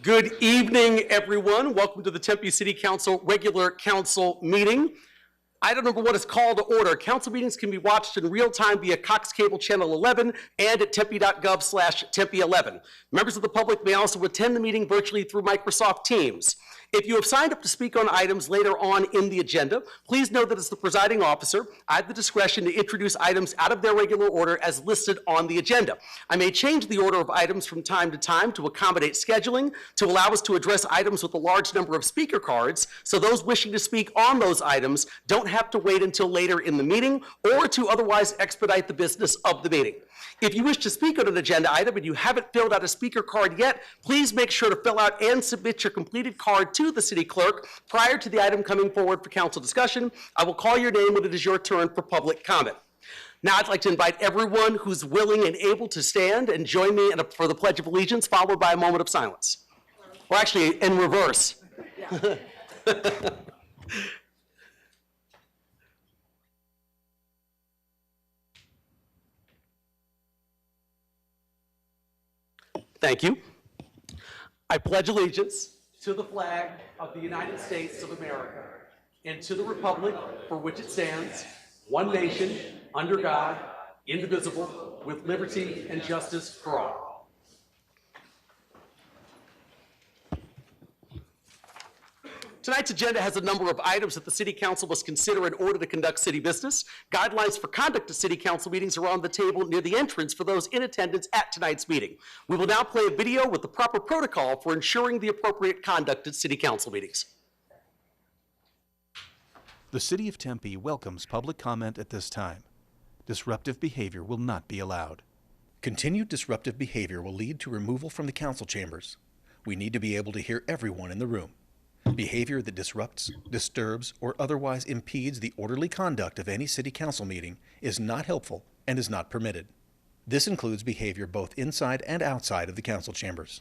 Good evening, everyone. Welcome to the Tempe City Council regular council meeting. Item number 1 is call to order. Council meetings can be watched in real time via Cox Cable Channel 11 and at tempe.gov/tempe11. Members of the public may also attend the meeting virtually through Microsoft Teams. If you have signed up to speak on items later on in the agenda, please know that as the presiding officer, I have the discretion to introduce items out of their regular order as listed on the agenda. I may change the order of items from time to time to accommodate scheduling, to allow us to address items with a large number of speaker cards, so those wishing to speak on those items don't have to wait until later in the meeting or to otherwise expedite the business of the meeting. If you wish to speak on an agenda item and you haven't filled out a speaker card yet, please make sure to fill out and submit your completed card to the city clerk prior to the item coming forward for council discussion. I will call your name when it is your turn for public comment. Now I'd like to invite everyone who's willing and able to stand and join me for the Pledge of Allegiance, followed by a moment of silence. Or actually, in reverse. Yeah. Thank you. I pledge allegiance to the flag of the United States of America and to the republic for which it stands, one nation, under God, indivisible, with liberty and justice for all. Tonight's agenda has a number of items that the City Council must consider in order to conduct city business. Guidelines for conduct of City Council meetings are on the table near the entrance for those in attendance at tonight's meeting. We will now play a video with the proper protocol for ensuring the appropriate conduct at City Council meetings. The City of Tempe welcomes public comment at this time. Disruptive behavior will not be allowed. Continued disruptive behavior will lead to removal from the council chambers. We need to be able to hear everyone in the room. Behavior that disrupts, disturbs, or otherwise impedes the orderly conduct of any city council meeting is not helpful and is not permitted. This includes behavior both inside and outside of the council chambers.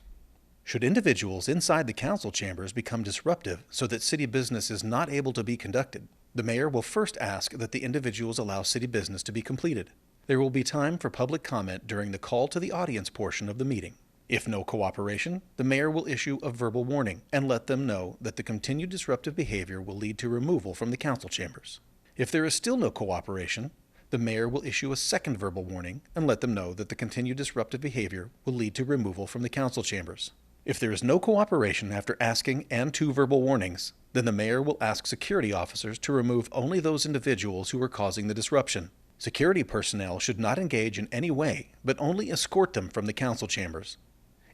Should individuals inside the council chambers become disruptive so that city business is not able to be conducted, the mayor will first ask that the individuals allow city business to be completed. There will be time for public comment during the call to the audience portion of the meeting. If no cooperation, the mayor will issue a verbal warning and let them know that the continued disruptive behavior will lead to removal from the council chambers. If there is still no cooperation, the mayor will issue a second verbal warning and let them know that the continued disruptive behavior will lead to removal from the council chambers. If there is no cooperation after asking and 2 verbal warnings, then the mayor will ask security officers to remove only those individuals who are causing the disruption. Security personnel should not engage in any way, but only escort them from the council chambers.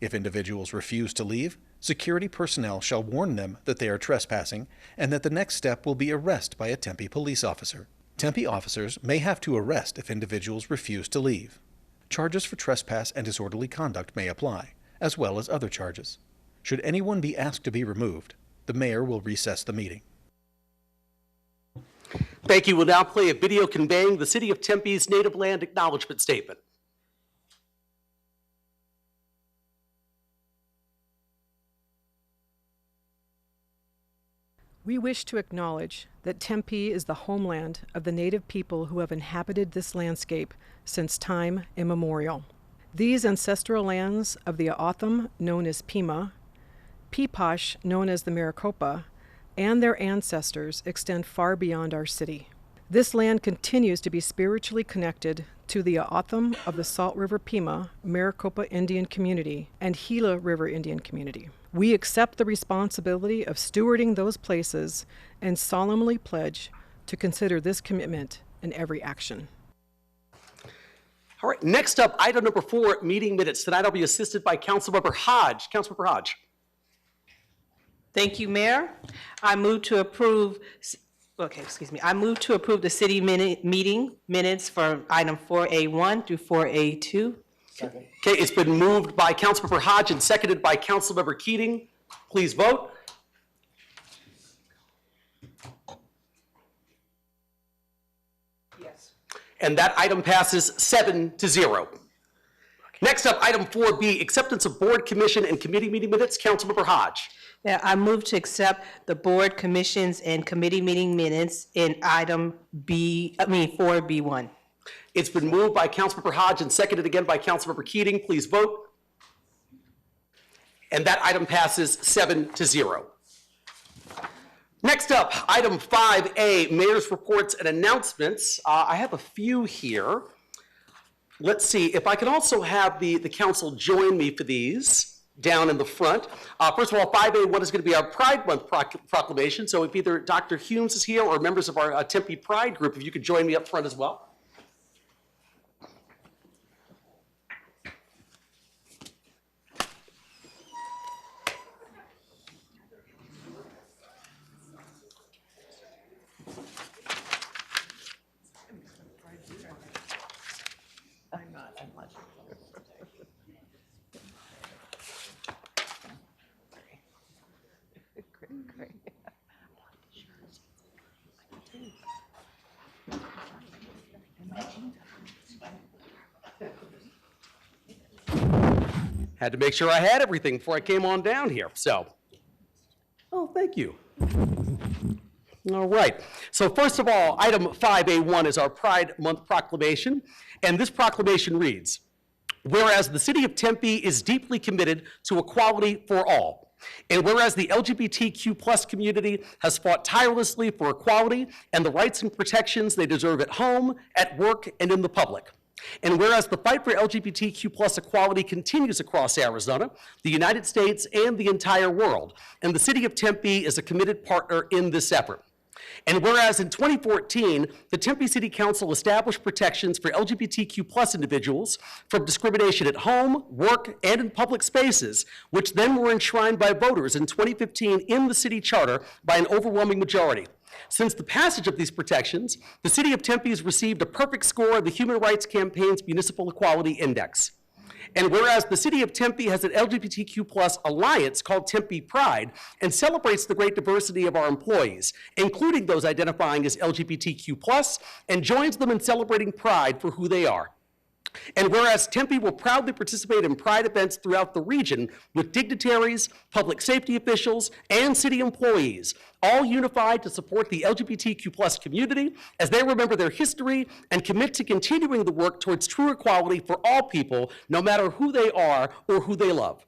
If individuals refuse to leave, security personnel shall warn them that they are trespassing and that the next step will be arrest by a Tempe police officer. Tempe officers may have to arrest if individuals refuse to leave. Charges for trespass and disorderly conduct may apply, as well as other charges. Should anyone be asked to be removed, the mayor will recess the meeting. Thank you. We'll now play a video conveying the City of Tempe's native land acknowledgement statement. We wish to acknowledge that Tempe is the homeland of the native people who have inhabited this landscape since time immemorial. These ancestral lands of the O'odham, known as Pima, Peeposh, known as the Maricopa, and their ancestors extend far beyond our city. This land continues to be spiritually connected to the O'odham of the Salt River Pima, Maricopa Indian Community, and Gila River Indian Community. We accept the responsibility of stewarding those places and solemnly pledge to consider this commitment in every action. All right, next up, item number 4, meeting minutes. Tonight I'll be assisted by Councilmember Hodge. Councilmember Hodge. Thank you, Mayor. I move to approve the city meeting minutes for item 4A1 through 4A2. Okay, it's been moved by Councilmember Hodge and seconded by Councilmember Keating. Please vote. Yes. And that item passes 7-0. Next up, item 4B, acceptance of board, commission, and committee meeting minutes. Councilmember Hodge. Yeah, I move to accept the board, commissions, and committee meeting minutes in item 4B1. It's been moved by Councilmember Hodge and seconded again by Councilmember Keating. Please vote. And that item passes 7-0. Next up, item 5A, mayor's reports and announcements. I have a few here. Let's see, if I can also have the council join me for these down in the front. First of all, 5A1 is going to be our Pride Month proclamation. So if either Dr. Humes is here or members of our Tempe Pride group, if you could join me up front as well. Had to make sure I had everything before I came on down here, so. Oh, thank you. All right, so first of all, item 5A1 is our Pride Month proclamation, and this proclamation reads, whereas the city of Tempe is deeply committed to equality for all, and whereas the LGBTQ+ community has fought tirelessly for equality and the rights and protections they deserve at home, at work, and in the public. And whereas the fight for LGBTQ+ equality continues across Arizona, the United States, and the entire world, and the city of Tempe is a committed partner in this effort. And whereas in 2014, the Tempe City Council established protections for LGBTQ+ individuals from discrimination at home, work, and in public spaces, which then were enshrined by voters in 2015 in the city charter by an overwhelming majority. Since the passage of these protections, the city of Tempe has received a perfect score of the Human Rights Campaign's Municipal Equality Index. And whereas the city of Tempe has an LGBTQ+ alliance called Tempe Pride and celebrates the great diversity of our employees, including those identifying as LGBTQ+, and joins them in celebrating Pride for who they are. And whereas Tempe will proudly participate in Pride events throughout the region with dignitaries, public safety officials, and city employees, all unified to support the LGBTQ+ community as they remember their history and commit to continuing the work towards true equality for all people, no matter who they are or who they love.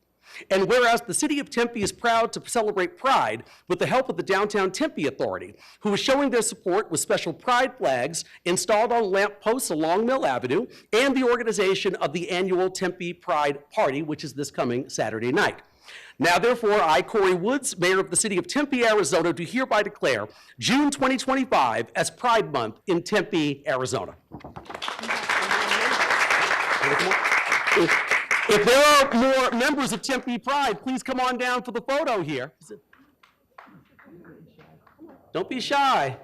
And whereas the city of Tempe is proud to celebrate Pride with the help of the Downtown Tempe Authority, who is showing their support with special Pride flags installed on lamp posts along Mill Avenue, and the organization of the annual Tempe Pride Party, which is this coming Saturday night. Now, therefore, I, Corey Woods, mayor of the city of Tempe, Arizona, do hereby declare June 2025 as Pride Month in Tempe, Arizona. If there are more members of Tempe Pride, please come on down for the photo here. Don't be shy.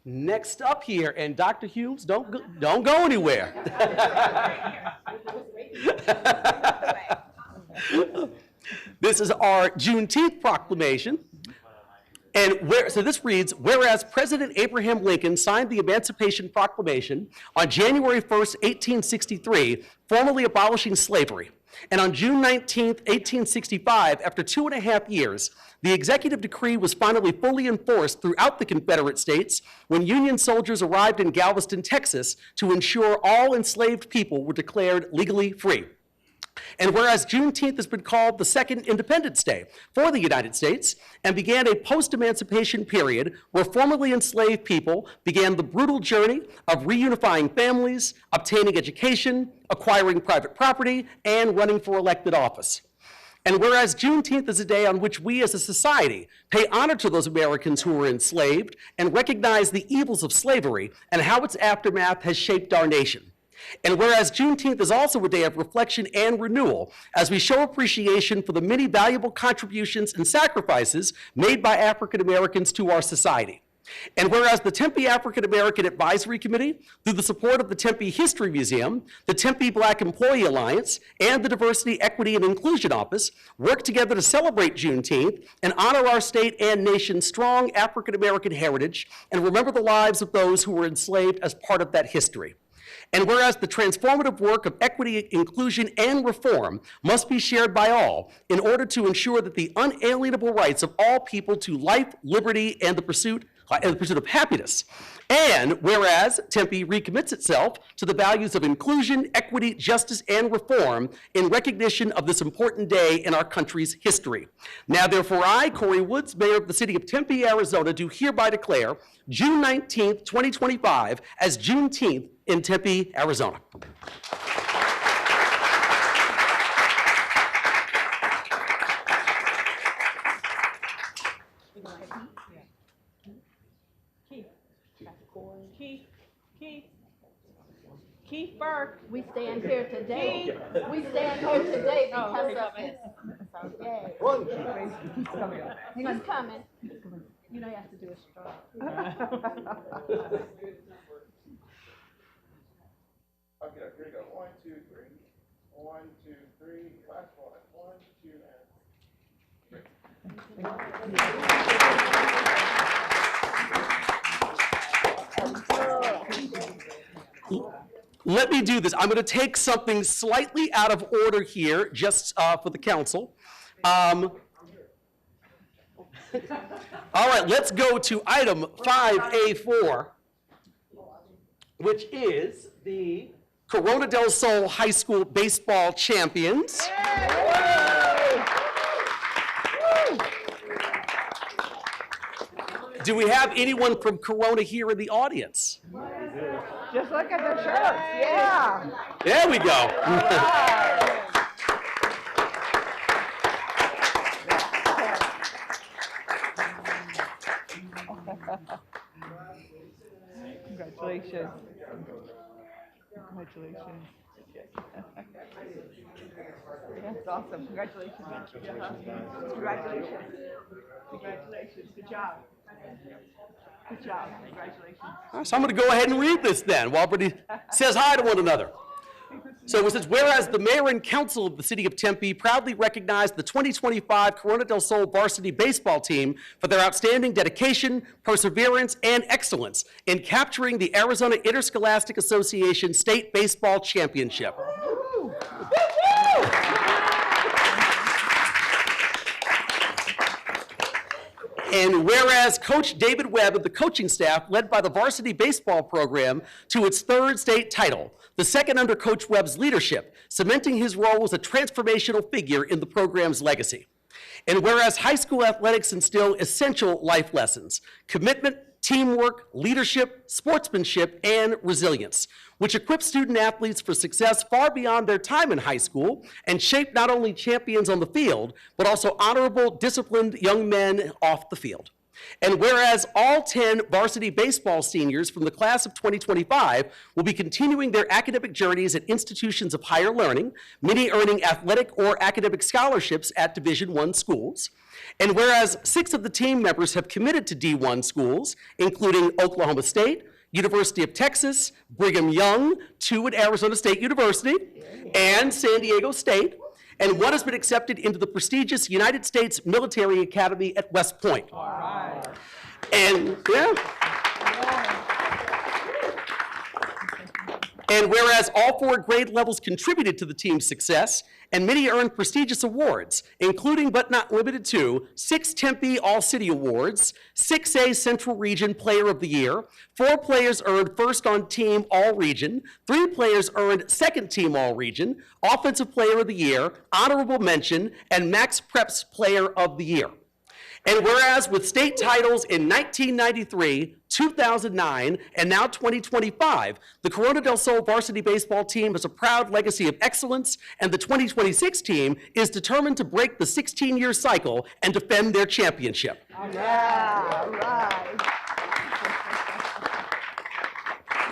Next up here, and Dr. Humes, don't go anywhere. This is our Juneteenth proclamation. And so this reads, whereas President Abraham Lincoln signed the Emancipation Proclamation on January 1st, 1863, formally abolishing slavery. And on June 19th, 1865, after 2.5 years, the executive decree was finally fully enforced throughout the Confederate States when Union soldiers arrived in Galveston, Texas, to ensure all enslaved people were declared legally free. And whereas Juneteenth has been called the second Independence Day for the United States and began a post-emancipation period where formerly enslaved people began the brutal journey of reunifying families, obtaining education, acquiring private property, and running for elected office. And whereas Juneteenth is a day on which we as a society pay honor to those Americans who were enslaved and recognize the evils of slavery and how its aftermath has shaped our nation. And whereas Juneteenth is also a day of reflection and renewal, as we show appreciation for the many valuable contributions and sacrifices made by African Americans to our society. And whereas the Tempe African American Advisory Committee, through the support of the Tempe History Museum, the Tempe Black Employee Alliance, and the Diversity, Equity, and Inclusion Office, work together to celebrate Juneteenth and honor our state and nation's strong African American heritage and remember the lives of those who were enslaved as part of that history. And whereas the transformative work of equity, inclusion, and reform must be shared by all in order to ensure that the unalienable rights of all people to life, liberty, and the pursuit of happiness. And whereas Tempe recommits itself to the values of inclusion, equity, justice, and reform in recognition of this important day in our country's history. Now, therefore, I, Corey Woods, Mayor of the City of Tempe, Arizona, do hereby declare June 19th, 2025 as Juneteenth in Tempe, Arizona. Keith Burke. We stand here today. We stand here today because of this. So, yay. He's coming. You know you have to do a straw. Okay, here we go. 1, 2, 3. 1, 2, 3. Last one. 1, 2, and 3. Let me do this. I'm going to take something slightly out of order here, just for the council. All right, let's go to item 5A4, which is the Corona del Sol High School baseball champions. Do we have anyone from Corona here in the audience? Just look at the shirts. Yeah. There we go. Congratulations. Congratulations. That's awesome. Congratulations. Congratulations. Congratulations. Good job. Good job. Congratulations. All right, so I'm going to go ahead and read this then while everybody says hi to one another. So it says, whereas the mayor and council of the city of Tempe proudly recognize the 2025 Corona del Sol varsity baseball team for their outstanding dedication, perseverance, and excellence in capturing the Arizona Interscholastic Association State Baseball Championship. And whereas Coach David Webb of the coaching staff led by the varsity baseball program to its third state title, the second under Coach Webb's leadership, cementing his role as a transformational figure in the program's legacy. And whereas high school athletics instill essential life lessons, commitment, teamwork, leadership, sportsmanship, and resilience, which equip student athletes for success far beyond their time in high school and shape not only champions on the field, but also honorable, disciplined young men off the field. And whereas all 10 varsity baseball seniors from the class of 2025 will be continuing their academic journeys at institutions of higher learning, many earning athletic or academic scholarships at Division I schools. And whereas 6 of the team members have committed to D1 schools, including Oklahoma State, University of Texas, Brigham Young, 2 at Arizona State University, and San Diego State, and 1 has been accepted into the prestigious United States Military Academy at West Point. All right. And, and whereas all 4 grade levels contributed to the team's success, and many earned prestigious awards, including but not limited to 6 Tempe All-City Awards, 6A Central Region Player of the Year, 4 players earned First on Team All-Region, 3 players earned Second Team All-Region, Offensive Player of the Year, Honorable Mention, and Max Preps Player of the Year. And whereas with state titles in 1993, 2009, and now 2025, the Corona del Sol varsity baseball team has a proud legacy of excellence, and the 2026 team is determined to break the 16-year cycle and defend their championship. Yeah, all right.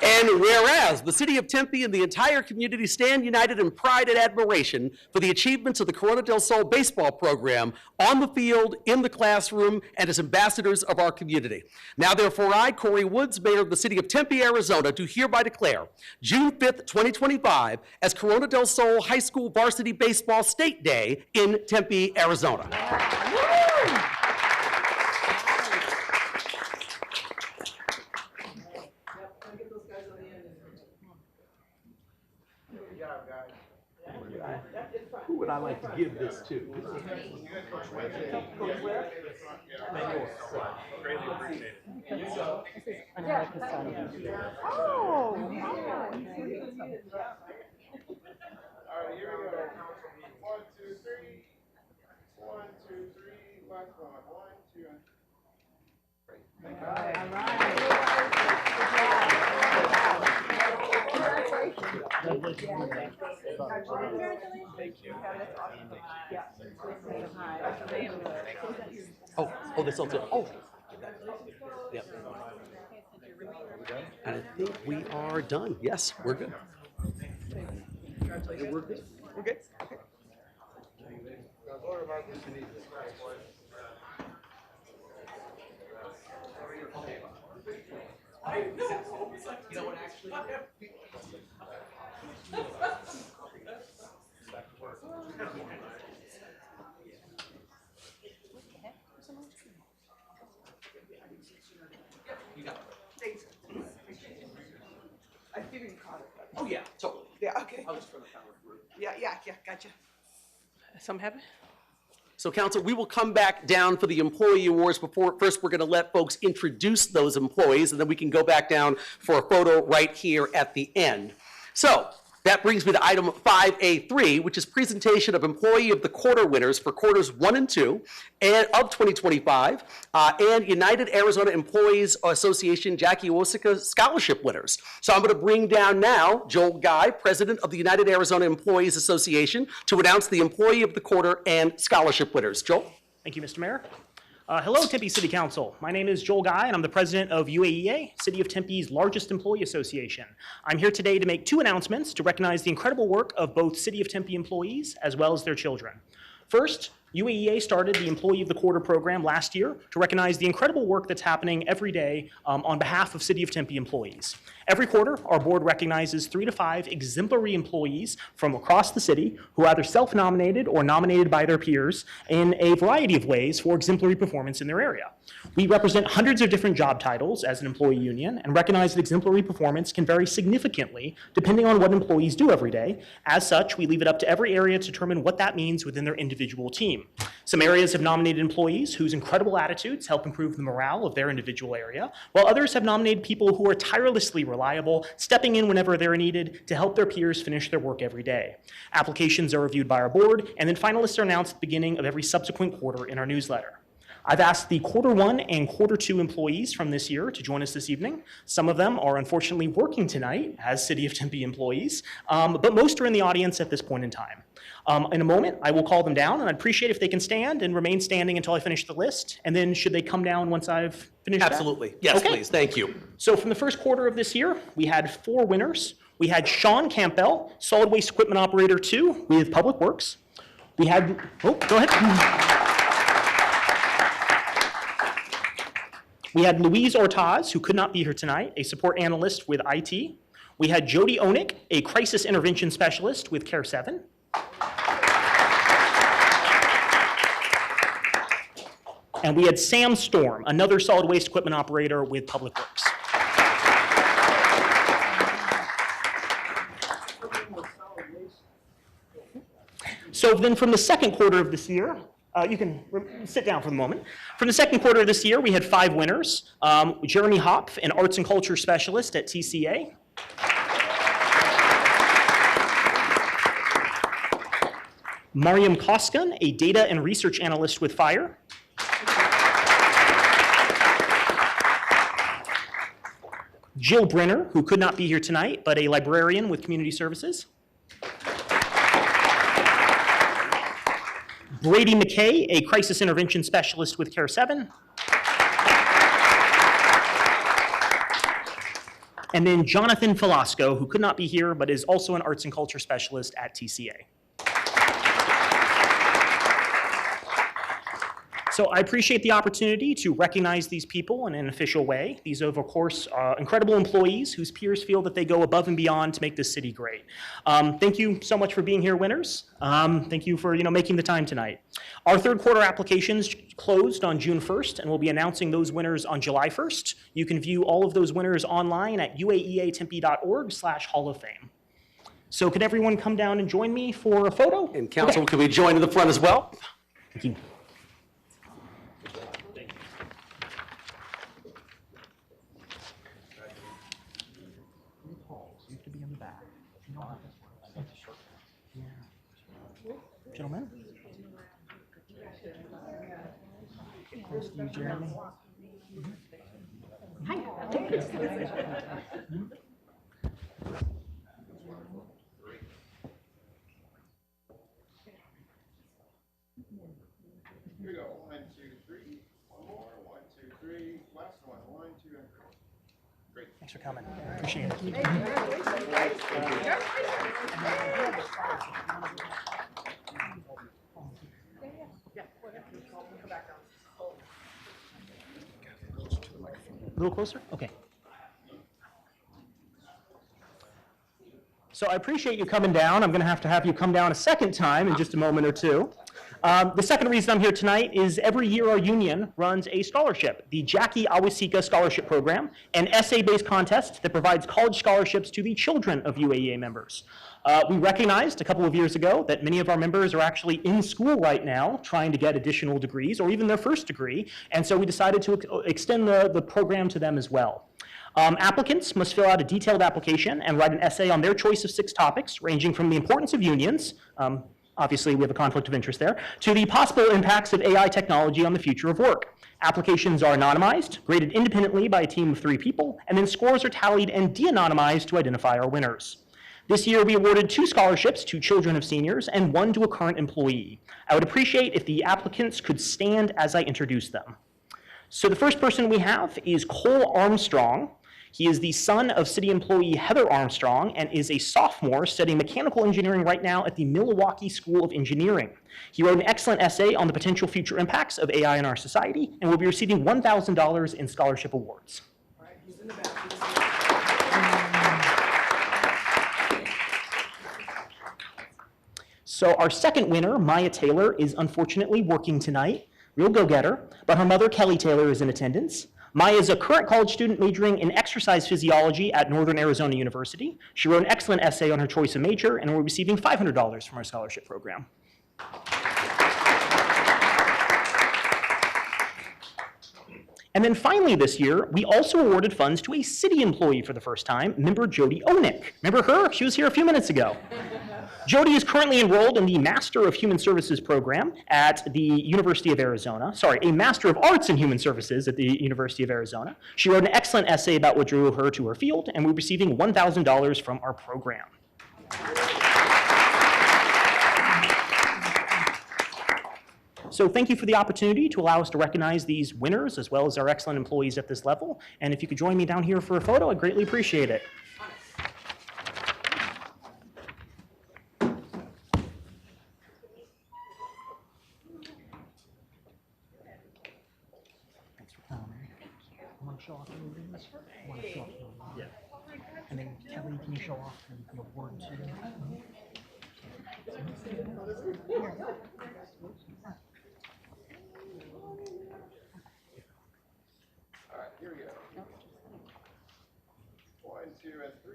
And whereas the city of Tempe and the entire community stand united in pride and admiration for the achievements of the Corona del Sol baseball program on the field, in the classroom, and as ambassadors of our community. Now therefore I, Corey Woods, Mayor of the city of Tempe, Arizona, do hereby declare June 5th, 2025 as Corona del Sol High School Varsity Baseball State Day in Tempe, Arizona. Who would I like to give this to? Oh. All right, here we go. 1, 2, 3. 1, 2, 3. Last one. 1, 2. Oh, this also. Oh. Yep. And I think we are done. Yes, we're good. We're good. We're good. You know what, actually? You got it. I figured you caught it. Oh, yeah, totally. Yeah, okay. I was trying to power through. Yeah, gotcha. Something happened? So, council, we will come back down for the employee awards. First, we're going to let folks introduce those employees, and then we can go back down for a photo right here at the end. So, that brings me to item 5A3, which is presentation of employee of the quarter winners for quarters 1 and 2 of 2025, and United Arizona Employees Association Jackie Osika scholarship winners. So I'm going to bring down now Joel Guy, president of the United Arizona Employees Association, to announce the employee of the quarter and scholarship winners. Joel? Thank you, Mr. Mayor. Hello, Tempe City Council. My name is Joel Guy, and I'm the president of UAEA, City of Tempe's largest employee association. I'm here today to make 2 announcements to recognize the incredible work of both City of Tempe employees as well as their children. First, UAEA started the Employee of the Quarter program last year to recognize the incredible work that's happening every day on behalf of City of Tempe employees. Every quarter, our board recognizes 3 to 5 exemplary employees from across the city who are either self-nominated or nominated by their peers in a variety of ways for exemplary performance in their area. We represent hundreds of different job titles as an employee union and recognize that exemplary performance can vary significantly depending on what employees do every day. As such, we leave it up to every area to determine what that means within their individual team. Some areas have nominated employees whose incredible attitudes help improve the morale of their individual area, while others have nominated people who are tirelessly reliable, stepping in whenever they're needed to help their peers finish their work every day. Applications are reviewed by our board, and then finalists are announced at the beginning of every subsequent quarter in our newsletter. I've asked the quarter 1 and quarter 2 employees from this year to join us this evening. Some of them are unfortunately working tonight as City of Tempe employees, but most are in the audience at this point in time. In a moment, I will call them down, and I'd appreciate if they can stand and remain standing until I finish the list, and then should they come down once I've finished that? Absolutely. Yes, Okay. please. Thank you. So from the first quarter of this year, we had 4 winners. We had Sean Campbell, Solid Waste Equipment Operator 2 with Public Works. We had, go ahead. We had Louise Ortaz, who could not be here tonight, a support analyst with IT. We had Jody Onick, a crisis intervention specialist with Care 7. And we had Sam Storm, another solid waste equipment operator with Public Works. So then from the second quarter of this year, you can sit down for the moment. From the second quarter of this year, we had 5 winners. Jeremy Hopf, an arts and culture specialist at TCA. Mariam Koskan, a data and research analyst with FIRE. Jill Brenner, who could not be here tonight, but a librarian with community services. Brady McKay, a crisis intervention specialist with Care 7. And then Jonathan Velasco, who could not be here, but is also an arts and culture specialist at TCA. So I appreciate the opportunity to recognize these people in an official way. These are, of course, incredible employees whose peers feel that they go above and beyond to make this city great. Thank you so much for being here, winners. Thank you for making the time tonight. Our third quarter applications closed on June 1st, and we'll be announcing those winners on July 1st. You can view all of those winners online at uaeatempe.org/Hall of Fame. So could everyone come down and join me for a photo? And council, can we join in the front as well? Thank you. Gentlemen. Close to you, Jeremy. Hi. Here we go. 1, 2, 3. One more. 1, 2, 3. Last one. 1, 2, and 3. Great. Thanks for coming. Appreciate it. A little closer? Okay. So I appreciate you coming down. I'm going to have you come down a second time in just a moment or two. The second reason I'm here tonight is every year our union runs a scholarship, the Jackie Awasika Scholarship Program, an essay-based contest that provides college scholarships to the children of UAEA members. We recognized a couple of years ago that many of our members are actually in school right now trying to get additional degrees or even their first degree, and so we decided to extend the program to them as well. Applicants must fill out a detailed application and write an essay on their choice of 6 topics, ranging from the importance of unions, obviously we have a conflict of interest there, to the possible impacts of AI technology on the future of work. Applications are anonymized, graded independently by a team of 3 people, and then scores are tallied and de-anonymized to identify our winners. This year, we awarded 2 scholarships to children of seniors and 1 to a current employee. I would appreciate if the applicants could stand as I introduce them. So the first person we have is Cole Armstrong. He is the son of city employee Heather Armstrong and is a sophomore studying mechanical engineering right now at the Milwaukee School of Engineering. He wrote an excellent essay on the potential future impacts of AI in our society and will be receiving $1,000 in scholarship awards. All right, he's in the back. So our second winner, Maya Taylor, is unfortunately working tonight. Real go-getter, but her mother, Kelly Taylor, is in attendance. Maya is a current college student majoring in exercise physiology at Northern Arizona University. She wrote an excellent essay on her choice of major and will be receiving $500 from our scholarship program. And then finally this year, we also awarded funds to a city employee for the first time, member Jody Onick. Remember her? She was here a few minutes ago. Jody is currently enrolled in the Master of Human Services program at the University of Arizona. Sorry, a Master of Arts in Human Services at the University of Arizona. She wrote an excellent essay about what drew her to her field, and we're receiving $1,000 from our program. So thank you for the opportunity to allow us to recognize these winners as well as our excellent employees at this level. And if you could join me down here for a photo, I'd greatly appreciate it. Show off your rings? I want to show off your rings. Yeah. And then Kelly, can you show off the award too? All right, here we go. 1, 2, and 3.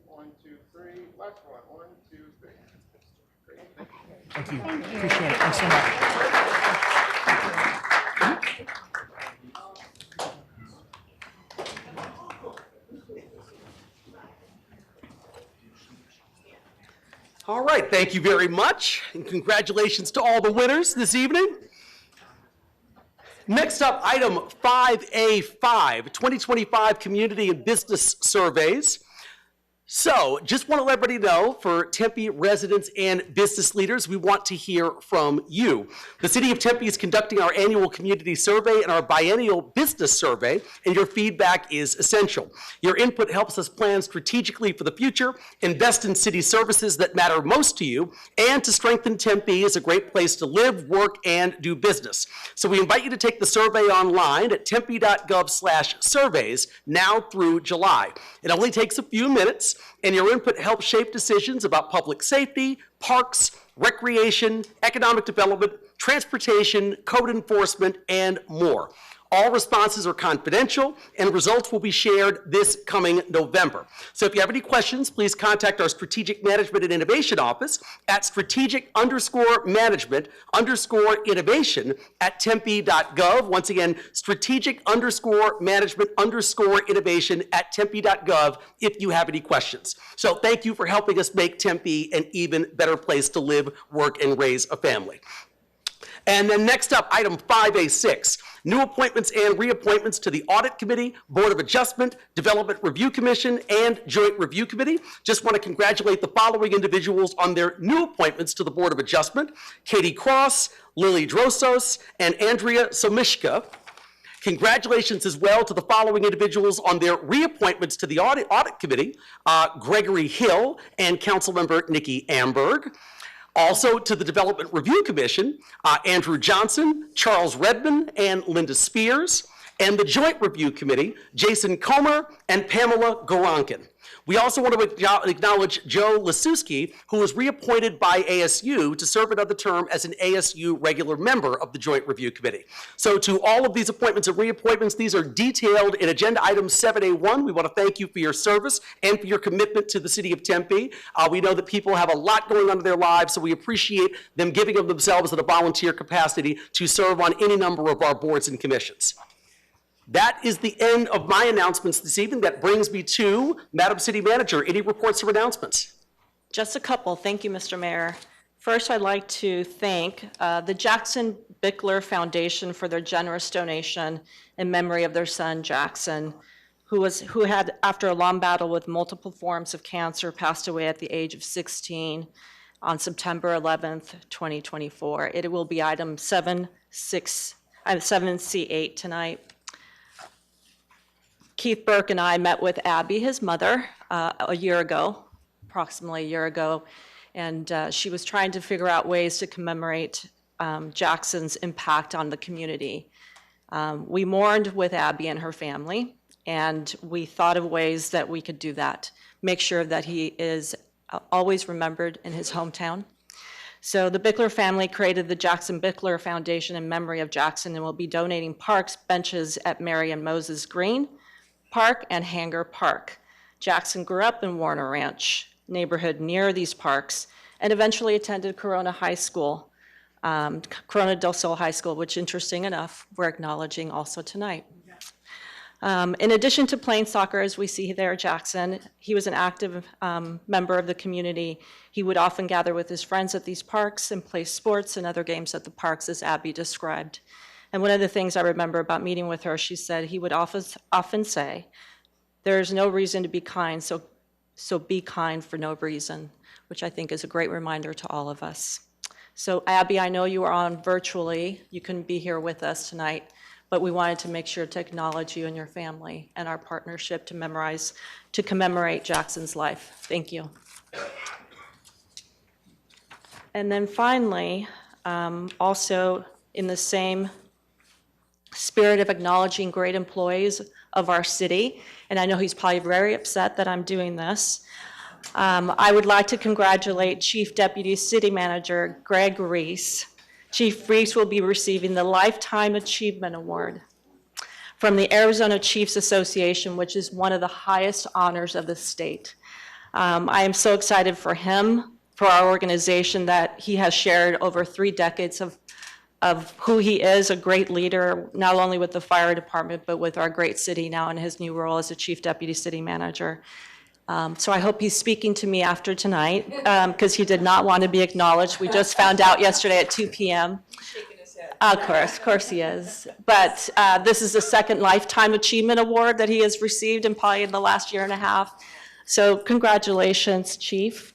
1, 2, 3. Last one. 1, 2, 3. Great. Thank you. Thank you. Appreciate it. Thanks so much. All right, thank you very much, and congratulations to all the winners this evening. Next up, item 5A5, 2025 Community and Business Surveys. So, just want to let everybody know, for Tempe residents and business leaders, we want to hear from you. The City of Tempe is conducting our annual community survey and our biennial business survey, and your feedback is essential. Your input helps us plan strategically for the future, invest in city services that matter most to you, and to strengthen Tempe as a great place to live, work, and do business. So we invite you to take the survey online at tempe.gov/surveys now through July. It only takes a few minutes, and your input helps shape decisions about public safety, parks, recreation, economic development, transportation, code enforcement, and more. All responses are confidential, and results will be shared this coming November. So if you have any questions, please contact our Strategic Management and Innovation Office at strategic_management_innovation at tempe.gov. Once again, strategic_management_innovation at tempe.gov if you have any questions. So thank you for helping us make Tempe an even better place to live, work, and raise a family. And then next up, item 5A6, new appointments and reappointments to the Audit Committee, Board of Adjustment, Development Review Commission, and Joint Review Committee. Just want to congratulate the following individuals on their new appointments to the Board of Adjustment: Katie Cross, Lily Drosos, and Andrea Somishka. Congratulations as well to the following individuals on their reappointments to the Audit Committee: Gregory Hill and Councilmember Nikki Amberg. Also to the Development Review Commission, Andrew Johnson, Charles Redman, and Linda Spears. And the Joint Review Committee, Jason Comer and Pamela Gorankin. We also want to acknowledge Joe Lasuski, who was reappointed by ASU to serve another term as an ASU regular member of the Joint Review Committee. So to all of these appointments and reappointments, these are detailed in Agenda Item 7A1. We want to thank you for your service and for your commitment to the City of Tempe. We know that people have a lot going on in their lives, so we appreciate them giving of themselves in a volunteer capacity to serve on any number of our boards and commissions. That is the end of my announcements this evening. That brings me to Madam City Manager. Any reports or announcements? Just a couple. Thank you, Mr. Mayor. First, I'd like to thank the Jackson Bickler Foundation for their generous donation in memory of their son, Jackson, who had, after a long battle with multiple forms of cancer, passed away at the age of 16 on September 11th, 2024. It will be item 7C8 tonight. Keith Burke and I met with Abby, his mother, approximately a year ago, and she was trying to figure out ways to commemorate Jackson's impact on the community. We mourned with Abby and her family, and we thought of ways that we could do that, make sure that he is always remembered in his hometown. So the Bickler family created the Jackson Bickler Foundation in memory of Jackson and will be donating parks, benches at Mary and Moses Green Park and Hanger Park. Jackson grew up in Warner Ranch neighborhood near these parks and eventually attended Corona High School, Corona del Sol High School, which, interesting enough, we're acknowledging also tonight. In addition to playing soccer, as we see there, Jackson, he was an active member of the community. He would often gather with his friends at these parks and play sports and other games at the parks, as Abby described. And one of the things I remember about meeting with her, she said he would often say, "There's no reason to be kind, so be kind for no reason," which I think is a great reminder to all of us. So Abby, I know you are on virtually. You couldn't be here with us tonight, but we wanted to make sure to acknowledge you and your family and our partnership to commemorate Jackson's life. Thank you. And then finally, also in the same spirit of acknowledging great employees of our city, and I know he's probably very upset that I'm doing this, I would like to congratulate Chief Deputy City Manager Greg Reese. Chief Reese will be receiving the Lifetime Achievement Award from the Arizona Chiefs Association, which is one of the highest honors of the state. I am so excited for him, for our organization, that he has shared over 3 decades of who he is, a great leader, not only with the fire department, but with our great city now in his new role as a Chief Deputy City Manager. So I hope he's speaking to me after tonight, because he did not want to be acknowledged. We just found out yesterday at 2 p.m. Shaking his head. Of course he is. But this is the second Lifetime Achievement Award that he has received in probably in the last year and a half. So congratulations, Chief.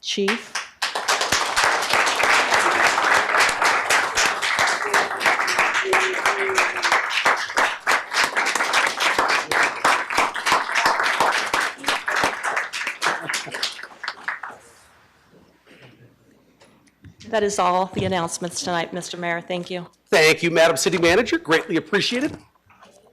That is all the announcements tonight, Mr. Mayor. Thank you. Thank you, Madam City Manager. Greatly appreciated.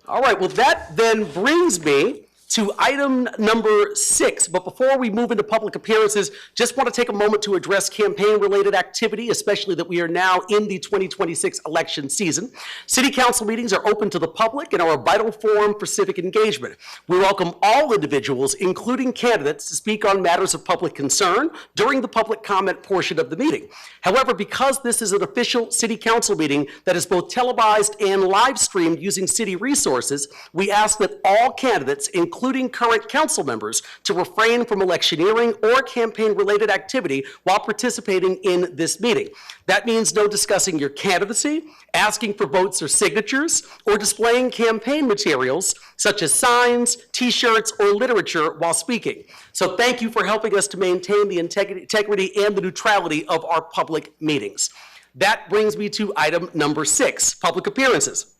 All right, well, that then brings me to item number 6. But before we move into public appearances, just want to take a moment to address campaign-related activity, especially that we are now in the 2026 election season. City council meetings are open to the public and are a vital forum for civic engagement. We welcome all individuals, including candidates, to speak on matters of public concern during the public comment portion of the meeting. However, because this is an official city council meeting that is both televised and live streamed using city resources, we ask that all candidates, including current council members, to refrain from electioneering or campaign-related activity while participating in this meeting. That means no discussing your candidacy, asking for votes or signatures, or displaying campaign materials such as signs, T-shirts, or literature while speaking. So thank you for helping us to maintain the integrity and the neutrality of our public meetings. That brings me to item number 6, public appearances.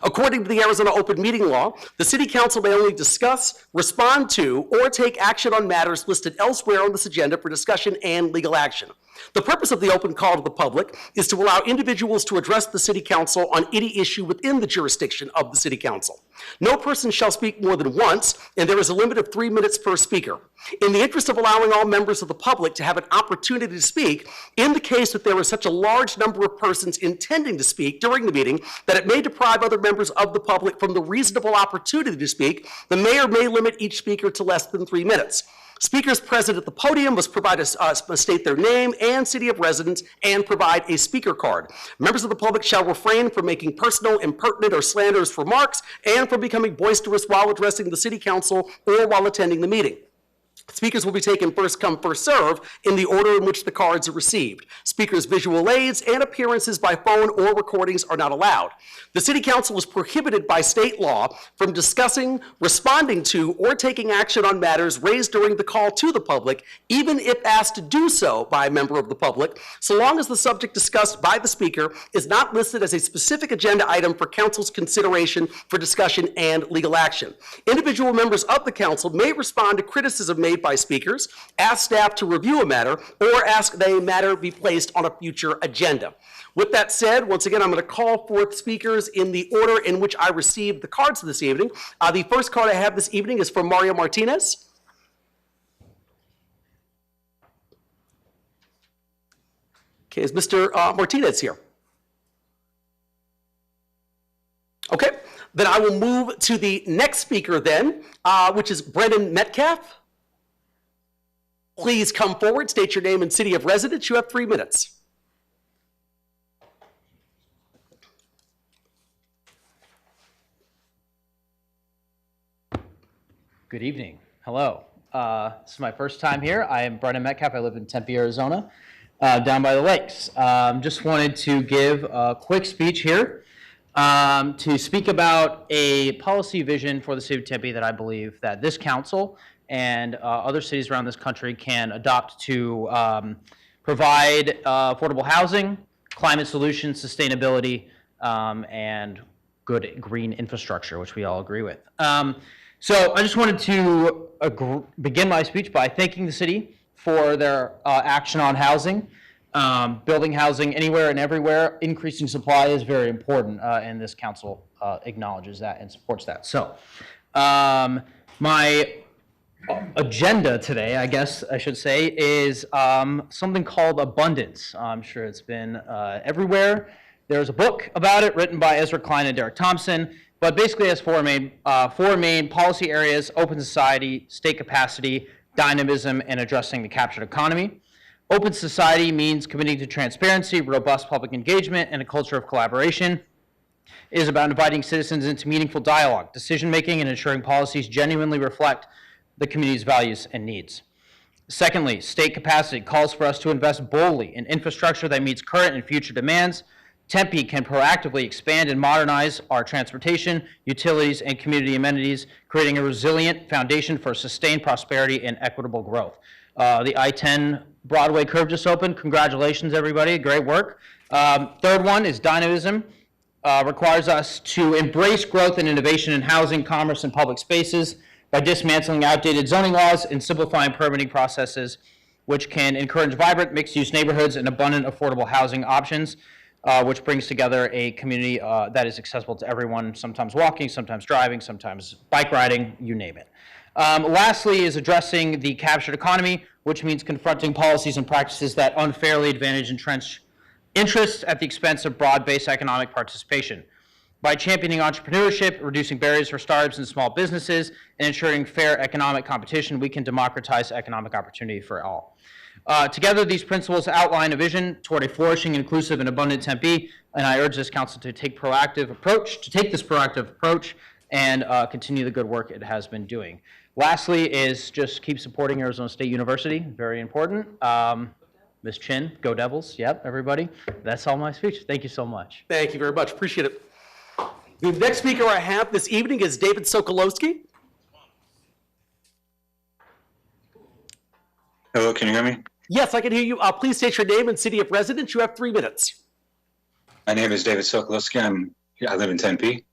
According to the Arizona Open Meeting Law, the City Council may only discuss, respond to, or take action on matters listed elsewhere on this agenda for discussion and legal action. The purpose of the open call to the public is to allow individuals to address the City Council on any issue within the jurisdiction of the City Council. No person shall speak more than once, and there is a limit of 3 minutes per speaker. In the interest of allowing all members of the public to have an opportunity to speak, in the case that there is such a large number of persons intending to speak during the meeting that it may deprive other members of the public from the reasonable opportunity to speak, the mayor may limit each speaker to less than 3 minutes. Speakers present at the podium must state their name and city of residence and provide a speaker card. Members of the public shall refrain from making personal, impertinent, or slanderous remarks and from becoming boisterous while addressing the city council or while attending the meeting. Speakers will be taken first come, first serve in the order in which the cards are received. Speakers' visual aids and appearances by phone or recordings are not allowed. The City Council is prohibited by state law from discussing, responding to, or taking action on matters raised during the call to the public, even if asked to do so by a member of the public, so long as the subject discussed by the speaker is not listed as a specific agenda item for council's consideration for discussion and legal action. Individual members of the council may respond to criticism made by speakers, ask staff to review a matter, or ask that a matter be placed on a future agenda. With that said, once again, I'm going to call forth speakers in the order in which I received the cards this evening. The first card I have this evening is from Mario Martinez. Okay, is Mr. Martinez here? Okay, then I will move to the next speaker then, which is Brennan Metaf. Please come forward, state your name and city of residence. You have 3 minutes. Good evening. Hello. This is my first time here. I am Brennan Metaf. I live in Tempe, Arizona, down by the lakes. Just wanted to give a quick speech here to speak about a policy vision for the city of Tempe that I believe that this council and other cities around this country can adopt to provide affordable housing, climate solutions, sustainability, and good green infrastructure, which we all agree with. So I just wanted to begin my speech by thanking the city for their action on housing. Building housing anywhere and everywhere, increasing supply is very important, and this council acknowledges that and supports that. So my agenda today, I guess I should say, is something called abundance. I'm sure it's been everywhere. There's a book about it written by Ezra Klein and Derek Thompson, but basically has four main policy areas: open society, state capacity, dynamism, and addressing the captured economy. Open society means committing to transparency, robust public engagement, and a culture of collaboration. It is about inviting citizens into meaningful dialogue, decision-making, and ensuring policies genuinely reflect the community's values and needs. Secondly, state capacity calls for us to invest boldly in infrastructure that meets current and future demands, Tempe can proactively expand and modernize our transportation, utilities, and community amenities, creating a resilient foundation for sustained prosperity and equitable growth. The I-10 Broadway curve just opened. Congratulations, everybody. Great work. Third one is dynamism. Requires us to embrace growth and innovation in housing, commerce, and public spaces by dismantling outdated zoning laws and simplifying permitting processes, which can encourage vibrant mixed-use neighborhoods and abundant affordable housing options, which brings together a community that is accessible to everyone, sometimes walking, sometimes driving, sometimes bike riding, you name it. Lastly is addressing the captured economy, which means confronting policies and practices that unfairly advantage entrenched interests at the expense of broad-based economic participation. By championing entrepreneurship, reducing barriers for startups and small businesses, and ensuring fair economic competition, we can democratize economic opportunity for all. Together, these principles outline a vision toward a flourishing, inclusive, and abundant Tempe, and I urge this council to take this proactive approach and continue the good work it has been doing. Lastly is just keep supporting Arizona State University, very important. Ms. Chin, go Devils, yep, everybody. That's all my speech. Thank you so much. Thank you very much, appreciate it. The next speaker I have this evening is David Sokowski. Hello, can you hear me? Yes, I can hear you. Please state your name and city of residence. You have 3 minutes. My name is David Sokowski. I live in Tempe.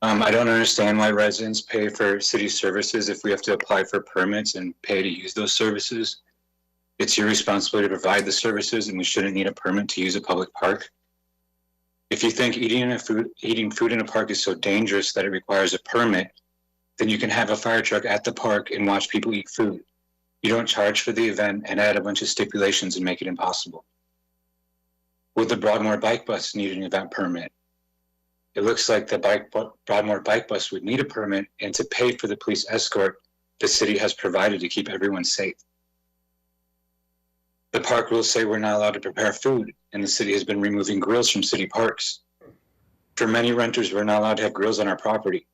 I don't understand why residents pay for city services if we have to apply for permits and pay to use those services. It's your responsibility to provide the services, and we shouldn't need a permit to use a public park. If you think eating food in a park is so dangerous that it requires a permit, then you can have a fire truck at the park and watch people eat food. You don't charge for the event and add a bunch of stipulations and make it impossible. Would the Broadmoor Bike Bus need an event permit? It looks like the Broadmoor Bike Bus would need a permit, and to pay for the police escort the city has provided to keep everyone safe. The park rules say we're not allowed to prepare food, and the city has been removing grills from city parks. For many renters, we're not allowed to have grills on our property.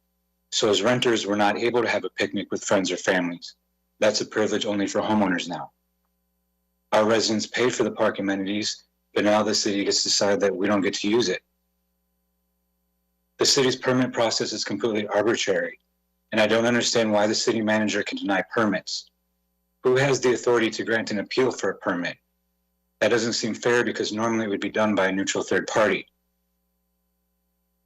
So as renters, we're not able to have a picnic with friends or families. That's a privilege only for homeowners now. Our residents pay for the park amenities, but now the city gets to decide that we don't get to use it. The city's permit process is completely arbitrary, and I don't understand why the city manager can deny permits. Who has the authority to grant an appeal for a permit? That doesn't seem fair because normally it would be done by a neutral third party.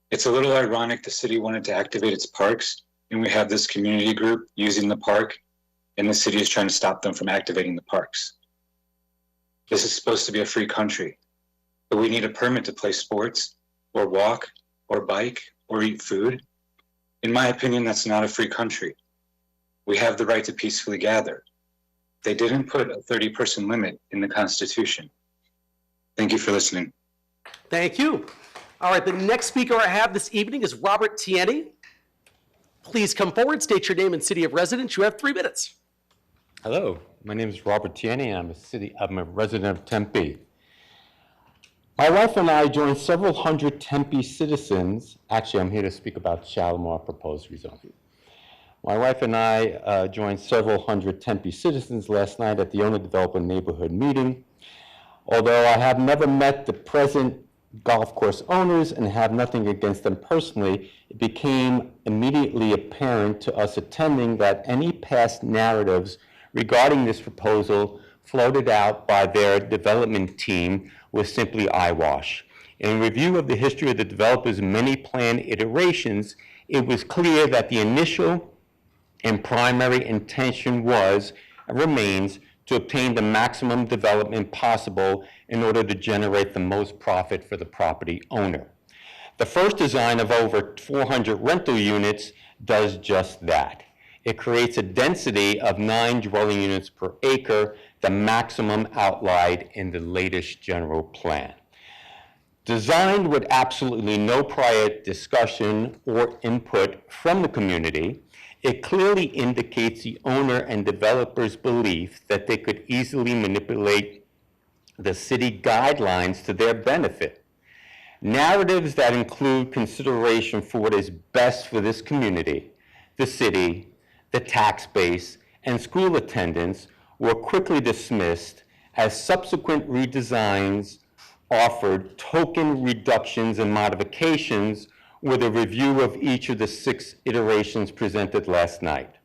It's a little ironic the city wanted to activate its parks, and we have this community group using the park, and the city is trying to stop them from activating the parks. This is supposed to be a free country, but we need a permit to play sports, or walk, or bike, or eat food. In my opinion, that's not a free country. We have the right to peacefully gather. They didn't put a 30-person limit in the Constitution. Thank you for listening. Thank you. All right, the next speaker I have this evening is Robert Tiiani. Please come forward, state your name and city of residence. You have 3 minutes. Hello, my name is Robert Tiiani, and I'm a resident of Tempe. My wife and I joined several hundred Tempe citizens. Actually, I'm here to speak about Shalimar proposed rezoning. My wife and I joined several hundred Tempe citizens last night at the owner-developer neighborhood meeting. Although I have never met the present golf course owners and have nothing against them personally, it became immediately apparent to us attending that any past narratives regarding this proposal floated out by their development team was simply eyewash. In review of the history of the developer's many planned iterations, it was clear that the initial and primary intention was and remains to obtain the maximum development possible in order to generate the most profit for the property owner. The first design of over 400 rental units does just that. It creates a density of 9 dwelling units per acre, the maximum outlined in the latest general plan. Designed with absolutely no prior discussion or input from the community, it clearly indicates the owner and developer's belief that they could easily manipulate the city guidelines to their benefit. Narratives that include consideration for what is best for this community, the city, the tax base, and school attendance were quickly dismissed as subsequent redesigns offered token reductions and modifications with a review of each of the 6 iterations presented last night.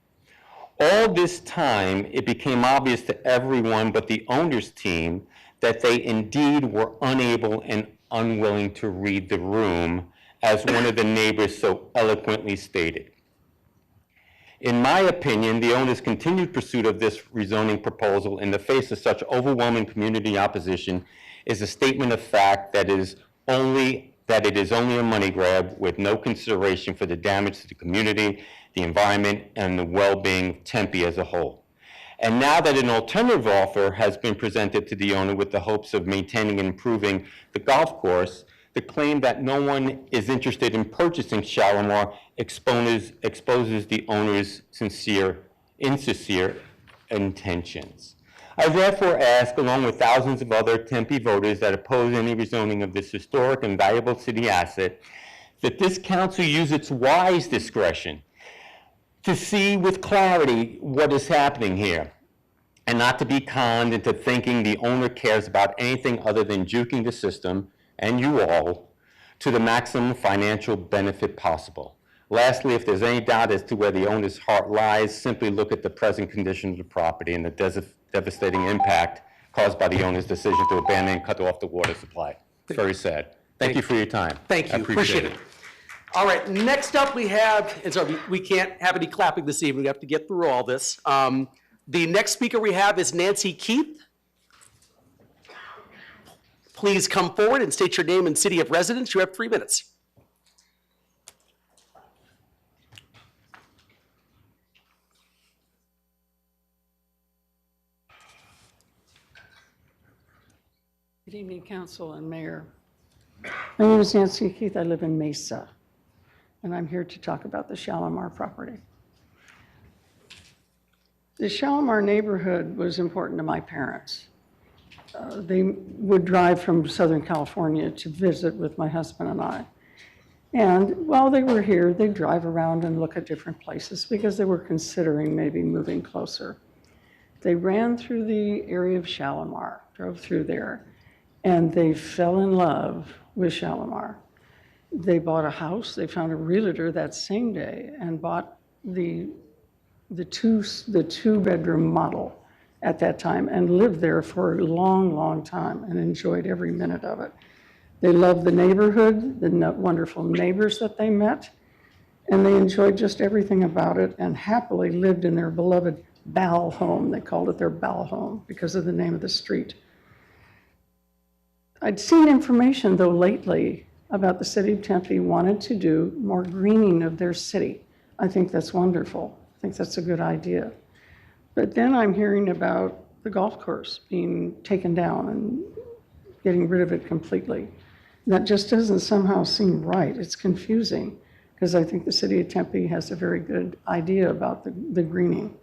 All this time, it became obvious to everyone but the owner's team that they indeed were unable and unwilling to read the room, as one of the neighbors so eloquently stated. In my opinion, the owner's continued pursuit of this rezoning proposal in the face of such overwhelming community opposition is a statement of fact that it is only a money grab with no consideration for the damage to the community, the environment, and the well-being of Tempe as a whole. And now that an alternative offer has been presented to the owner with the hopes of maintaining and improving the golf course, the claim that no one is interested in purchasing Shalimar exposes the owner's insincere intentions. I therefore ask, along with thousands of other Tempe voters that oppose any rezoning of this historic and valuable city asset, that this council use its wise discretion to see with clarity what is happening here, and not to be conned into thinking the owner cares about anything other than juking the system, and you all, to the maximum financial benefit possible. Lastly, if there's any doubt as to where the owner's heart lies, simply look at the present condition of the property and the devastating impact caused by the owner's decision to abandon and cut off the water supply. It's very sad. Thank you for your time. Thank you. I appreciate it. All right, next up we have, and so we can't have any clapping this evening. We have to get through all this. The next speaker we have is Nancy Keith. Please come forward and state your name and city of residence. You have 3 minutes. Good evening, Council and Mayor. My name is Nancy Keith. I live in Mesa, and I'm here to talk about the Shalimar property. The Shalimar neighborhood was important to my parents. They would drive from Southern California to visit with my husband and I. And while they were here, they'd drive around and look at different places because they were considering maybe moving closer. They ran through the area of Shalimar, drove through there, and they fell in love with Shalimar. They bought a house. They found a realtor that same day and bought the two-bedroom model at that time and lived there for a long, long time and enjoyed every minute of it. They loved the neighborhood, the wonderful neighbors that they met, and they enjoyed just everything about it and happily lived in their beloved Bal home. They called it their Bal home because of the name of the street. I'd seen information, though, lately about the city of Tempe wanted to do more greening of their city. I think that's wonderful. I think that's a good idea. But then I'm hearing about the golf course being taken down and getting rid of it completely. That just doesn't somehow seem right. It's confusing because I think the city of Tempe has a very good idea about the greening.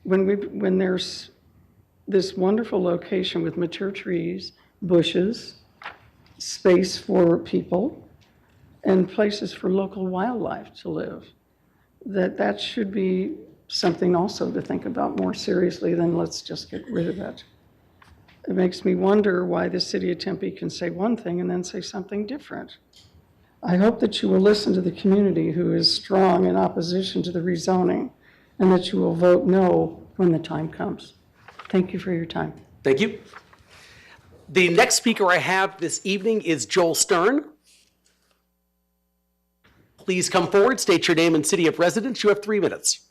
When there's this wonderful location with mature trees, bushes, space for people, and places for local wildlife to live, that should be something also to think about more seriously than let's just get rid of it. It makes me wonder why the city of Tempe can say one thing and then say something different. I hope that you will listen to the community who is strong in opposition to the rezoning and that you will vote no when the time comes. Thank you for your time. Thank you. The next speaker I have this evening is Joel Stern. Please come forward, state your name and city of residence. You have 3 minutes.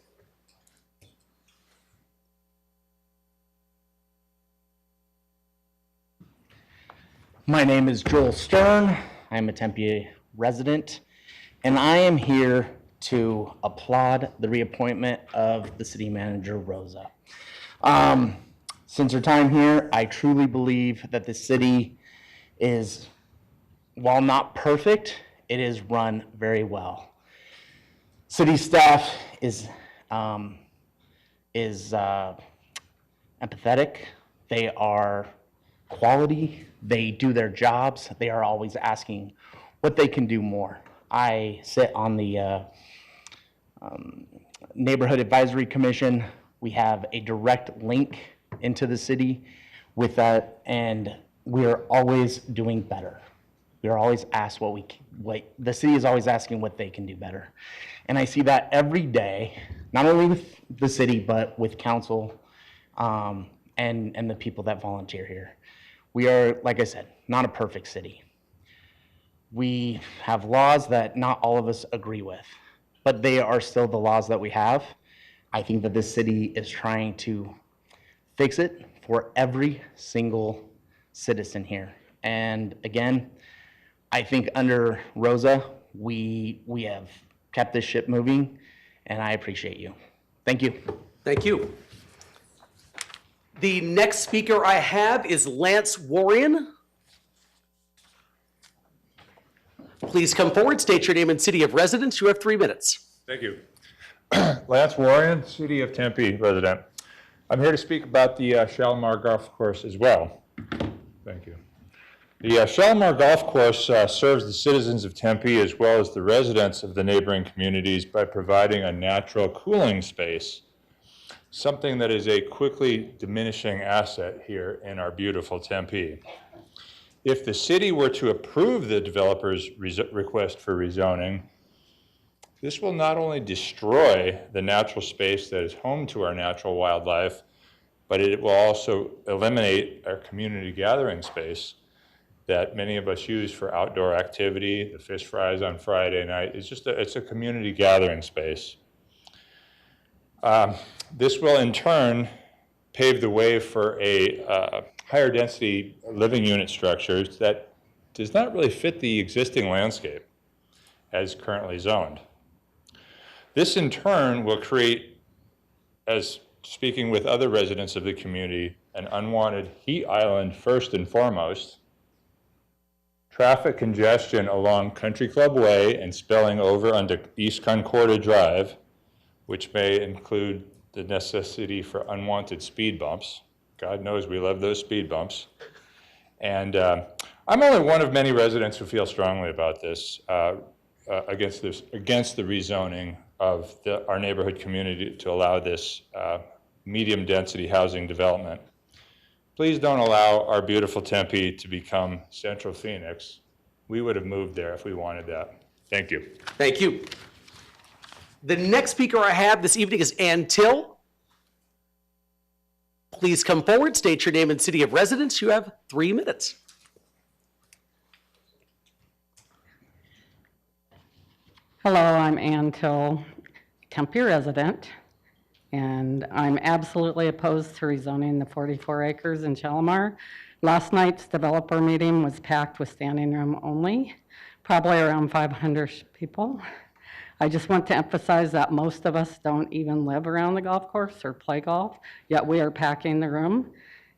My name is Joel Stern. I'm a Tempe resident, and I am here to applaud the reappointment of the city manager, Rosa. Since her time here, I truly believe that the city is, while not perfect, it is run very well. City staff is empathetic. They are quality. They do their jobs. They are always asking what they can do more. I sit on the Neighborhood Advisory Commission. We have a direct link into the city. with that, and we are always doing better. We are always asked the city is always asking what they can do better. And I see that every day, not only with the city, but with council and the people that volunteer here. We are, like I said, not a perfect city. We have laws that not all of us agree with, but they are still the laws that we have. I think that this city is trying to fix it for every single citizen here. And again, I think under Rosa, we have kept this ship moving, and I appreciate you. Thank you. Thank you. The next speaker I have is Lance Waran. Please come forward, state your name and city of residence. You have 3 minutes. Thank you. Lance Waran, City of Tempe resident. I'm here to speak about the Shalimar Golf Course as well. Thank you. The Shalimar Golf Course serves the citizens of Tempe as well as the residents of the neighboring communities by providing a natural cooling space, something that is a quickly diminishing asset here in our beautiful Tempe. If the city were to approve the developer's request for rezoning, this will not only destroy the natural space that is home to our natural wildlife, but it will also eliminate our community gathering space that many of us use for outdoor activity. The fish fries on Friday night. It's a community gathering space. This will in turn pave the way for a higher density living unit structures that does not really fit the existing landscape as currently zoned. This in turn will create, as speaking with other residents of the community, an unwanted heat island first and foremost, traffic congestion along Country Club Way and spilling over onto East Concordia Drive, which may include the necessity for unwanted speed bumps. God knows we love those speed bumps. And I'm only one of many residents who feel strongly about this, against the rezoning of our neighborhood community to allow this medium density housing development. Please don't allow our beautiful Tempe to become Central Phoenix. We would have moved there if we wanted that. Thank you. Thank you. The next speaker I have this evening is Ann Till. Please come forward, state your name and city of residence. You have 3 minutes. Hello, I'm Ann Till, Tempe resident, and I'm absolutely opposed to rezoning the 44 acres in Shalimar. Last night's developer meeting was packed with standing room only, probably around 500 people. I just want to emphasize that most of us don't even live around the golf course or play golf, yet we are packing the room.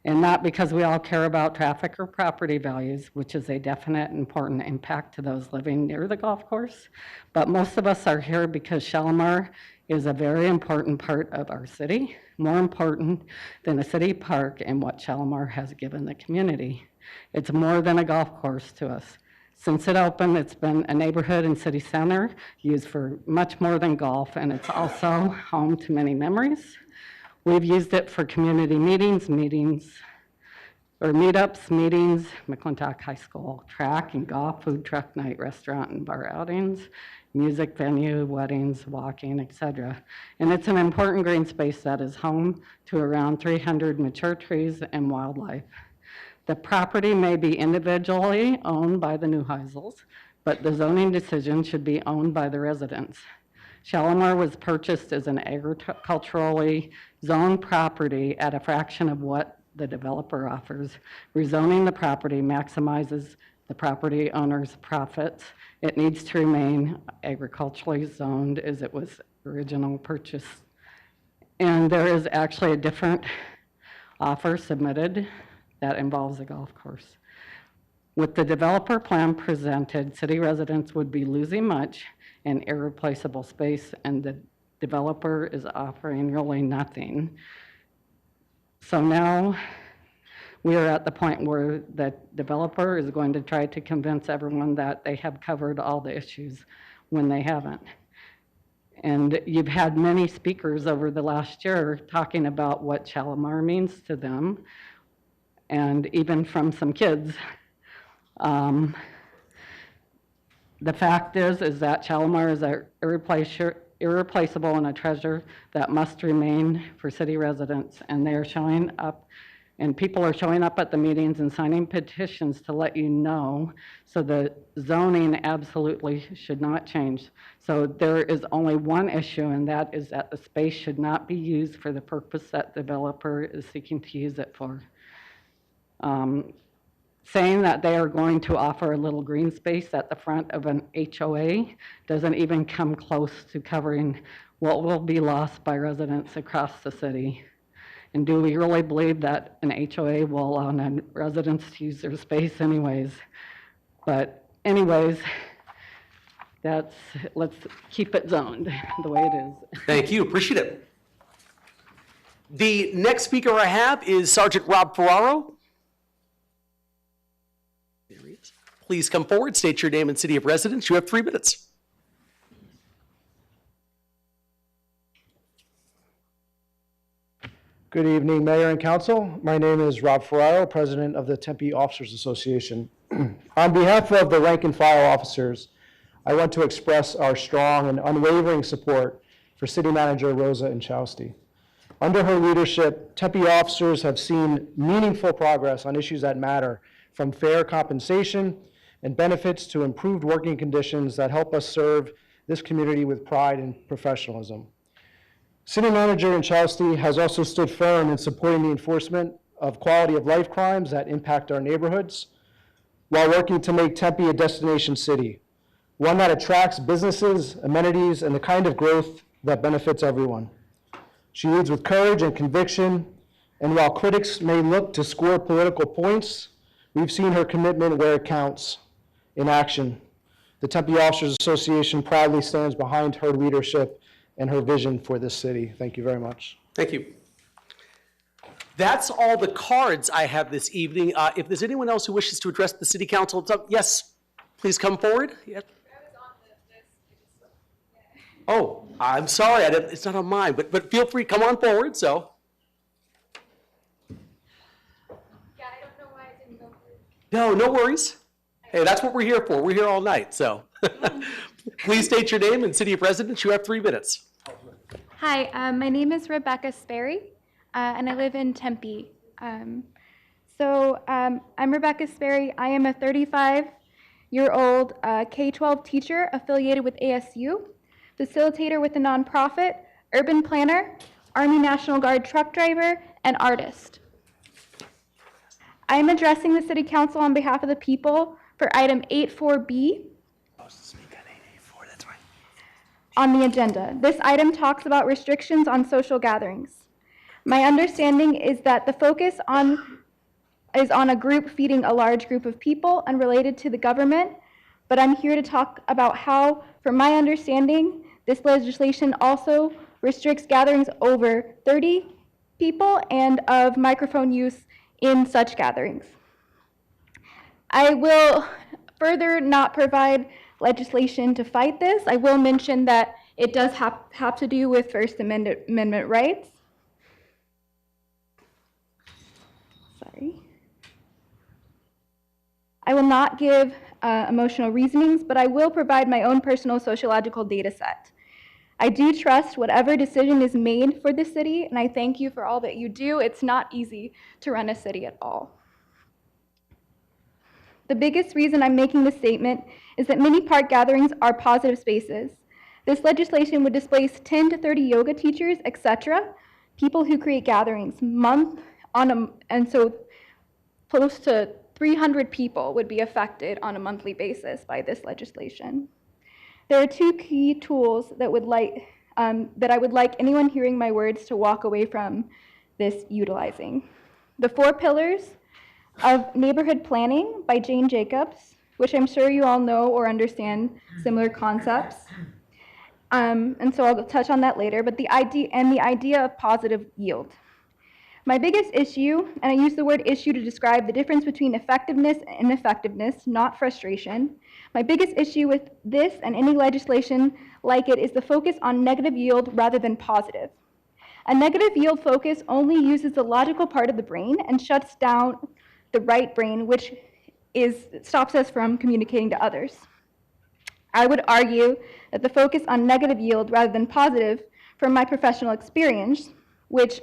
And not because we all care about traffic or property values, which is a definite important impact to those living near the golf course, but most of us are here because Shalimar is a very important part of our city, more important than a city park and what Shalimar has given the community. It's more than a golf course to us. Since it opened, it's been a neighborhood and city center used for much more than golf, and it's also home to many memories. We've used it for community meetings, meetups, meetings, McClintock High School track and golf, food truck night, restaurant and bar outings, music venue, weddings, walking, etc. And it's an important green space that is home to around 300 mature trees and wildlife. The property may be individually owned by the Neuheisels, but the zoning decision should be owned by the residents. Shalimar was purchased as an agriculturally zoned property at a fraction of what the developer offers. Rezoning the property maximizes the property owner's profits. It needs to remain agriculturally zoned as it was originally purchased. And there is actually a different offer submitted that involves a golf course. With the developer plan presented, city residents would be losing much in irreplaceable space, and the developer is offering really nothing. So now we are at the point where the developer is going to try to convince everyone that they have covered all the issues when they haven't. And you've had many speakers over the last year talking about what Shalimar means to them. and even from some kids. The fact is that Shalimar is irreplaceable and a treasure that must remain for city residents, and they are showing up, and people are showing up at the meetings and signing petitions to let you know, so the zoning absolutely should not change. So there is only one issue, and that is that the space should not be used for the purpose that the developer is seeking to use it for. Saying that they are going to offer a little green space at the front of an HOA doesn't even come close to covering what will be lost by residents across the city. And do we really believe that an HOA will allow non-residents to use their space anyways? But anyways, let's keep it zoned the way it is. Thank you, appreciate it. The next speaker I have is Sgt RobFerraro. There he is. Please come forward, state your name and city of residence. You have 3 minutes. Good evening, Mayor and Council. My name is Rob Ferraro, President of the Tempe Officers Association. On behalf of the rank and file officers, I want to express our strong and unwavering support for City Manager Rosa Inchausti. Under her leadership, Tempe officers have seen meaningful progress on issues that matter, from fair compensation and benefits to improved working conditions that help us serve this community with pride and professionalism. City Manager Inchausti has also stood firm in supporting the enforcement of quality of life crimes that impact our neighborhoods, while working to make Tempe a destination city, one that attracts businesses, amenities, and the kind of growth that benefits everyone. She leads with courage and conviction, and while critics may look to score political points, we've seen her commitment where it counts, in action. The Tempe Officers Association proudly stands behind her leadership and her vision for this city. Thank you very much. Thank you. That's all the cards I have this evening. If there's anyone else who wishes to address the City Council, yes, please come forward. Yep. Oh, I'm sorry, it's not on mine, but feel free, come on forward, so. Yeah, I don't know why I didn't go through. No, no worries. Hey, that's what we're here for. We're here all night, so. Please state your name and city of residence. You have 3 minutes. Hi, my name is Rebecca Sperry, and I live in Tempe. I'm Rebecca Sperry. I am a 35-year-old K-12 teacher affiliated with ASU, facilitator with a nonprofit, urban planner, Army National Guard truck driver, and artist. I am addressing the City Council on behalf of the people for item 8.4B on the agenda. This item talks about restrictions on social gatherings. My understanding is that the focus is on a group feeding a large group of people unrelated to the government, but I'm here to talk about how, from my understanding, this legislation also restricts gatherings over 30 people and of microphone use in such gatherings. I will further not provide legislation to fight this. I will mention that it does have to do with First Amendment rights. Sorry. I will not give emotional reasonings, but I will provide my own personal sociological data set. I do trust whatever decision is made for the city, and I thank you for all that you do. It's not easy to run a city at all. The biggest reason I'm making this statement is that many park gatherings are positive spaces. This legislation would displace 10 to 30 yoga teachers, etc., people who create gatherings and so close to 300 people would be affected on a monthly basis by this legislation. There are 2 key tools that I would like anyone hearing my words to walk away from this utilizing. The 4 Pillars of Neighborhood Planning by Jane Jacobs, which I'm sure you all know or understand similar concepts. And so I'll touch on that later, but the idea of positive yield. My biggest issue, and I use the word issue to describe the difference between effectiveness and ineffectiveness, not frustration. My biggest issue with this and any legislation like it is the focus on negative yield rather than positive. A negative yield focus only uses the logical part of the brain and shuts down the right brain, which stops us from communicating to others. I would argue that the focus on negative yield rather than positive, from my professional experience, which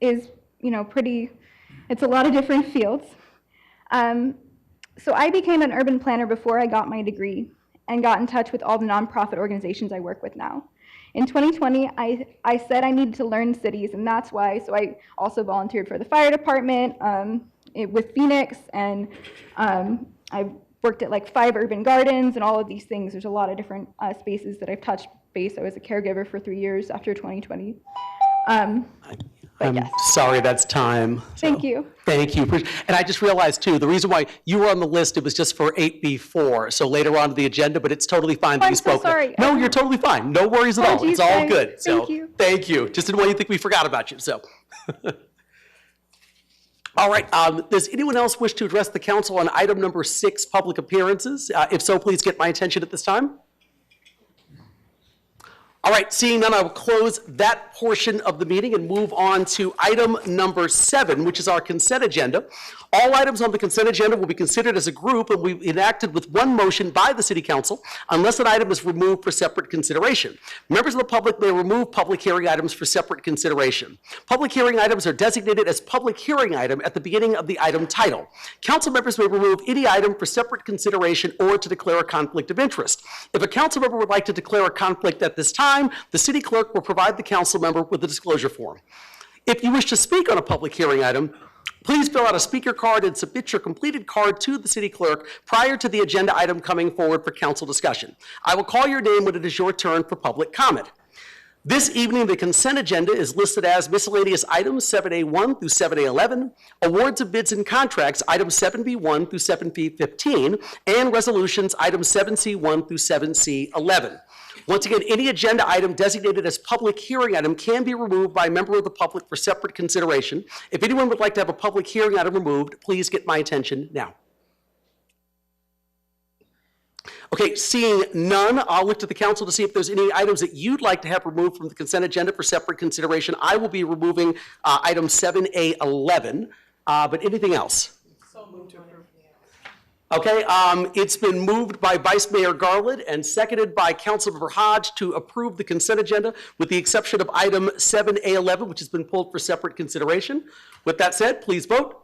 is, it's a lot of different fields. So I became an urban planner before I got my degree and got in touch with all the nonprofit organizations I work with now. In 2020, I said I needed to learn cities, and that's why, so I also volunteered for the fire department with Phoenix, and I worked at like 5 urban gardens and all of these things. There's a lot of different spaces that I've touched base. I was a caregiver for 3 years after 2020. I'm sorry, that's time. Thank you. Thank you. And I just realized too, the reason why you were on the list, it was just for 8B4, so later on the agenda, but it's totally fine that you spoke. So sorry. No, you're totally fine. No worries at all. It's all good. So thank you. Thank you. Just didn't want you to think we forgot about you, so. All right, does anyone else wish to address the council on item number 6, public appearances? If so, please get my attention at this time. All right, seeing none, I will close that portion of the meeting and move on to item number 7, which is our consent agenda. All items on the consent agenda will be considered as a group and will be enacted with one motion by the City Council unless an item is removed for separate consideration. Members of the public may remove public hearing items for separate consideration. Public hearing items are designated as public hearing item at the beginning of the item title. Council members may remove any item for separate consideration or to declare a conflict of interest. If a council member would like to declare a conflict at this time, the city clerk will provide the council member with a disclosure form. If you wish to speak on a public hearing item, please fill out a speaker card and submit your completed card to the city clerk prior to the agenda item coming forward for council discussion. I will call your name when it is your turn for public comment. This evening, the consent agenda is listed as miscellaneous items 7A1 through 7A11, awards of bids and contracts items 7B1 through 7B15, and resolutions items 7C1 through 7C11. Once again, any agenda item designated as public hearing item can be removed by a member of the public for separate consideration. If anyone would like to have a public hearing item removed, please get my attention now. Okay, seeing none, I'll look to the council to see if there's any items that you'd like to have removed from the consent agenda for separate consideration. I will be removing item 7A11, but anything else? So moved to approve. Okay, it's been moved by Vice Mayor Garland and seconded by Councilmember Hodge to approve the consent agenda with the exception of item 7A11, which has been pulled for separate consideration. With that said, please vote.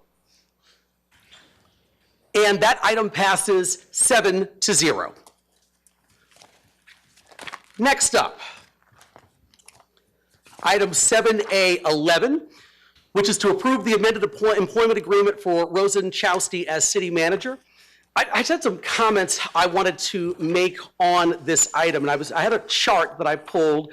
And that item passes 7-0. Next up, item 7A11, which is to approve the amended employment agreement for Sokowski as city manager. I had some comments I wanted to make on this item, and I had a chart that I pulled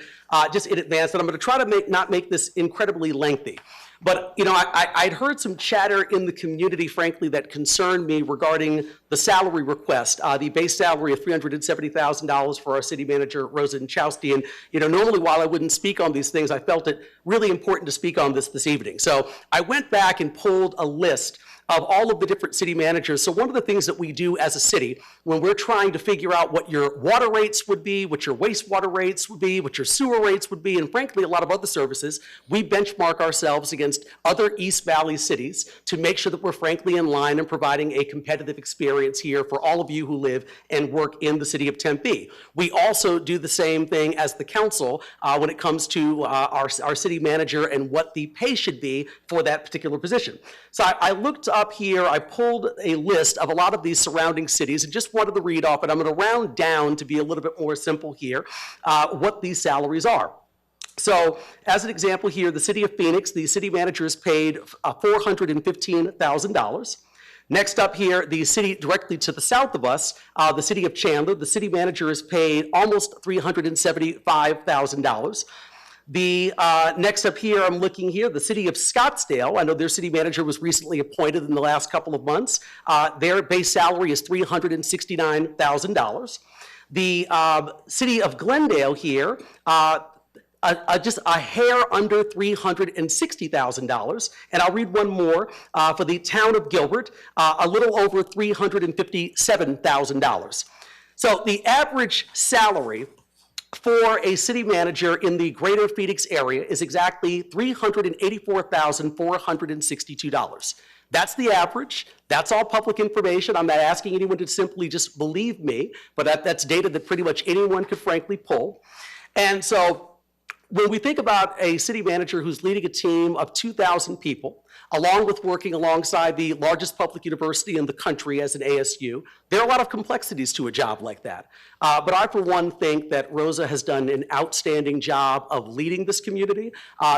just in advance, and I'm going to try to not make this incredibly lengthy. But, you know, I'd heard some chatter in the community, frankly, that concerned me regarding the salary request, the base salary of $370,000 for our city manager, Sokowski. And, you know, normally while I wouldn't speak on these things, I felt it really important to speak on this evening. So I went back and pulled a list of all of the different city managers. So one of the things that we do as a city when we're trying to figure out what your water rates would be, what your wastewater rates would be, what your sewer rates would be, and frankly, a lot of other services, we benchmark ourselves against other East Valley cities to make sure that we're frankly in line and providing a competitive experience here for all of you who live and work in the city of Tempe. We also do the same thing as the council when it comes to our city manager and what the pay should be for that particular position. So I looked up here, I pulled a list of a lot of these surrounding cities and just wanted to read off, and I'm going to round down to be a little bit more simple here, what these salaries are. So as an example here, the city of Phoenix, the city manager is paid $415,000. Next up here, the city directly to the south of us, the city of Chandler, the city manager is paid almost $375,000. The next up here, I'm looking here, the city of Scottsdale. I know their city manager was recently appointed in the last couple of months. Their base salary is $369,000. The city of Glendale here, just a hair under $360,000. And I'll read one more for the town of Gilbert, a little over $357,000. So the average salary for a city manager in the greater Phoenix area is exactly $384,462. That's the average. That's all public information. I'm not asking anyone to simply just believe me, but that's data that pretty much anyone could frankly pull. And so when we think about a city manager who's leading a team of 2,000 people, along with working alongside the largest public university in the country as an ASU, there are a lot of complexities to a job like that. But I, for one, think that Rosa has done an outstanding job of leading this community.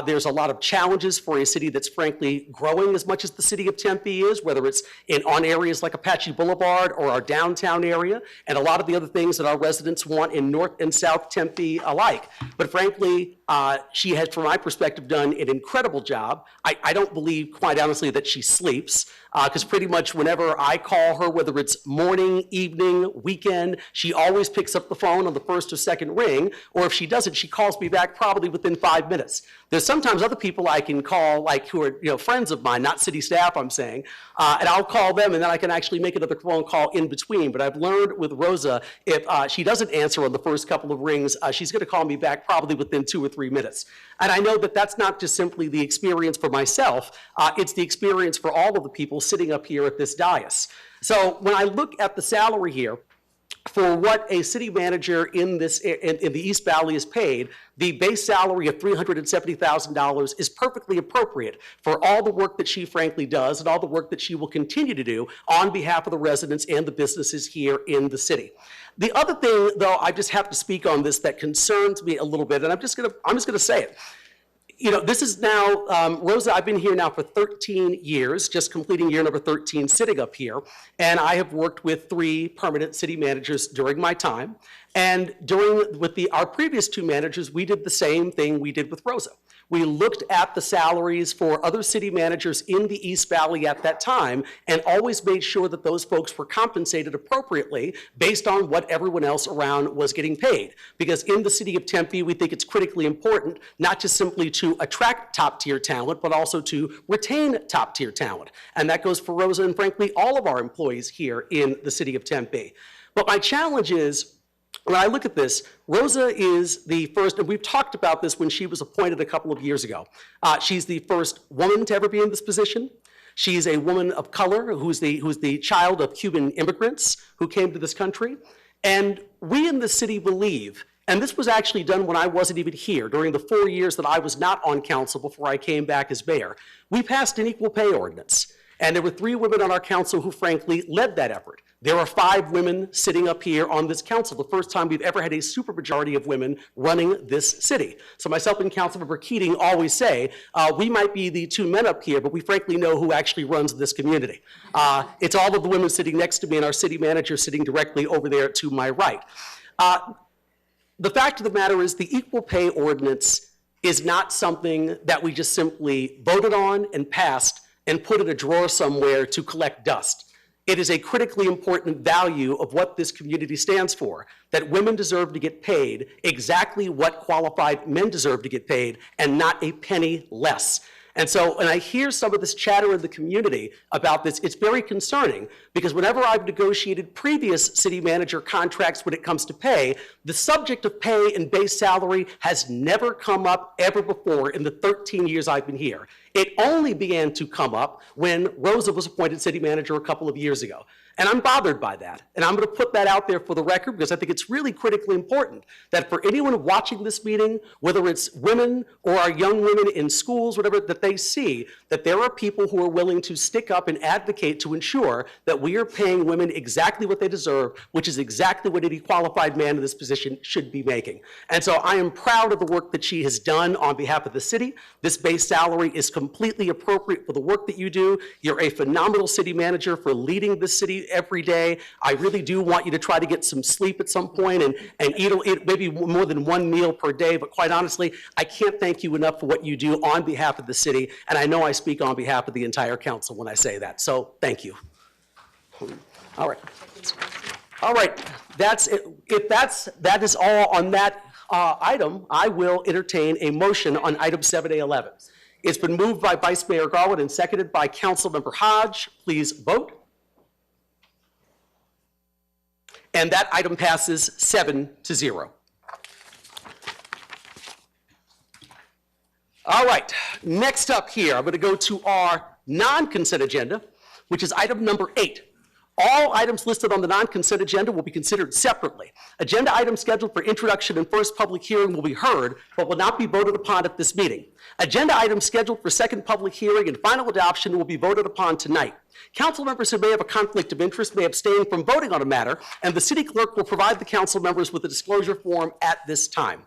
There's a lot of challenges for a city that's frankly growing as much as the city of Tempe is, whether it's on areas like Apache Boulevard or our downtown area, and a lot of the other things that our residents want in North and South Tempe alike. But frankly, she has, from my perspective, done an incredible job. I don't believe, quite honestly, that she sleeps, because pretty much whenever I call her, whether it's morning, evening, weekend, she always picks up the phone on the first or second ring, or if she doesn't, she calls me back probably within 5 minutes. There's sometimes other people I can call, like who are friends of mine, not city staff, I'm saying, and I'll call them, and then I can actually make another phone call in between. But I've learned with Rosa, if she doesn't answer on the first couple of rings, she's going to call me back probably within 2 or 3 minutes. And I know that that's not just simply the experience for myself, it's the experience for all of the people sitting up here at this dais. So when I look at the salary here, for what a city manager in the East Valley is paid, the base salary of $370,000 is perfectly appropriate for all the work that she frankly does and all the work that she will continue to do on behalf of the residents and the businesses here in the city. The other thing, though, I just have to speak on this that concerns me a little bit, and I'm just gonna say it. This is now, Rosa, I've been here now for 13 years, just completing year number 13 sitting up here, and I have worked with 3 permanent city managers during my time. And with our previous 2 managers, we did the same thing we did with Rosa. We looked at the salaries for other city managers in the East Valley at that time and always made sure that those folks were compensated appropriately based on what everyone else around was getting paid. Because in the city of Tempe, we think it's critically important not just simply to attract top-tier talent, but also to retain top-tier talent. And that goes for Rosa and frankly all of our employees here in the city of Tempe. But my challenge is, when I look at this, Rosa is the first, and we've talked about this when she was appointed a couple of years ago. She's the first woman to ever be in this position. She's a woman of color who's the child of Cuban immigrants who came to this country. And we in the city believe, and this was actually done when I wasn't even here, during the 4 years that I was not on council before I came back as mayor, we passed an equal pay ordinance. And there were 3 women on our council who frankly led that effort. There are 5 women sitting up here on this council, the first time we've ever had a supermajority of women running this city. So myself and Councilmember Keating always say, we might be the 2 men up here, but we frankly know who actually runs this community. It's all of the women sitting next to me and our city manager sitting directly over there to my right. The fact of the matter is the equal pay ordinance is not something that we just simply voted on and passed and put in a drawer somewhere to collect dust. It is a critically important value of what this community stands for, that women deserve to get paid exactly what qualified men deserve to get paid and not a penny less. And so when I hear some of this chatter in the community about this, it's very concerning because whenever I've negotiated previous city manager contracts when it comes to pay, the subject of pay and base salary has never come up ever before in the 13 years I've been here. It only began to come up when Rosa was appointed city manager a couple of years ago. And I'm bothered by that. And I'm going to put that out there for the record because I think it's really critically important that for anyone watching this meeting, whether it's women or our young women in schools, whatever, that they see that there are people who are willing to stick up and advocate to ensure that we are paying women exactly what they deserve, which is exactly what any qualified man in this position should be making. And so I am proud of the work that she has done on behalf of the city. This base salary is completely appropriate for the work that you do. You're a phenomenal city manager for leading this city every day. I really do want you to try to get some sleep at some point and eat maybe more than 1 meal per day. But quite honestly, I can't thank you enough for what you do on behalf of the city. And I know I speak on behalf of the entire council when I say that. So thank you. All right. All right. That's it. If that is all on that item, I will entertain a motion on item 7A11. It's been moved by Vice Mayor Garwood and seconded by Councilmember Hodge. Please vote. And that item passes 7-0. All right, next up here, I'm going to go to our non-consent agenda, which is item number 8. All items listed on the non-consent agenda will be considered separately. Agenda items scheduled for introduction and first public hearing will be heard, but will not be voted upon at this meeting. Agenda items scheduled for second public hearing and final adoption will be voted upon tonight. Council members who may have a conflict of interest may abstain from voting on a matter, and the city clerk will provide the council members with a disclosure form at this time.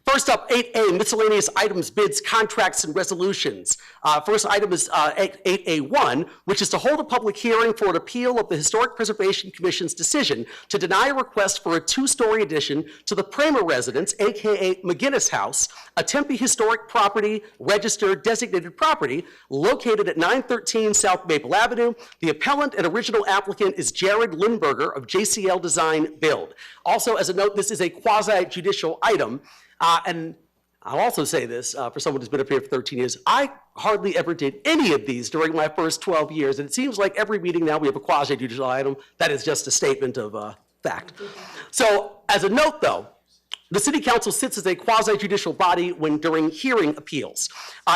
First up, 8A, miscellaneous items, bids, contracts, and resolutions. First item is 8A1, which is to hold a public hearing for an appeal of the Historic Preservation Commission's decision to deny a request for a 2-story addition to the Kramer residence, aka McGinnis House, a Tempe historic property, registered designated property, located at 913 South Maple Avenue. The appellant and original applicant is Jared Lindberger of JCL Design Build. Also, as a note, this is a quasi-judicial item. And I'll also say this, for someone who's been up here for 13 years, I hardly ever did any of these during my first 12 years, and it seems like every meeting now we have a quasi-judicial item. That is just a statement of fact. So, as a note though, the City Council sits as a quasi-judicial body when during hearing appeals.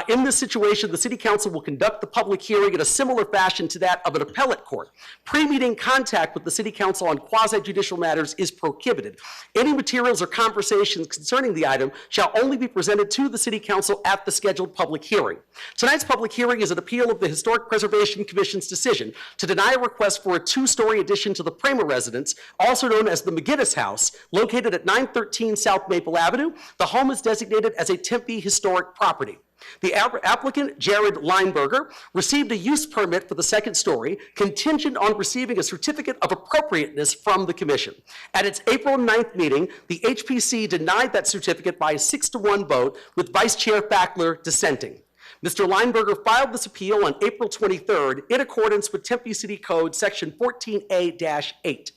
In this situation, the City Council will conduct the public hearing in a similar fashion to that of an appellate court. Pre-meeting contact with the City Council on quasi-judicial matters is prohibited. Any materials or conversations concerning the item shall only be presented to the City Council at the scheduled public hearing. Tonight's public hearing is an appeal of the Historic Preservation Commission's decision to deny a request for a 2-story addition to the Kramer residence, also known as the McGinnis House, located at 913 South Maple Avenue. The home is designated as a Tempe historic property. The applicant, Jared Lindberger, received a use permit for the 2nd story, contingent on receiving a certificate of appropriateness from the commission. At its April 9th meeting, the HPC denied that certificate by a 6-to-1 vote, with Vice Chair Fackler dissenting. Mr. Lindberger filed this appeal on April 23rd in accordance with Tempe City Code Section 14A-8.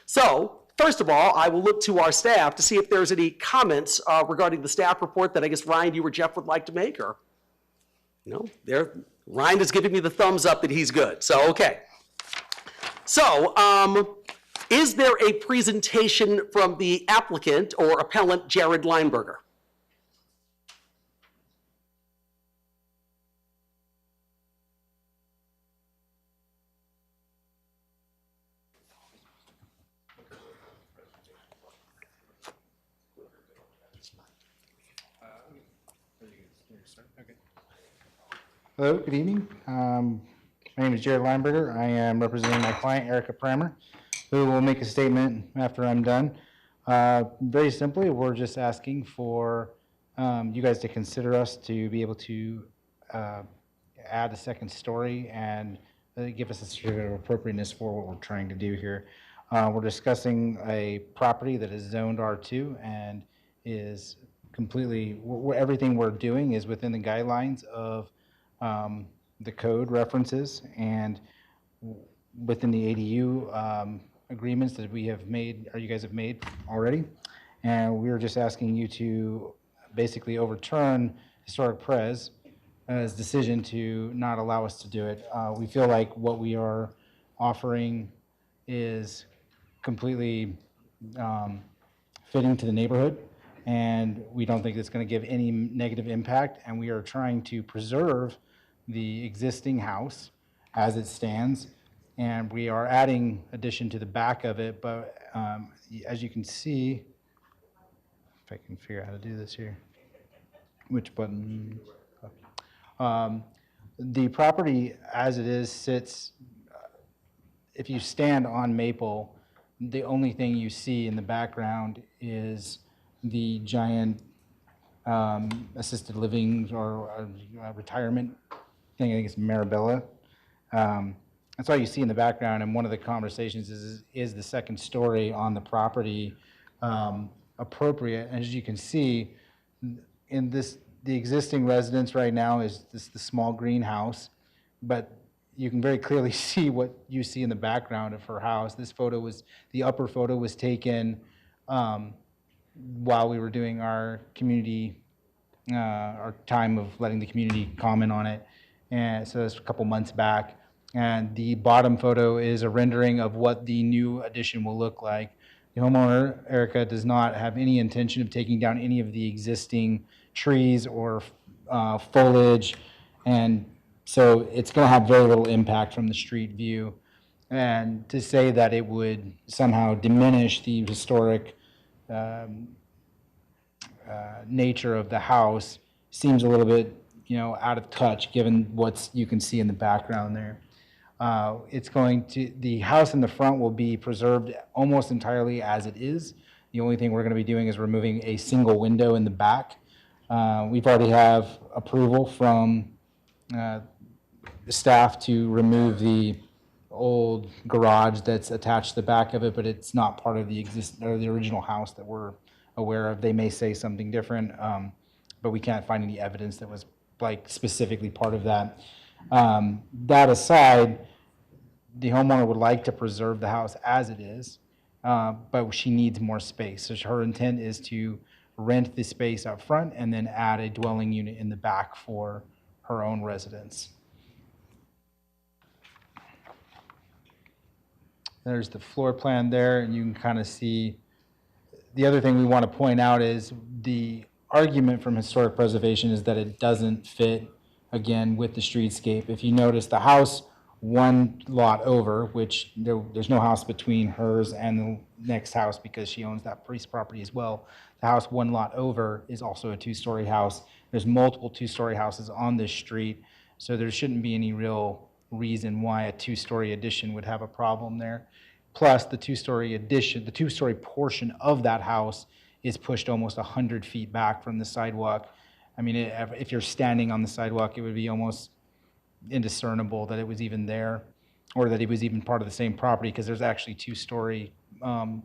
So, first of all, I will look to our staff to see if there's any comments regarding the staff report that I guess Ryan, you or Jeff would like to make, or, Ryan is giving me the thumbs up that he's good, so okay. So, is there a presentation from the applicant or appellant, Jared Lindberger? Hello, good evening. My name is Jared Lindberger. I am representing my client, Erica Pramer, who will make a statement after I'm done. Very simply, we're just asking for you guys to consider us to be able to add a 2nd story and give us a certificate of appropriateness for what we're trying to do here. We're discussing a property that is zoned R2 and is completely, everything we're doing is within the guidelines of the code references and within the ADU agreements that we have made, or you guys have made already. And we are just asking you to basically overturn Historic Pres' decision to not allow us to do it. We feel like what we are offering is completely fitting to the neighborhood, and we don't think it's going to give any negative impact, and we are trying to preserve the existing house as it stands, and we are adding addition to the back of it, but as you can see, if I can figure out how to do this here, which button? The property as it is sits, if you stand on Maple, the only thing you see in the background is the giant assisted living or retirement thing. I think it's Marabella. That's all you see in the background, and one of the conversations is the 2nd story on the property appropriate? And as you can see, in this, the existing residence right now is the small greenhouse, but you can very clearly see what you see in the background of her house. This photo was, the upper photo was taken while we were doing our community, our time of letting the community comment on it. And so it's a couple months back. And the bottom photo is a rendering of what the new addition will look like. The homeowner, Erica, does not have any intention of taking down any of the existing trees or foliage, and so it's going to have very little impact from the street view. And to say that it would somehow diminish the historic nature of the house seems a little bit, out of touch given what you can see in the background there. The house in the front will be preserved almost entirely as it is. The only thing we're going to be doing is removing a single window in the back. We've already have approval from the staff to remove the old garage that's attached to the back of it, but it's not part of the original house that we're aware of. They may say something different, but we can't find any evidence that was specifically part of that. That aside, the homeowner would like to preserve the house as it is, but she needs more space. So her intent is to rent the space up front and then add a dwelling unit in the back for her own residence. There's the floor plan there, and you can kind of see. The other thing we want to point out is the argument from historic preservation is that it doesn't fit, again, with the streetscape. If you notice, the house one lot over, which there's no house between hers and the next house because she owns that piece of property as well. The house one lot over is also a two-story house. There's multiple two-story houses on this street, so there shouldn't be any real reason why a two-story addition would have a problem there. Plus, the two-story addition, the two-story portion of that house is pushed almost 100 feet back from the sidewalk. I mean, if you're standing on the sidewalk, it would be almost indiscernible that it was even there or that it was even part of the same property, because there's actually two-story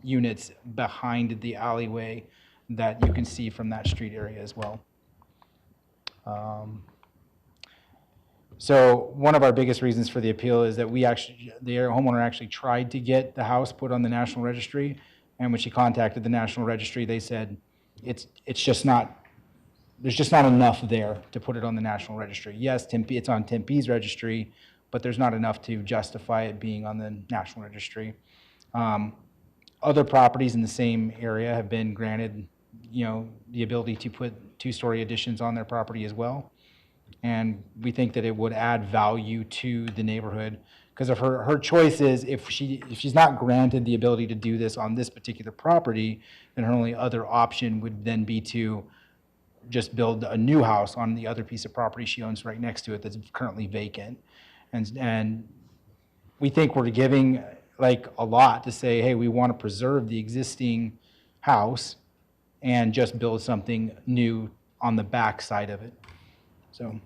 units behind the alleyway that you can see from that street area as well. So one of our biggest reasons for the appeal is that the homeowner actually tried to get the house put on the National Registry, and when she contacted the National Registry, they said it's just not. There's just not enough there to put it on the National Registry. Yes, Tempe, it's on Tempe's registry, but there's not enough to justify it being on the National Registry. Other properties in the same area have been granted, the ability to put two-story additions on their property as well. And we think that it would add value to the neighborhood, because of her choice is if she's not granted the ability to do this on this particular property, then her only other option would then be to just build a new house on the other piece of property she owns right next to it that's currently vacant. And we think we're giving a lot to say, hey, we want to preserve the existing house and just build something new on the back side of it. So, you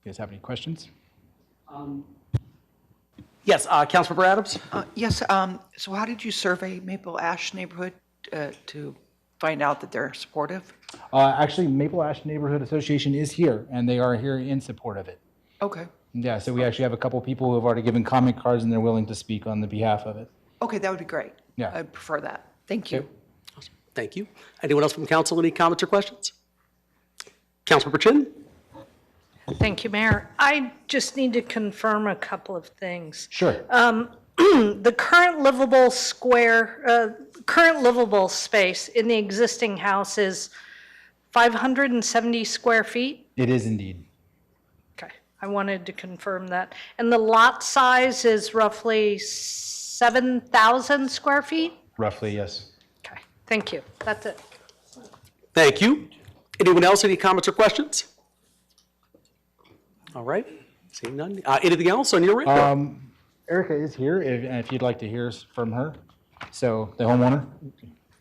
guys have any questions? Yes, Councilmember Adams? Yes, so how did you survey Maple Ash neighborhood to find out that they're supportive? Actually, Maple Ash Neighborhood Association is here, and they are here in support of it. Okay. Yeah, so we actually have a couple people who have already given comment cards, and they're willing to speak on the behalf of it. Okay, that would be great. Yeah. I'd prefer that. Thank you. Okay. Awesome. Thank you. Anyone else from council, any comments or questions? Councilmember Chin? Thank you, Mayor. I just need to confirm a couple of things. Sure. The current livable space in the existing house is 570 square feet? It is indeed. Okay, I wanted to confirm that. And the lot size is roughly 7,000 square feet? Roughly, yes. Okay, thank you. That's it. Thank you. Anyone else, any comments or questions? All right, seeing none. Anything else on your end? Erica is here if you'd like to hear from her. So the homeowner.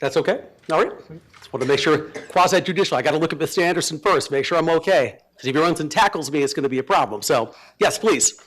That's okay. All right. Just want to make sure, quasi judicial. I got to look at Mr. Anderson first, make sure I'm okay. Because if he runs and tackles me, it's going to be a problem. So yes, please.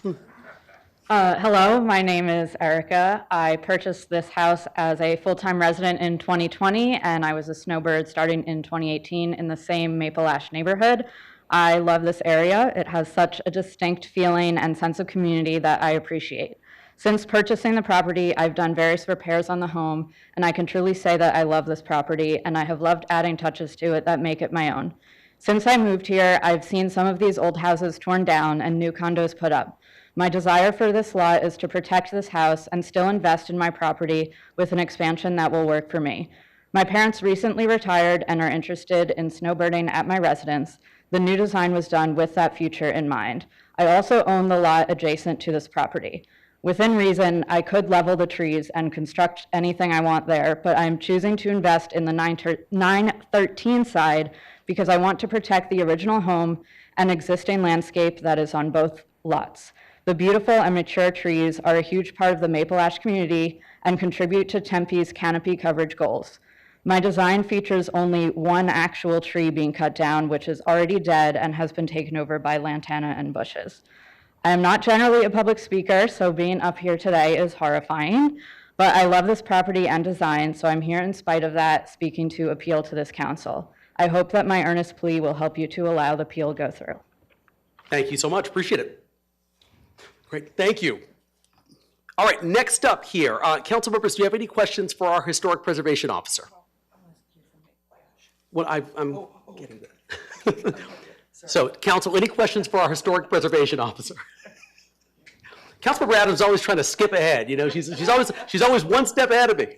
Hello, my name is Erica. I purchased this house as a full-time resident in 2020, and I was a snowbird starting in 2018 in the same Maple Ash neighborhood. I love this area. It has such a distinct feeling and sense of community that I appreciate. Since purchasing the property, I've done various repairs on the home, and I can truly say that I love this property, and I have loved adding touches to it that make it my own. Since I moved here, I've seen some of these old houses torn down and new condos put up. My desire for this lot is to protect this house and still invest in my property with an expansion that will work for me. My parents recently retired and are interested in snowbirding at my residence. The new design was done with that future in mind. I also own the lot adjacent to this property. Within reason, I could level the trees and construct anything I want there, but I'm choosing to invest in the 913 side because I want to protect the original home and existing landscape that is on both lots. The beautiful and mature trees are a huge part of the Maple Ash community and contribute to Tempe's canopy coverage goals. My design features only one actual tree being cut down, which is already dead and has been taken over by lantana and bushes. I am not generally a public speaker, so being up here today is horrifying, but I love this property and design, so I'm here in spite of that, speaking to appeal to this council. I hope that my earnest plea will help you to allow the appeal go through. Thank you so much. Appreciate it. Great. Thank you. All right. Next up here, council members, do you have any questions for our historic preservation officer? What I'm getting there. So, council, any questions for our historic preservation officer? Councilmember Adams is always trying to skip ahead. You know, she's always one step ahead of me.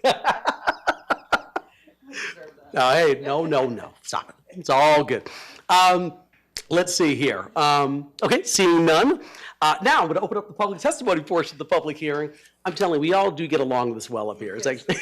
No, hey, no. Stop it. It's all good. Let's see here. Okay, seeing none. Now I'm going to open up the public testimony portion of the public hearing. I'm telling you, we all do get along this well up here. It's actually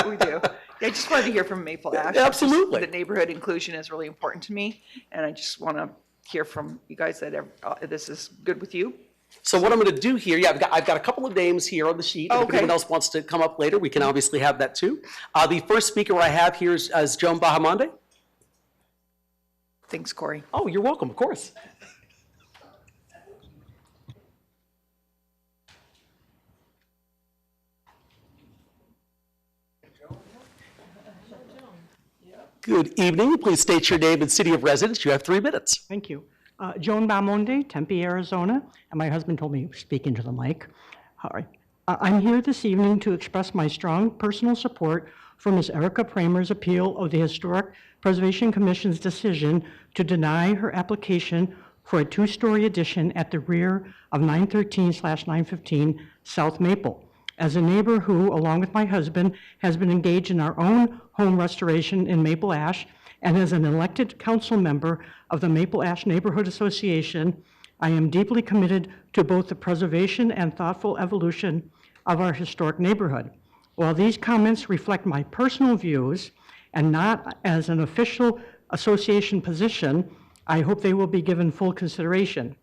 We do. I just wanted to hear from Maple Ash. Absolutely. The neighborhood inclusion is really important to me, and I just want to hear from you guys that this is good with you. So what I'm going to do here, I've got a couple of names here on the sheet. If anyone else wants to come up later, we can obviously have that too. The first speaker I have here is Joan Bahamonde. Thanks, Corey. Oh, you're welcome, of course. Good evening. Please state your name and city of residence. You have 3 minutes. Thank you. Joan Bahamonde, Tempe, Arizona, and my husband told me to speak into the mic. All right. I'm here this evening to express my strong personal support for Ms. Erica Pramer's appeal of the Historic Preservation Commission's decision to deny her application for a 2-story addition at the rear of 913/915 South Maple. As a neighbor who, along with my husband, has been engaged in our own home restoration in Maple Ash, and as an elected council member of the Maple Ash Neighborhood Association, I am deeply committed to both the preservation and thoughtful evolution of our historic neighborhood. While these comments reflect my personal views and not as an official association position, I hope they will be given full consideration.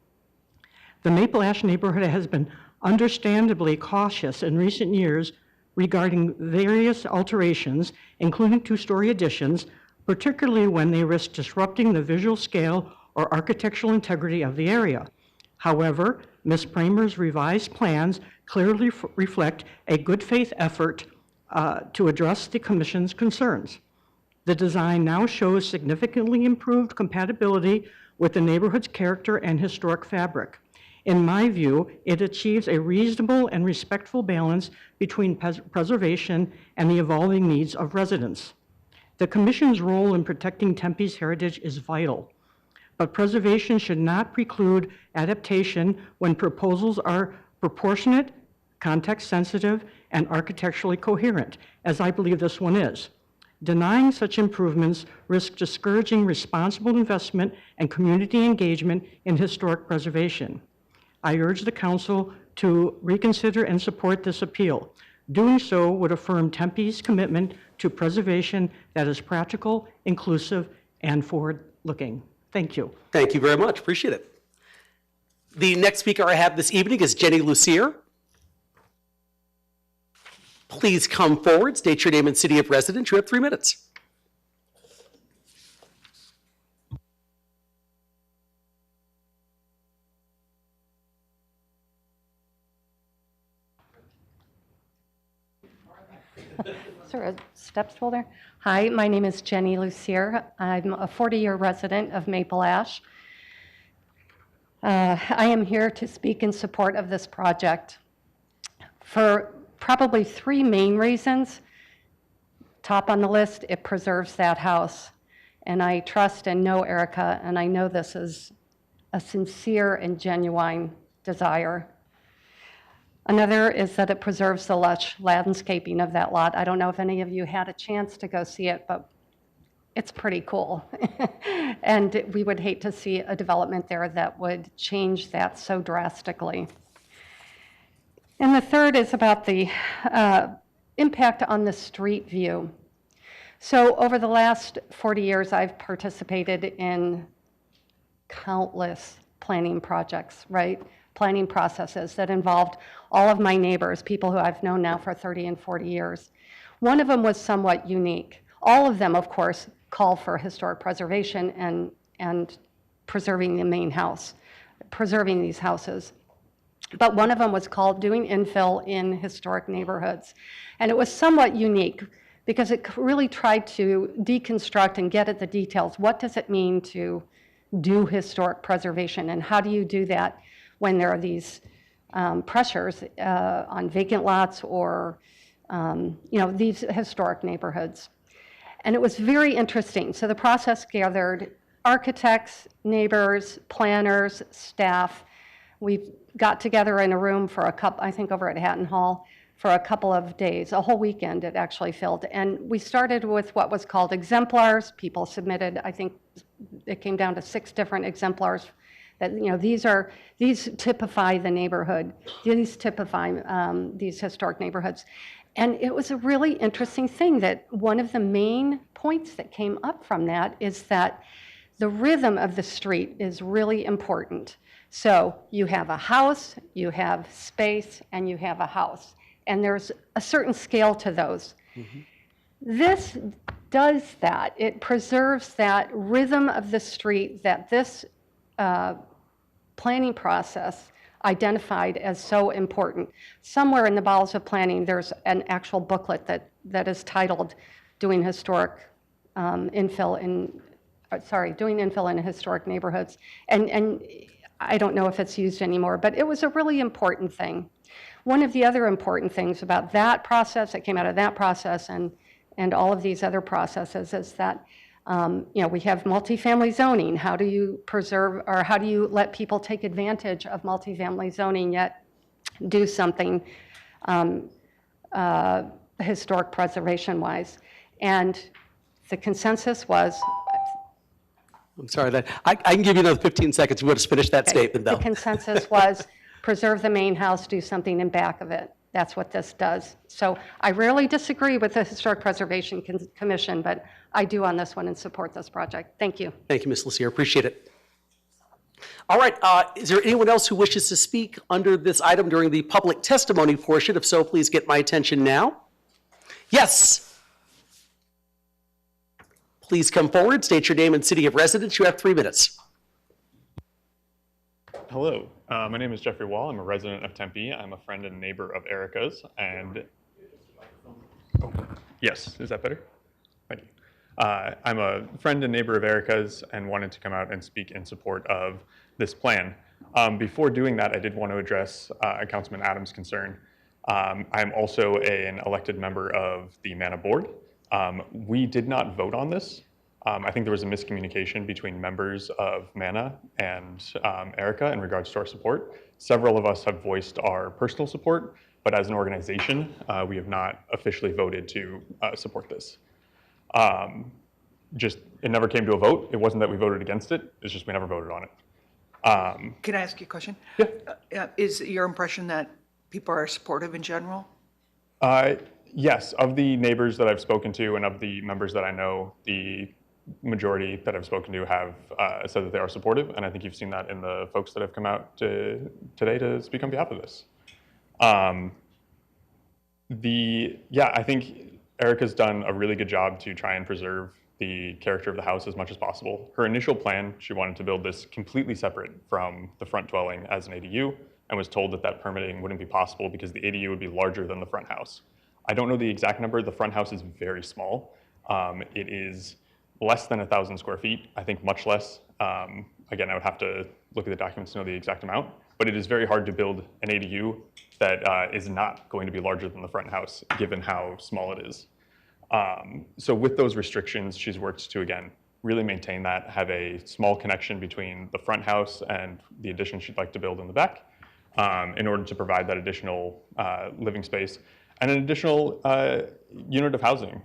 The Maple Ash neighborhood has been understandably cautious in recent years regarding various alterations, including 2-story additions, particularly when they risk disrupting the visual scale or architectural integrity of the area. However, Ms. Pramer's revised plans clearly reflect a good faith effort to address the Commission's concerns. The design now shows significantly improved compatibility with the neighborhood's character and historic fabric. In my view, it achieves a reasonable and respectful balance between preservation and the evolving needs of residents. The Commission's role in protecting Tempe's heritage is vital, but preservation should not preclude adaptation when proposals are proportionate, context-sensitive, and architecturally coherent, as I believe this one is. Denying such improvements risks discouraging responsible investment and community engagement in historic preservation. I urge the Council to reconsider and support this appeal. Doing so would affirm Tempe's commitment to preservation that is practical, inclusive, and forward-looking. Thank you. Thank you very much. Appreciate it. The next speaker I have this evening is Jenny Lucier. Please come forward, state your name and city of residence. You have 3 minutes. Sir, steps holder. Hi, my name is Jenny Lucier. I'm a 40-year resident of Maple Ash. I am here to speak in support of this project for probably 3 main reasons. Top on the list, it preserves that house. And I trust and know Erica, and I know this is a sincere and genuine desire. Another is that it preserves the lush landscaping of that lot. I don't know if any of you had a chance to go see it, but it's pretty cool. And we would hate to see a development there that would change that so drastically. And the third is about the impact on the street view. So over the last 40 years, I've participated in countless planning projects, right? Planning processes that involved all of my neighbors, people who I've known now for 30 and 40 years. One of them was somewhat unique. All of them, of course, call for historic preservation and preserving the main house, preserving these houses. But one of them was called doing infill in historic neighborhoods. And it was somewhat unique because it really tried to deconstruct and get at the details. What does it mean to do historic preservation, and how do you do that when there are these pressures on vacant lots or these historic neighborhoods? And it was very interesting. So the process gathered architects, neighbors, planners, staff. We got together in a room for a couple, I think over at Hatton Hall, for a couple of days, a whole weekend it actually filled. And we started with what was called exemplars. People submitted, I think it came down to 6 different exemplars that, these typify the neighborhood. These typify these historic neighborhoods. And it was a really interesting thing that one of the main points that came up from that is that the rhythm of the street is really important. So you have a house, you have space, and you have a house. And there's a certain scale to those. Mm-hmm. This does that. It preserves that rhythm of the street that this planning process identified as so important. Somewhere in the bowels of planning, there's an actual booklet that is titled Doing Historic Infill in, Doing Infill in Historic Neighborhoods. And I don't know if it's used anymore, but it was a really important thing. One of the other important things about that process that came out of that process and all of these other processes is that we have multifamily zoning. How do you preserve, or how do you let people take advantage of multifamily zoning yet do something historic preservation wise? And the consensus was, I'm sorry, that I can give you another 15 seconds. You want to finish that statement, though. The consensus was preserve the main house, do something in back of it. That's what this does. So I rarely disagree with the Historic Preservation Commission, but I do on this one and support this project. Thank you. Thank you, Ms. Lassier. Appreciate it. All right, is there anyone else who wishes to speak under this item during the public testimony portion? If so, please get my attention now. Yes. Please come forward, state your name and city of residence. You have 3 minutes. Hello, my name is Jeffrey Wall. I'm a resident of Tempe. I'm a friend and neighbor of Erica's, and yes, is that better? Thank you. I'm a friend and neighbor of Erica's and wanted to come out and speak in support of this plan. Before doing that, I did want to address Councilman Adams' concern. I'm also an elected member of the MANA board. We did not vote on this. I think there was a miscommunication between members of MANA and Erica in regards to our support. Several of us have voiced our personal support, but as an organization, we have not officially voted to support this. It never came to a vote. It wasn't that we voted against it. It's just we never voted on it. Can I ask you a question? Yeah. Is it your impression that people are supportive in general? Yes, of the neighbors that I've spoken to and of the members that I know, the majority that I've spoken to have said that they are supportive, and I think you've seen that in the folks that have come out today to speak on behalf of this. I think Erica's done a really good job to try and preserve the character of the house as much as possible. Her initial plan, she wanted to build this completely separate from the front dwelling as an ADU, and was told that that permitting wouldn't be possible because the ADU would be larger than the front house. I don't know the exact number. The front house is very small. It is less than 1,000 square feet, I think much less. Again, I would have to look at the documents to know the exact amount, but it is very hard to build an ADU that is not going to be larger than the front house, given how small it is. So with those restrictions, she's worked to, again, really maintain that, have a small connection between the front house and the addition she'd like to build in the back. in order to provide that additional living space and an additional unit of housing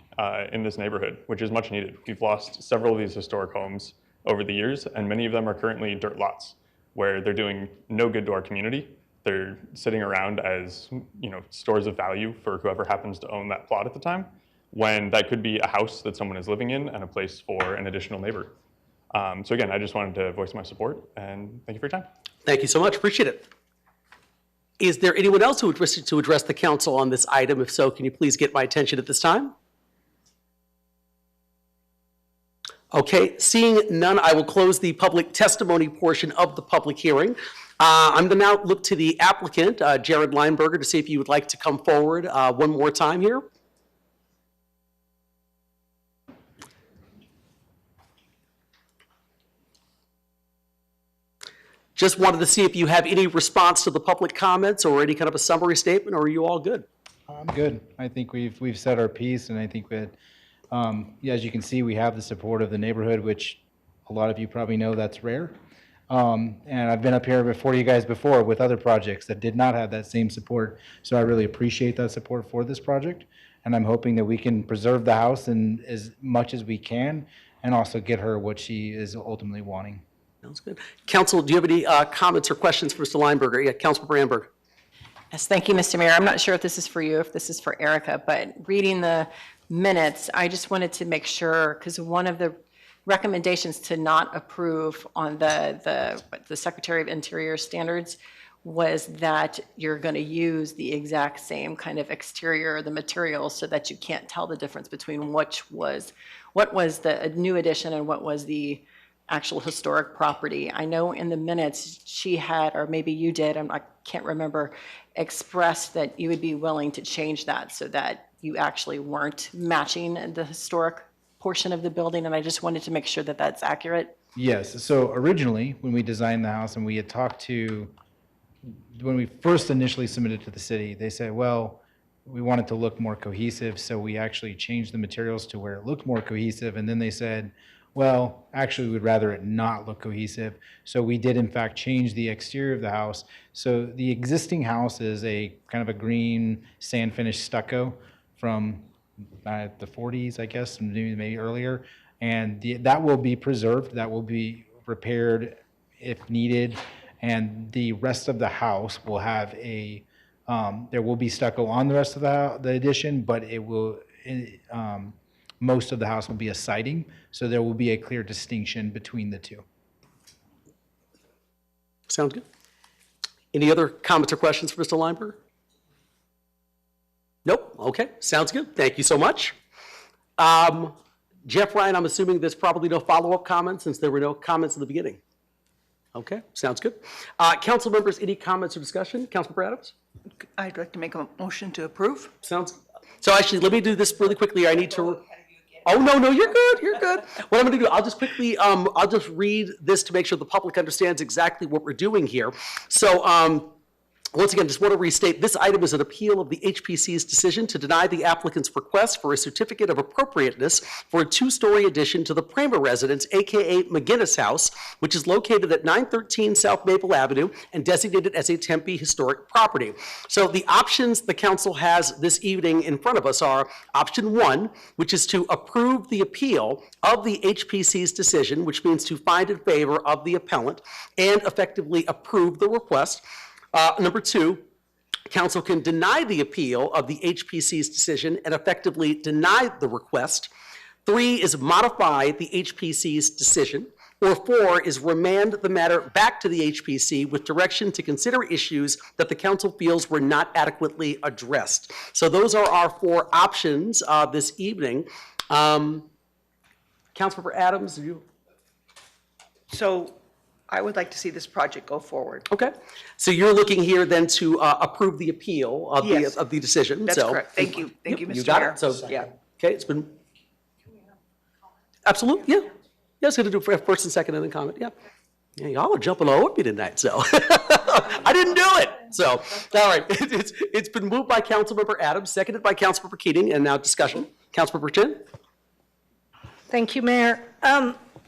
in this neighborhood, which is much needed. We've lost several of these historic homes over the years, and many of them are currently dirt lots where they're doing no good to our community. They're sitting around as, you know, stores of value for whoever happens to own that plot at the time, when that could be a house that someone is living in and a place for an additional neighbor. So again, I just wanted to voice my support, and thank you for your time. Thank you so much. Appreciate it. Is there anyone else who would wish to address the council on this item? If so, can you please get my attention at this time? Okay, seeing none, I will close the public testimony portion of the public hearing. I'm going to now look to the applicant, Jared Lineberger, to see if you would like to come forward one more time here. Just wanted to see if you have any response to the public comments or any kind of a summary statement, or are you all good? I'm good. I think we've said our piece, and I think that, yeah, as you can see, we have the support of the neighborhood, which a lot of you probably know that's rare. And I've been up here before you guys before with other projects that did not have that same support. So I really appreciate that support for this project. And I'm hoping that we can preserve the house in as much as we can and also get her what she is ultimately wanting. Sounds good. Council, do you have any comments or questions for Mr. Lineberger? Yeah, Councilmember Amberg. Yes, thank you, Mr. Mayor. I'm not sure if this is for you, if this is for Erica, but reading the minutes, I just wanted to make sure, because one of the recommendations to not approve on the Secretary of Interior standards was that you're going to use the exact same kind of exterior, the materials, so that you can't tell the difference between what was the new addition and what was the actual historic property. I know in the minutes she had, or maybe you did, I can't remember, expressed that you would be willing to change that so that you actually weren't matching the historic portion of the building, and I just wanted to make sure that that's accurate. Yes. So originally, when we designed the house and we had talked to, when we first initially submitted to the city, they said, well, we want it to look more cohesive, so we actually changed the materials to where it looked more cohesive, and then they said, well, actually, we'd rather it not look cohesive. So we did, in fact, change the exterior of the house. So the existing house is a kind of a green sand finish stucco from the 40s, I guess, maybe earlier. And that will be preserved. That will be repaired if needed. And the rest of the house will have a, there will be stucco on the rest of the addition, but it will, most of the house will be a siding, so there will be a clear distinction between the two. Sounds good. Any other comments or questions for Mr. Lineberger? Nope. Okay. Sounds good. Thank you so much. Jeff Ryan, I'm assuming there's probably no follow-up comments since there were no comments in the beginning. Okay. Sounds good. Council members, any comments or discussion? Councilmember Adams? I'd like to make a motion to approve. Sounds. So actually, let me do this really quickly. I need to. Oh, no, you're good, you're good. What I'm going to do, I'll just quickly, I'll just read this to make sure the public understands exactly what we're doing here. So, once again, just want to restate, this item is an appeal of the HPC's decision to deny the applicant's request for a certificate of appropriateness for a two-story addition to the Pramer residence, aka McGinnis House, which is located at 913 South Maple Avenue and designated as a Tempe historic property. So the options the council has this evening in front of us are option one, which is to approve the appeal of the HPC's decision, which means to find in favor of the appellant and effectively approve the request. Number two, council can deny the appeal of the HPC's decision and effectively deny the request. Three is modify the HPC's decision. Or four is remand the matter back to the HPC with direction to consider issues that the council feels were not adequately addressed. So those are our four options this evening. Councilmember Adams, you? So I would like to see this project go forward. Okay. So you're looking here then to approve the appeal of, Yes. the decision. That's So- correct. Thank you. Thank you, Yep, Mr. You got Mayor. it. So, Yeah. okay, it's been. Absolutely, yeah. Yeah, I was going to do first and second and then comment, yeah. Yeah, y'all are jumping all over me tonight, so. I didn't do it. So, all right. It's been moved by Councilmember Adams, seconded by Councilmember Keating, and now discussion. Councilmember Chin? Thank you, Mayor.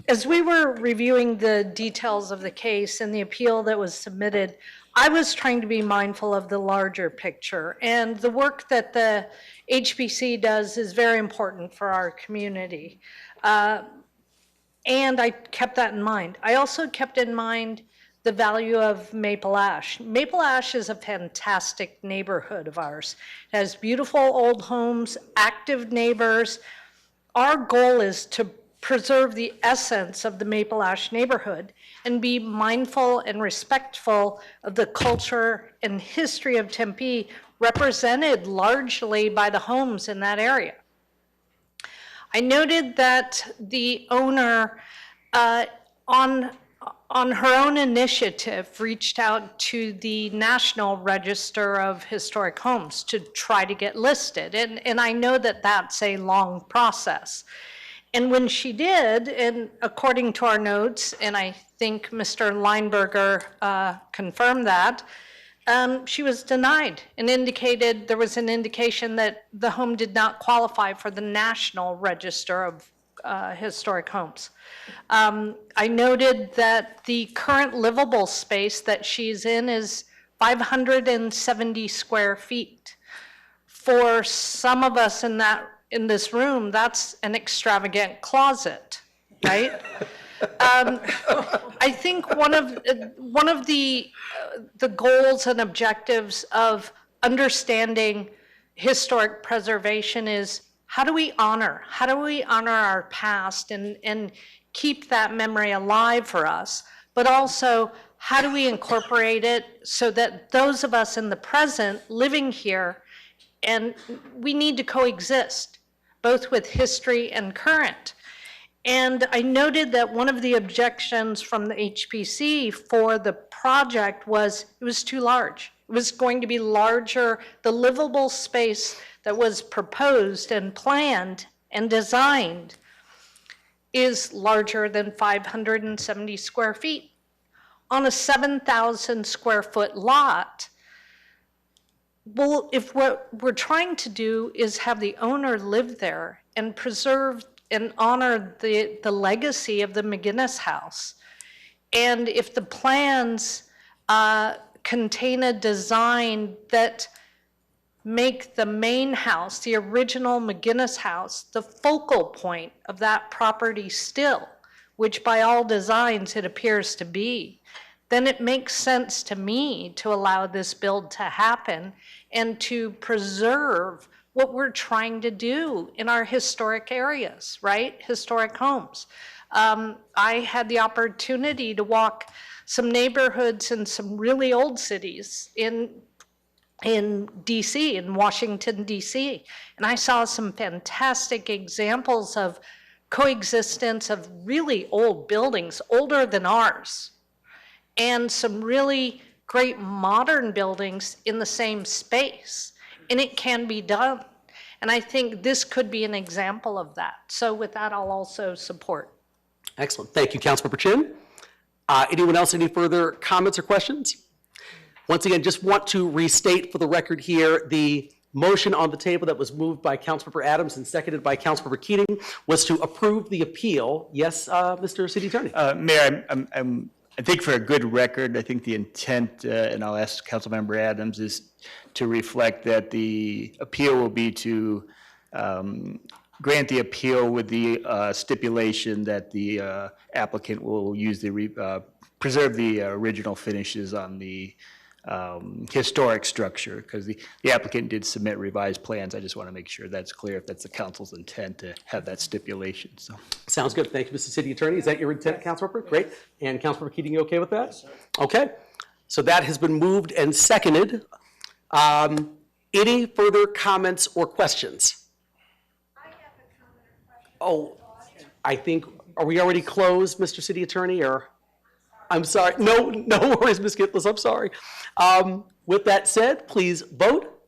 As we were reviewing the details of the case and the appeal that was submitted, I was trying to be mindful of the larger picture, and the work that the HPC does is very important for our community. And I kept that in mind. I also kept in mind the value of Maple Ash. Maple Ash is a fantastic neighborhood of ours. It has beautiful old homes, active neighbors. Our goal is to preserve the essence of the Maple Ash neighborhood and be mindful and respectful of the culture and history of Tempe, represented largely by the homes in that area. I noted that the owner, on her own initiative, reached out to the National Register of Historic Homes to try to get listed. And I know that that's a long process. And when she did, and according to our notes, and I think Mr. Lineberger confirmed that, she was denied and indicated, there was an indication that the home did not qualify for the National Register of Historic Homes. I noted that the current livable space that she's in is 570 square feet. For some of us in this room, that's an extravagant closet, right? I think one of the goals and objectives of understanding historic preservation is how do we honor our past and keep that memory alive for us, but also how do we incorporate it so that those of us in the present living here, and we need to coexist, both with history and current. And I noted that one of the objections from the HPC for the project was it was too large. It was going to be larger. The livable space that was proposed and planned and designed is larger than 570 square feet. On a 7,000 square foot lot, well, if what we're trying to do is have the owner live there and preserve and honor the legacy of the McGinnis house, and if the plans contain a design that make the main house, the original McGinnis house, the focal point of that property still, which by all designs it appears to be, then it makes sense to me to allow this build to happen and to preserve what we're trying to do in our historic areas, right? Historic homes. I had the opportunity to walk some neighborhoods in some really old cities in DC, in Washington, DC, and I saw some fantastic examples of coexistence of really old buildings, older than ours, and some really great modern buildings in the same space. And it can be done. And I think this could be an example of that. So with that, I'll also support. Excellent. Thank you, Councilmember Chin. Anyone else, any further comments or questions? Once again, just want to restate for the record here, the motion on the table that was moved by Councilmember Adams and seconded by Councilmember Keating was to approve the appeal. Yes, Mr. City Attorney. Mayor, I think for a good record, I think the intent, and I'll ask Councilmember Adams, is to reflect that the appeal will be to grant the appeal with the stipulation that the applicant will use the preserve the original finishes on the historic structure, because the applicant did submit revised plans. I just want to make sure that's clear, if that's the council's intent to have that stipulation. So sounds good. Thank you, Mr. City Attorney. Is that your intent, Councilmember? Great. And Councilmember Keating, you okay with that? Yes, sir. Okay. So that has been moved and seconded. Any further comments or questions? I have a comment or question. Oh, I think, are we already closed, Mr. City Attorney, or? I'm sorry. No worries, Ms. Gitlis. I'm sorry. With that said, please vote.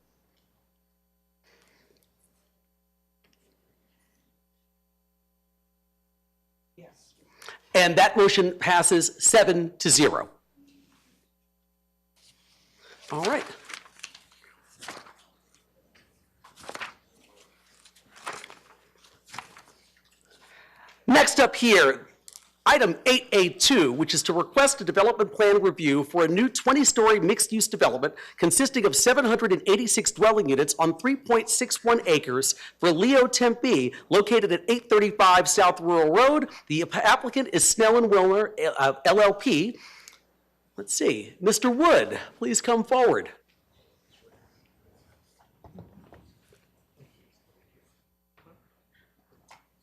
Yes. And that motion passes 7-0. All right. Next up here, Item 8A2, which is to request a development plan review for a new 20-story mixed-use development consisting of 786 dwelling units on 3.61 acres for Leo Tempe, located at 835 South Rural Road. The applicant is Snell and Wilner, LLP. Let's see. Mr. Wood, please come forward.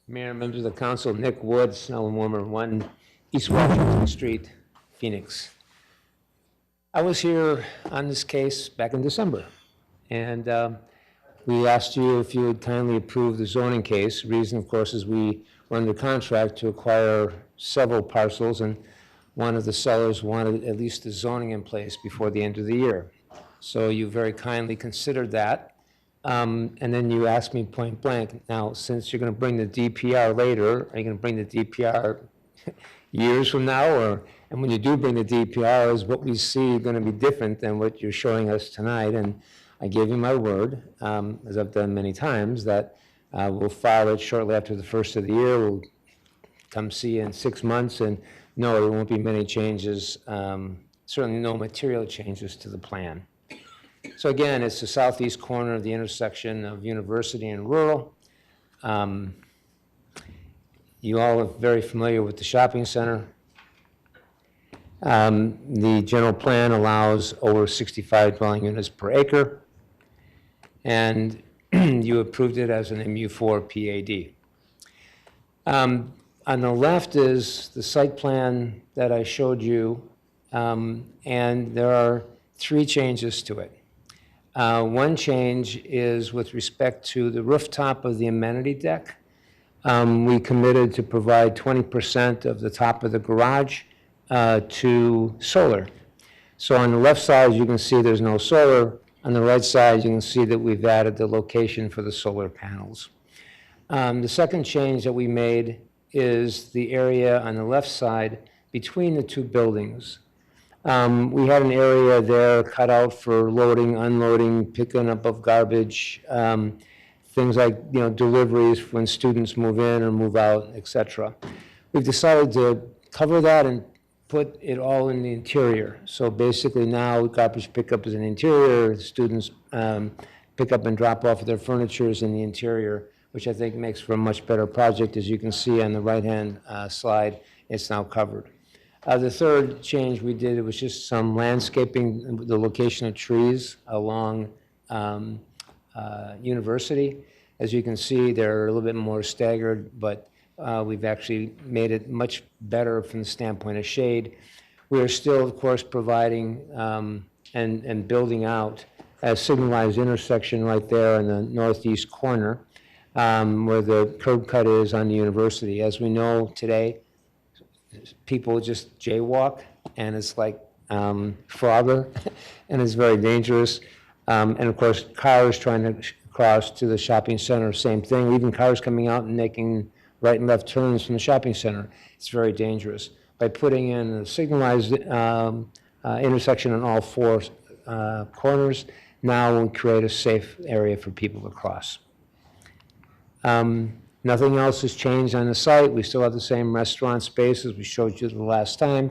Mayor, members of the council, Nick Wood, Snell and Wilmer, 1 East Washington Street, Phoenix. I was here on this case back in December, and we asked you if you would kindly approve the zoning case. The reason, of course, is we were under contract to acquire several parcels, and one of the sellers wanted at least the zoning in place before the end of the year. So you very kindly considered that. And then you asked me point blank, now, since you're going to bring the DPR later, are you going to bring the DPR years from now? And when you do bring the DPR, is what we see going to be different than what you're showing us tonight? And I gave you my word, as I've done many times, that we'll file it shortly after the first of the year. We'll come see you in 6 months. And no, there won't be many changes, certainly no material changes to the plan. So again, it's the southeast corner of the intersection of University and Rural. You all are very familiar with the shopping center. The general plan allows over 65 dwelling units per acre, and you approved it as an MU4 PAD. On the left is the site plan that I showed you, and there are 3 changes to it. One change is with respect to the rooftop of the amenity deck. We committed to provide 20% of the top of the garage to solar. So on the left side, you can see there's no solar. On the right side, you can see that we've added the location for the solar panels. The second change that we made is the area on the left side between the 2 buildings. We had an area there cut out for loading, unloading, picking up of garbage, things like deliveries when students move in or move out, etc. We've decided to cover that and put it all in the interior. So basically now garbage pickup is in the interior, students pick up and drop off their furniture is in the interior, which I think makes for a much better project. As you can see on the right-hand slide, it's now covered. The third change we did, it was just some landscaping, the location of trees along University. As you can see, they're a little bit more staggered, but we've actually made it much better from the standpoint of shade. We are still, of course, providing and building out a signalized intersection right there in the northeast corner where the curb cut is on the University. As we know today, people just jaywalk, and it's like Frogger, and it's very dangerous. And of course, cars trying to cross to the shopping center, same thing. Even cars coming out and making right and left turns from the shopping center, it's very dangerous. By putting in a signalized intersection on all 4 corners, now we'll create a safe area for people to cross. Nothing else has changed on the site. We still have the same restaurant space as we showed you the last time.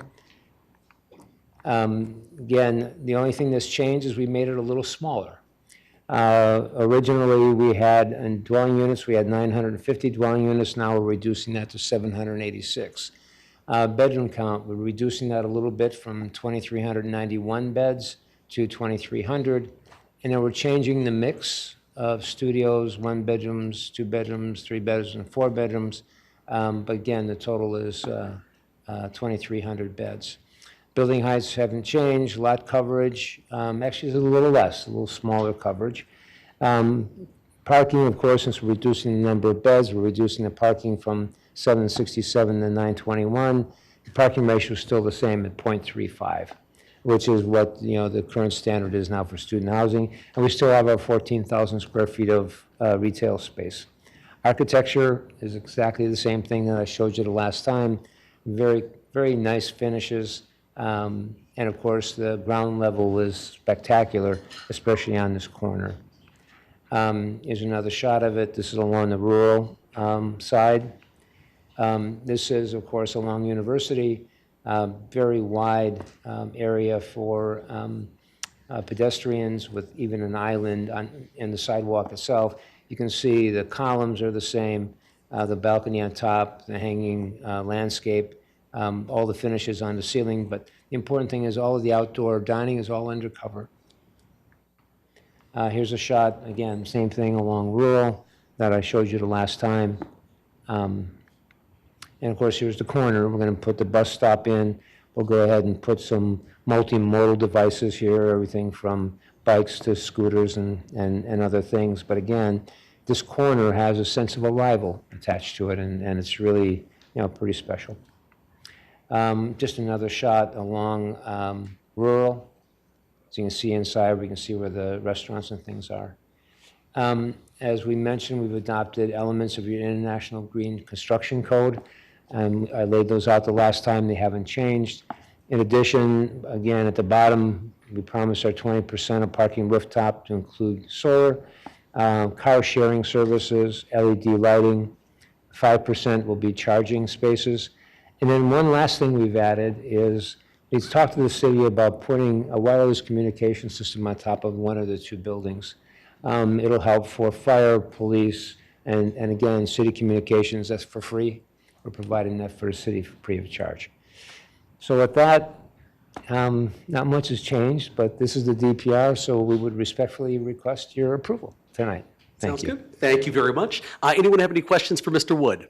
Again, the only thing that's changed is we made it a little smaller. Originally, we had, in dwelling units, we had 950 dwelling units. Now we're reducing that to 786. Bedroom count, we're reducing that a little bit from 2,391 beds to 2,300. And then we're changing the mix of studios, 1 bedrooms, 2 bedrooms, 3 bedrooms, and 4 bedrooms. But again, the total is 2,300 beds. Building heights haven't changed. Lot coverage actually is a little less, a little smaller coverage. Parking, of course, since we're reducing the number of beds, we're reducing the parking from 767 to 921. The parking ratio is still the same at 0.35. Which is what the current standard is now for student housing, and we still have our 14,000 square feet of retail space. Architecture is exactly the same thing that I showed you the last time. Very, very nice finishes, and of course the ground level is spectacular, especially on this corner. Here's another shot of it. This is along the rural side. This is, of course, along University, very wide area for pedestrians with even an island in the sidewalk itself. You can see the columns are the same, the balcony on top, the hanging landscape, all the finishes on the ceiling. But the important thing is all of the outdoor dining is all under cover. Here's a shot, again, same thing along Rural that I showed you the last time. And of course, here's the corner. We're going to put the bus stop in. We'll go ahead and put some multimodal devices here, everything from bikes to scooters and other things. But again, this corner has a sense of arrival attached to it, and it's really, pretty special. Just another shot along Rural. So you can see inside, we can see where the restaurants and things are. As we mentioned, we've adopted elements of your International Green Construction Code. I laid those out the last time. They haven't changed. In addition, again, at the bottom, we promised our 20% of parking rooftop to include solar, car sharing services, LED lighting. 5% will be charging spaces. And then one last thing we've added is we've talked to the city about putting a wireless communication system on top of one of the two buildings. It'll help for fire, police, and again, city communications. That's for free. We're providing that for the city free of charge. So with that, not much has changed, but this is the DPR, so we would respectfully request your approval tonight. Thank you. Sounds good. Thank you very much. Anyone have any questions for Mr. Wood?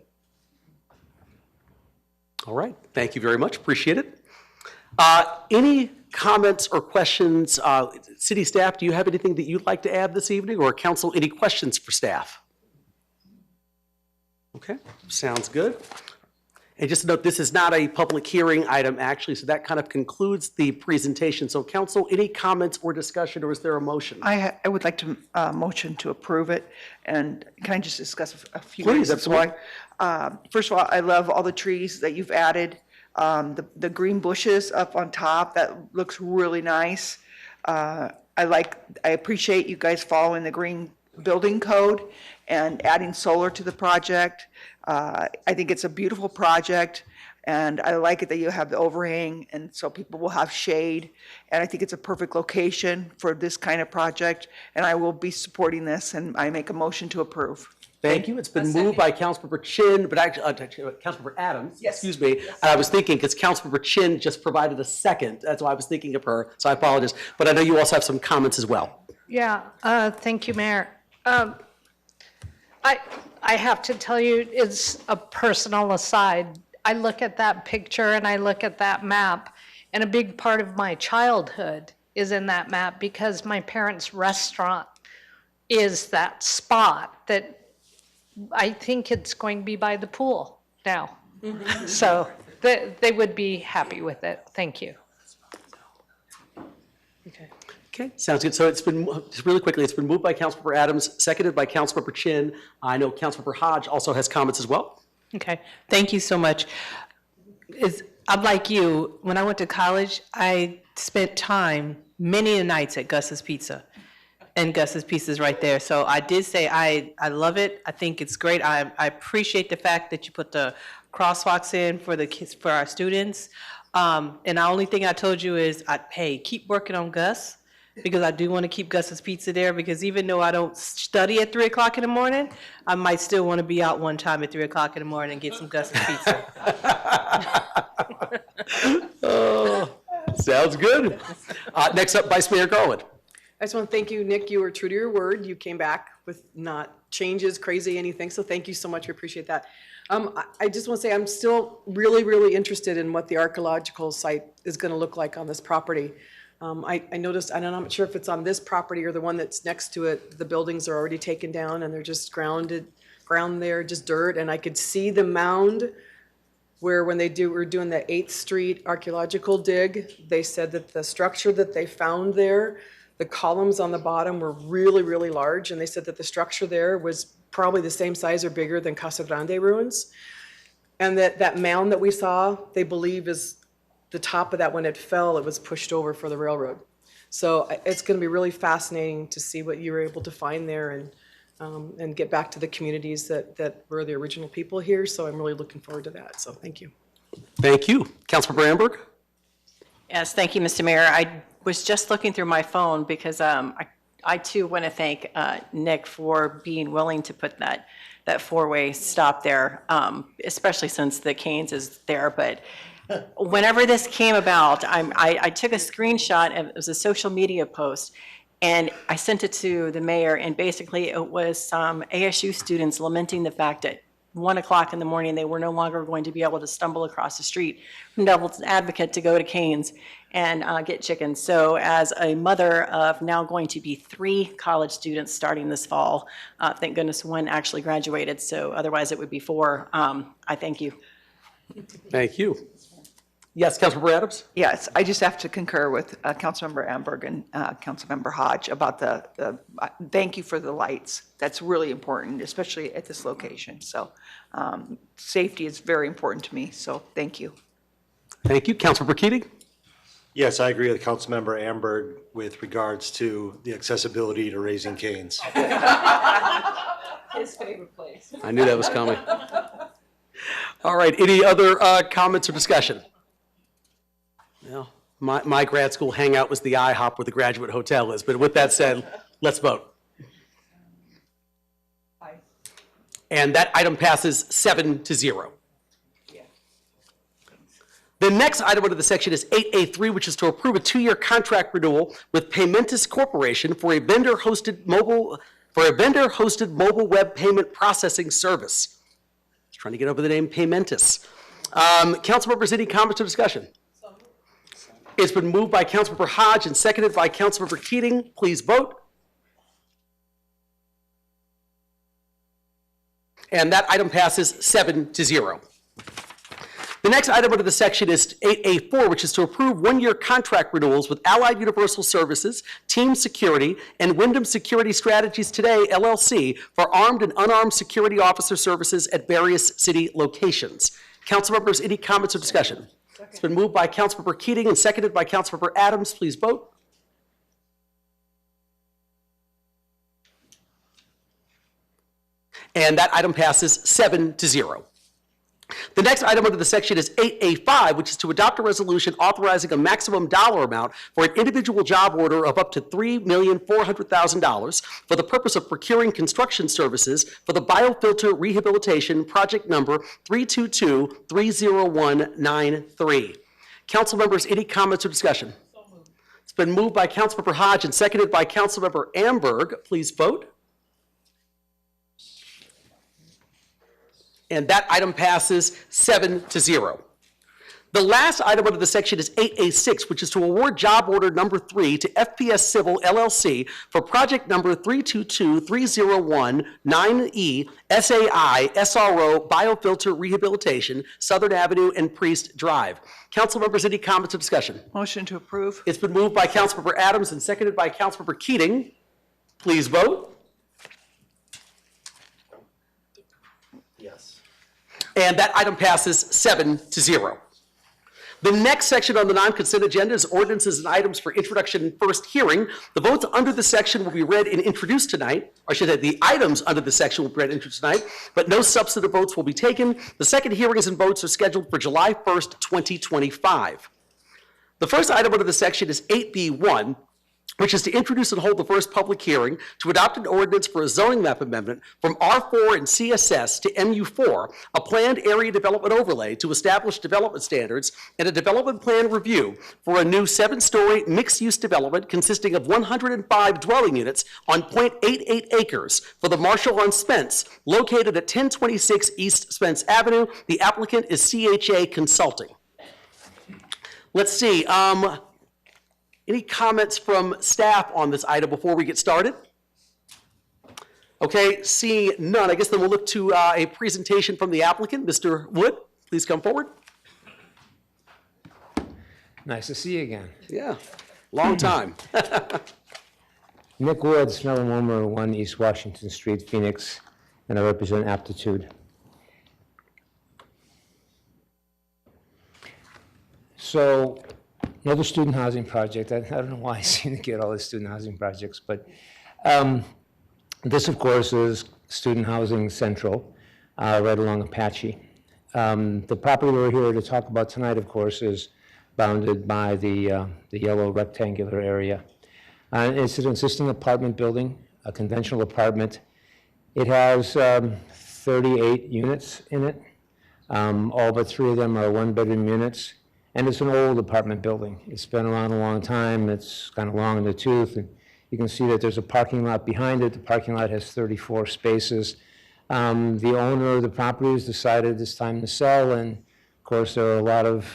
All right. Thank you very much. Appreciate it. Any comments or questions? City staff, do you have anything that you'd like to add this evening, or council, any questions for staff? Okay, sounds good. And just to note, this is not a public hearing item, actually, so that kind of concludes the presentation. So council, any comments or discussion, or is there a motion? I would like to motion to approve it. And can I just discuss a few Please, reasons why? First of all, I love all the trees that you've added. The green bushes up on top, that looks really nice. I appreciate you guys following the green building code and adding solar to the project. I think it's a beautiful project, and I like it that you have the overhang, and so people will have shade. And I think it's a perfect location for this kind of project, and I will be supporting this, and I make a motion to approve. Thank you. It's been moved by Councilmember Chin, but actually, Councilmember Adams, excuse me. Yes. I was thinking, because Councilmember Chin just provided a second. That's why I was thinking of her, so I apologize. But I know you also have some comments as well. Yeah, thank you, Mayor. I have to tell you, it's a personal aside. I look at that picture and I look at that map, and a big part of my childhood is in that map because my parents' restaurant is that spot that I think it's going to be by the pool now. So they would be happy with it. Thank you. Okay. Okay, sounds good. So it's been, just really quickly, it's been moved by Councilmember Adams, seconded by Councilmember Chin. I know Councilmember Hodge also has comments as well. Okay, thank you so much. I'm like you, when I went to college, I spent time, many nights at Gus's Pizza. And Gus's Pizza is right there. So I did say I love it. I think it's great. I appreciate the fact that you put the crosswalks in for the kids, for our students. And the only thing I told you is, hey, keep working on Gus, because I do want to keep Gus's Pizza there, because even though I don't study at 3 o'clock in the morning, I might still want to be out one time at 3 o'clock in the morning and get some Gus's Pizza. Oh, sounds good. Next up, Vice Mayor Garland. I just want to thank you, Nick. You were true to your word. You came back with not changes, crazy, anything. So thank you so much. We appreciate that. I just want to say I'm still really, really interested in what the archaeological site is going to look like on this property. I noticed, and I'm not sure if it's on this property or the one that's next to it, the buildings are already taken down and they're just ground there, just dirt. And I could see the mound where when were doing the 8th Street archaeological dig, they said that the structure that they found there, the columns on the bottom were really, really large. And they said that the structure there was probably the same size or bigger than Casa Grande ruins. And that mound that we saw, they believe is the top of that. When it fell, it was pushed over for the railroad. So it's going to be really fascinating to see what you were able to find there. And and get back to the communities that were the original people here. So I'm really looking forward to that. So thank you. Thank you. Councilmember Amberg? Yes, thank you, Mr. Mayor. I was just looking through my phone because I too want to thank Nick for being willing to put that four-way stop there, especially since the Canes is there. But whenever this came about, I took a screenshot, and it was a social media post, and I sent it to the mayor, and basically it was some ASU students lamenting the fact that 1 o'clock in the morning, they were no longer going to be able to stumble across the street from Devil's Advocate to go to Canes and get chicken. So as a mother of now going to be 3 college students starting this fall, thank goodness one actually graduated, so otherwise it would be 4. I thank you. Thank you. Yes, Councilmember Adams? Yes, I just have to concur with Councilmember Amberg and Councilmember Hodge about thank you for the lights. That's really important, especially at this location. So safety is very important to me, so thank you. Thank you. Councilmember Keating? Yes, I agree with Councilmember Amberg with regards to the accessibility to Raising Cane's. His favorite place. I knew that was coming. All right, any other comments or discussion? Well, my grad school hangout was the IHOP where the Graduate Hotel is, but with that said, let's vote. And that item passes 7-0. The next item under the section is 8A3, which is to approve a 2-year contract renewal with Paymentus Corporation for a vendor-hosted mobile web payment processing service. I was trying to get over the name Paymentus. Council members, any comments or discussion? It's been moved by Councilmember Hodge and seconded by Councilmember Keating. Please vote. And that item passes 7-0. The next item under the section is 8A4, which is to approve 1-year contract renewals with Allied Universal Services, Team Security, and Wyndham Security Strategies Today, LLC, for armed and unarmed security officer services at various city locations. Council members, any comments or discussion? It's been moved by Councilmember Keating and seconded by Councilmember Adams. Please vote. And that item passes 7-0. The next item under the section is 8A5, which is to adopt a resolution authorizing a maximum dollar amount for an individual job order of up to $3,400,000 for the purpose of procuring construction services for the biofilter rehabilitation project number 322-30193. Council members, any comments or discussion? It's been moved by Councilmember Hodge and seconded by Councilmember Amberg. Please vote. And that item passes 7-0. The last item under the section is 8A6, which is to award job order number 3 to FPS Civil LLC for project number 322-301-9E SAI SRO Biofilter Rehabilitation, Southern Avenue and Priest Drive. Council members, any comments or discussion? Motion to approve. It's been moved by Councilmember Adams and seconded by Councilmember Keating. Please vote. And that item passes 7-0. The next section on the non-consent agenda is ordinances and items for introduction and first hearing. The votes under the section will be read and introduced tonight, or I should say the items under the section will be read and introduced tonight, but no substantive votes will be taken. The second hearings and votes are scheduled for July 1st, 2025. The first item under the section is 8B1, which is to introduce and hold the first public hearing to adopt an ordinance for a zoning map amendment from R4 and CSS to MU4, a planned area development overlay to establish development standards and a development plan review for a new 7-story mixed-use development consisting of 105 dwelling units on 0.88 acres for the Marshall on Spence, located at 1026 East Spence Avenue. The applicant is CHA Consulting. Let's see. Any comments from staff on this item before we get started? Okay, seeing none, I guess then we'll look to a presentation from the applicant. Mr. Wood, please come forward. Nice to see you again. Yeah, long time. Nick Wood, Smell and Wilmer, 1 East Washington Street, Phoenix, and I represent Aptitude. So, another student housing project. I don't know why I seem to get all the student housing projects, but This, of course, is student housing central, right along Apache. The property we're here to talk about tonight, of course, is bounded by the yellow rectangular area. It's an existing apartment building, a conventional apartment. It has 38 units in it. All but 3 of them are one-bedroom units. And it's an old apartment building. It's been around a long time. It's kind of long in the tooth. And you can see that there's a parking lot behind it. The parking lot has 34 spaces. The owner of the property has decided it's time to sell. And of course, there are a lot of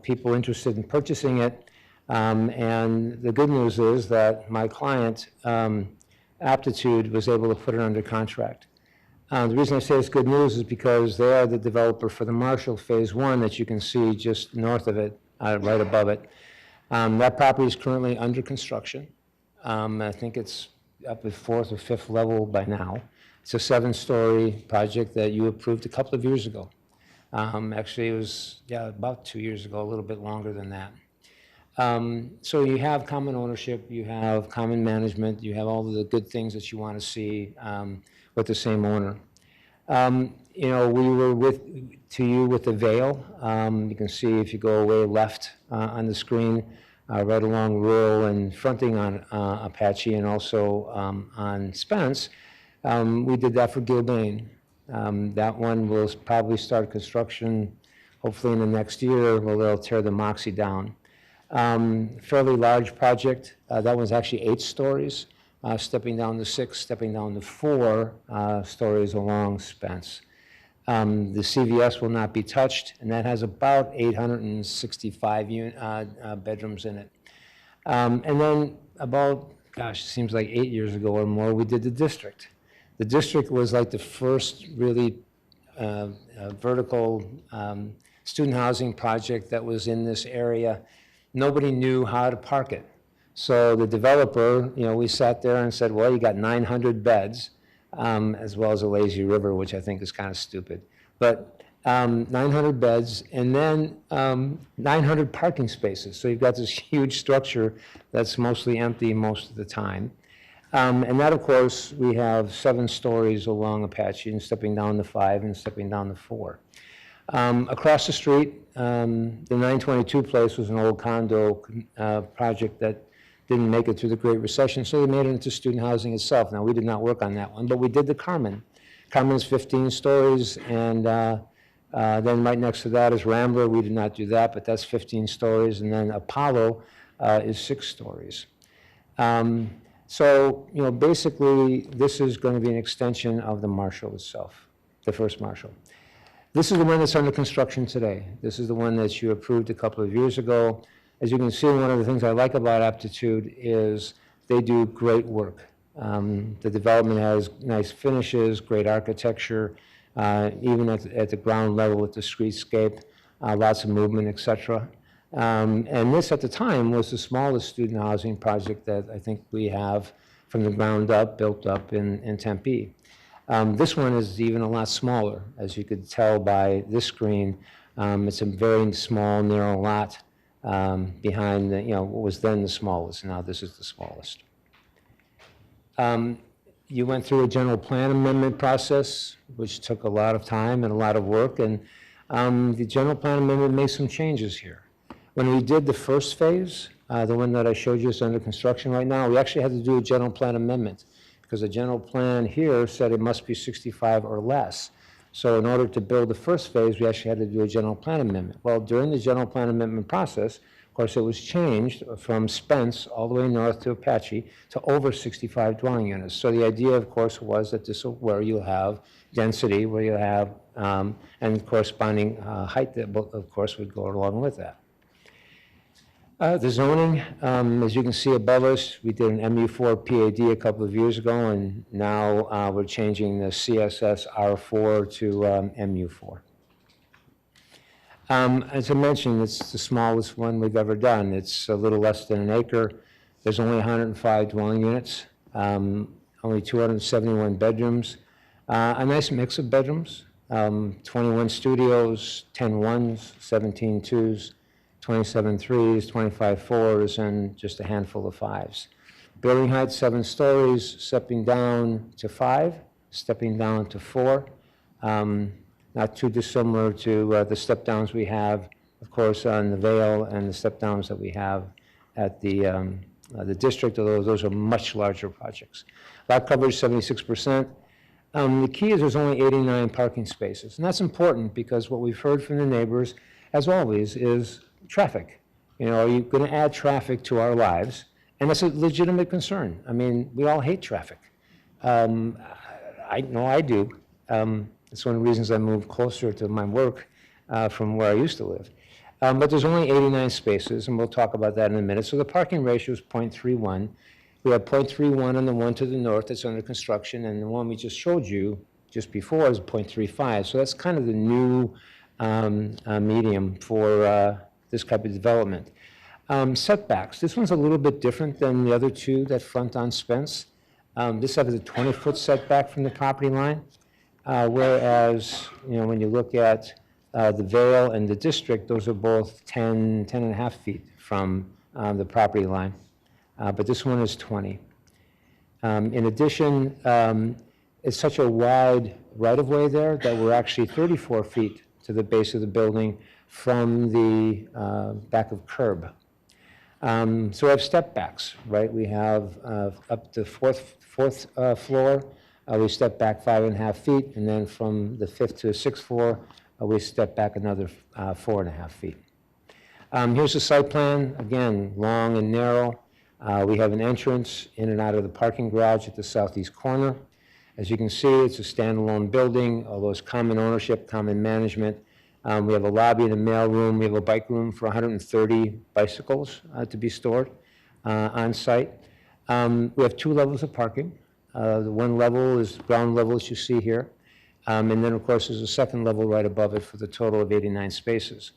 people interested in purchasing it. And the good news is that my client, Aptitude, was able to put it under contract. The reason I say it's good news is because they are the developer for the Marshall Phase 1 that you can see just north of it, right above it. That property is currently under construction. I think it's up at 4th or 5th level by now. It's a 7-story project that you approved a couple of years ago. Actually, it was, about 2 years ago, a little bit longer than that. So you have common ownership, you have common management, you have all of the good things that you want to see with the same owner. We were with the Vale. You can see if you go away left on the screen, right along Rural and fronting on Apache and also on Spence. We did that for Gilbane. That one will probably start construction hopefully in the next year where they'll tear the Moxie down. Fairly large project. That one's actually 8 stories, stepping down to 6, stepping down to 4 stories along Spence. The CVS will not be touched, and that has about 865 bedrooms in it. And then about, it seems like 8 years ago or more, we did the district. The district was like the first really vertical student housing project that was in this area. Nobody knew how to park it. So the developer, we sat there and said, well, you got 900 beds, as well as a lazy river, which I think is kind of stupid. But 900 beds and then 900 parking spaces. So you've got this huge structure that's mostly empty most of the time. And that, of course, we have 7 stories along Apache and stepping down to 5 and stepping down to 4. Across the street, the 922 place was an old condo project that didn't make it through the Great Recession, so they made it into student housing itself. Now, we did not work on that one, but we did the Carmen. Carmen's 15 stories, and then right next to that is Rambler. We did not do that, but that's 15 stories, and then Apollo is 6 stories. So, basically, this is going to be an extension of the Marshall itself, the first Marshall. This is the one that's under construction today. This is the one that you approved a couple of years ago. As you can see, one of the things I like about Aptitude is they do great work. The development has nice finishes, great architecture, even at the ground level with the streetscape, lots of movement, etc. And this, at the time, was the smallest student housing project that I think we have from the ground up, built up in Tempe. This one is even a lot smaller, as you could tell by this screen. It's a very small, narrow lot behind what was then the smallest. Now this is the smallest. You went through a general plan amendment process, which took a lot of time and a lot of work, and the general plan amendment made some changes here. When we did the first phase, the one that I showed you is under construction right now, we actually had to do a general plan amendment because the general plan here said it must be 65 or less. So in order to build the first phase, we actually had to do a general plan amendment. Well, during the general plan amendment process, of course, it was changed from Spence all the way north to Apache to over 65 dwelling units. So the idea, of course, was that this is where you'll have density, where you'll have, and corresponding height that, of course, would go along with that. The zoning, as you can see above us, we did an MU4 PAD a couple of years ago, and now we're changing the CSS R4 to MU4. As I mentioned, it's the smallest one we've ever done. It's a little less than an acre. There's only 105 dwelling units, only 271 bedrooms, a nice mix of bedrooms, 21 studios, 10 ones, 17 twos, 27 threes, 25 fours, and just a handful of fives. Building height, 7 stories, stepping down to 5, stepping down to 4. Not too dissimilar to the step downs we have, of course, on the Vale and the step downs that we have at the district, although those are much larger projects. Lot coverage, 76%. The key is there's only 89 parking spaces, and that's important because what we've heard from the neighbors, as always, is traffic. You know, are you going to add traffic to our lives? And that's a legitimate concern. I mean, we all hate traffic. I know I do. It's one of the reasons I moved closer to my work from where I used to live. But there's only 89 spaces, and we'll talk about that in a minute. So the parking ratio is 0.31. We have 0.31 on the one to the north that's under construction, and the one we just showed you just before is 0.35. So that's kind of the new medium for this type of development. Setbacks. This one's a little bit different than the other two that front on Spence. This has a 20-foot setback from the property line, whereas, you know, when you look at the Vale and the district, those are both 10 and a half feet from the property line. But this one is 20. In addition, it's such a wide right-of-way there that we're actually 34 feet to the base of the building from the back of curb. So we have step backs, right? We have up to fourth floor, we step back 5.5 feet, and then from the 5th to 6th floor, we step back another 4.5 feet. Here's the site plan, again, long and narrow. We have an entrance in and out of the parking garage at the southeast corner. As you can see, it's a standalone building, although it's common ownership, common management. We have a lobby and a mail room. We have a bike room for 130 bicycles to be stored on site. We have 2 levels of parking. The one level is ground level, as you see here. And then, of course, there's a second level right above it for the total of 89 spaces.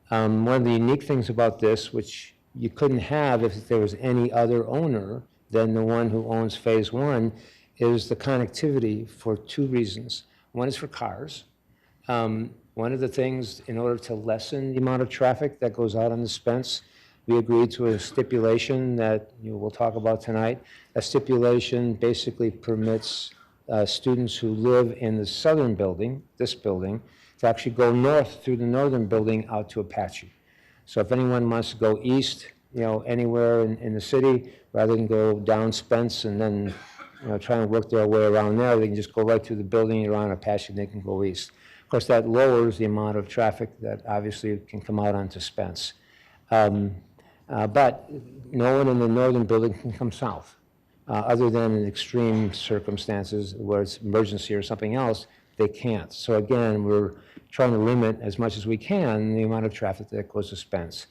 One of the unique things about this, which you couldn't have if there was any other owner than the one who owns Phase 1, is the connectivity for 2 reasons. One is for cars. One of the things, in order to lessen the amount of traffic that goes out on the Spence, we agreed to a stipulation that we'll talk about tonight. A stipulation basically permits students who live in the southern building, this building, to actually go north through the northern building out to Apache. So if anyone wants to go east, anywhere in the city, rather than go down Spence and then try and work their way around there, they can just go right through the building around Apache and they can go east. Of course, that lowers the amount of traffic that obviously can come out onto Spence. But no one in the northern building can come south, other than in extreme circumstances where it's emergency or something else, they can't. So again, we're trying to limit as much as we can the amount of traffic that goes to Spence.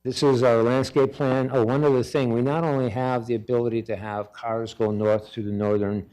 This is our landscape plan. Oh, one other thing, we not only have the ability to have cars go north through the northern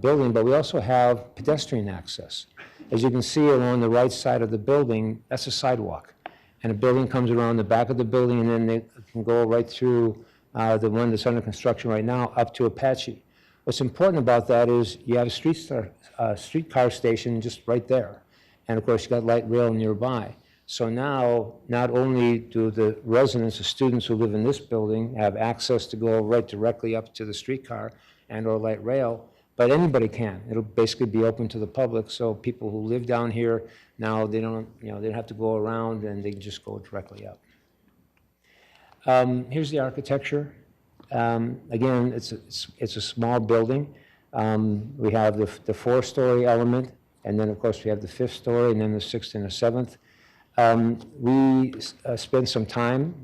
building, but we also have pedestrian access. As you can see along the right side of the building, that's a sidewalk. And a building comes around the back of the building, and then they can go right through the one that's under construction right now up to Apache. What's important about that is you have a streetcar station just right there. And of course, you got light rail nearby. So now, not only do the residents, the students who live in this building have access to go right directly up to the streetcar and or light rail, but anybody can. It'll basically be open to the public, so people who live down here, now they don't have to go around and they can just go directly up. Here's the architecture. Again, it's a small building. We have the 4-story element, and then of course we have the 5th story, and then the 6th and the 7th. We spent some time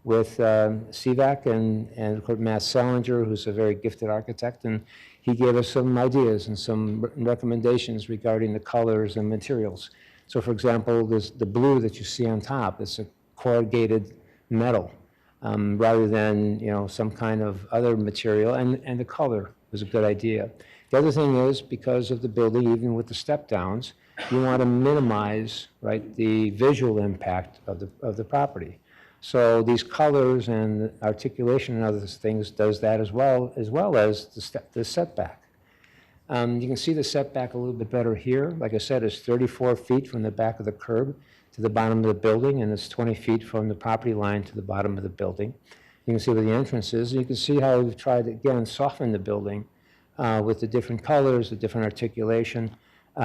with CVAC and of course Matt Salinger, who's a very gifted architect, and he gave us some ideas and some recommendations regarding the colors and materials. So for example, the blue that you see on top, it's a corrugated metal rather than some kind of other material, and the color was a good idea. The other thing is, because of the building, even with the step downs, you want to minimize, right, the visual impact of the property. So these colors and articulation and other things does that as well as the setback. You can see the setback a little bit better here. Like I said, it's 34 feet from the back of the curb. to the bottom of the building, and it's 20 feet from the property line to the bottom of the building. You can see where the entrance is. You can see how we've tried to, again, soften the building with the different colors, the different articulation,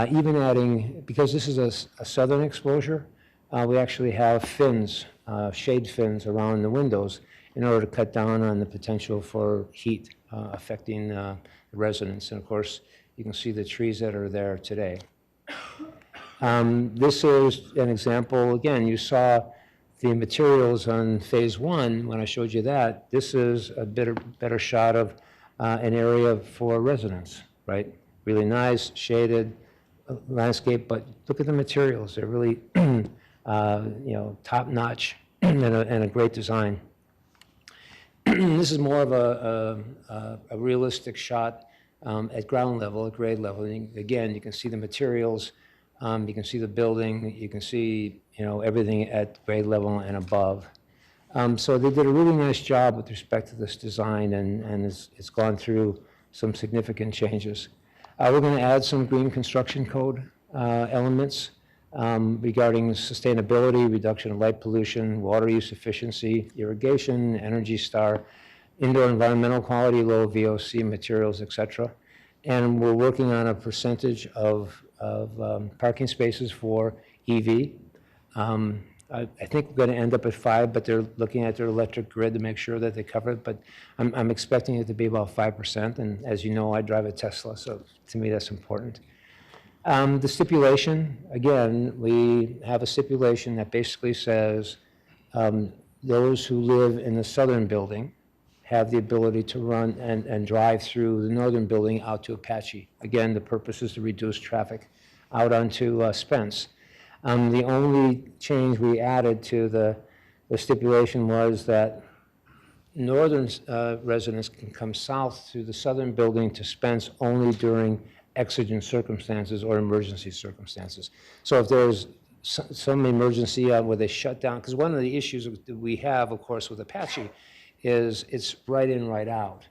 even adding, because this is a southern exposure, we actually have fins, shade fins around the windows in order to cut down on the potential for heat affecting the residents. And of course, you can see the trees that are there today. This is an example, again, you saw the materials on phase one when I showed you that. This is a better shot of an area for residents, right? Really nice, shaded landscape, but look at the materials. They're really, top notch and a great design. This is more of a realistic shot at ground level, at grade level. And again, you can see the materials, you can see the building, you can see everything at grade level and above. So they did a really nice job with respect to this design, and it's gone through some significant changes. We're going to add some green construction code elements regarding sustainability, reduction of light pollution, water use efficiency, irrigation, Energy Star, indoor environmental quality, low VOC materials, etc. And we're working on a percentage of parking spaces for EV. I think we're going to end up at 5, but they're looking at their electric grid to make sure that they cover it. But I'm expecting it to be about 5%. And as you know, I drive a Tesla, so to me that's important. The stipulation, again, we have a stipulation that basically says those who live in the southern building have the ability to run and drive through the northern building out to Apache. Again, the purpose is to reduce traffic out onto Spence. The only change we added to the stipulation was that northern residents can come south through the southern building to Spence only during exigent circumstances or emergency circumstances. So if there's some emergency where they shut down, because one of the issues that we have, of course, with Apache is it's right in, right out,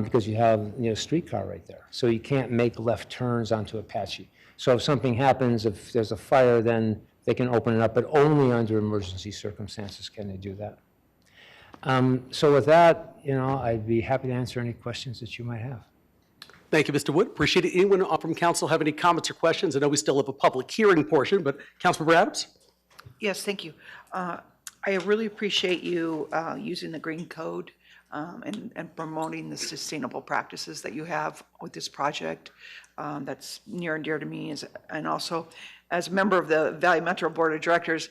because you have streetcar right there. So you can't make left turns onto Apache. So if something happens, if there's a fire, then they can open it up, but only under emergency circumstances can they do that. So with that, I'd be happy to answer any questions that you might have. Thank you, Mr. Wood. Appreciate it. Anyone from council have any comments or questions? I know we still have a public hearing portion, but Councilmember Adams? Yes, thank you. I really appreciate you using the green code and promoting the sustainable practices that you have with this project. That's near and dear to me, and also as a member of the Valley Metro Board of Directors,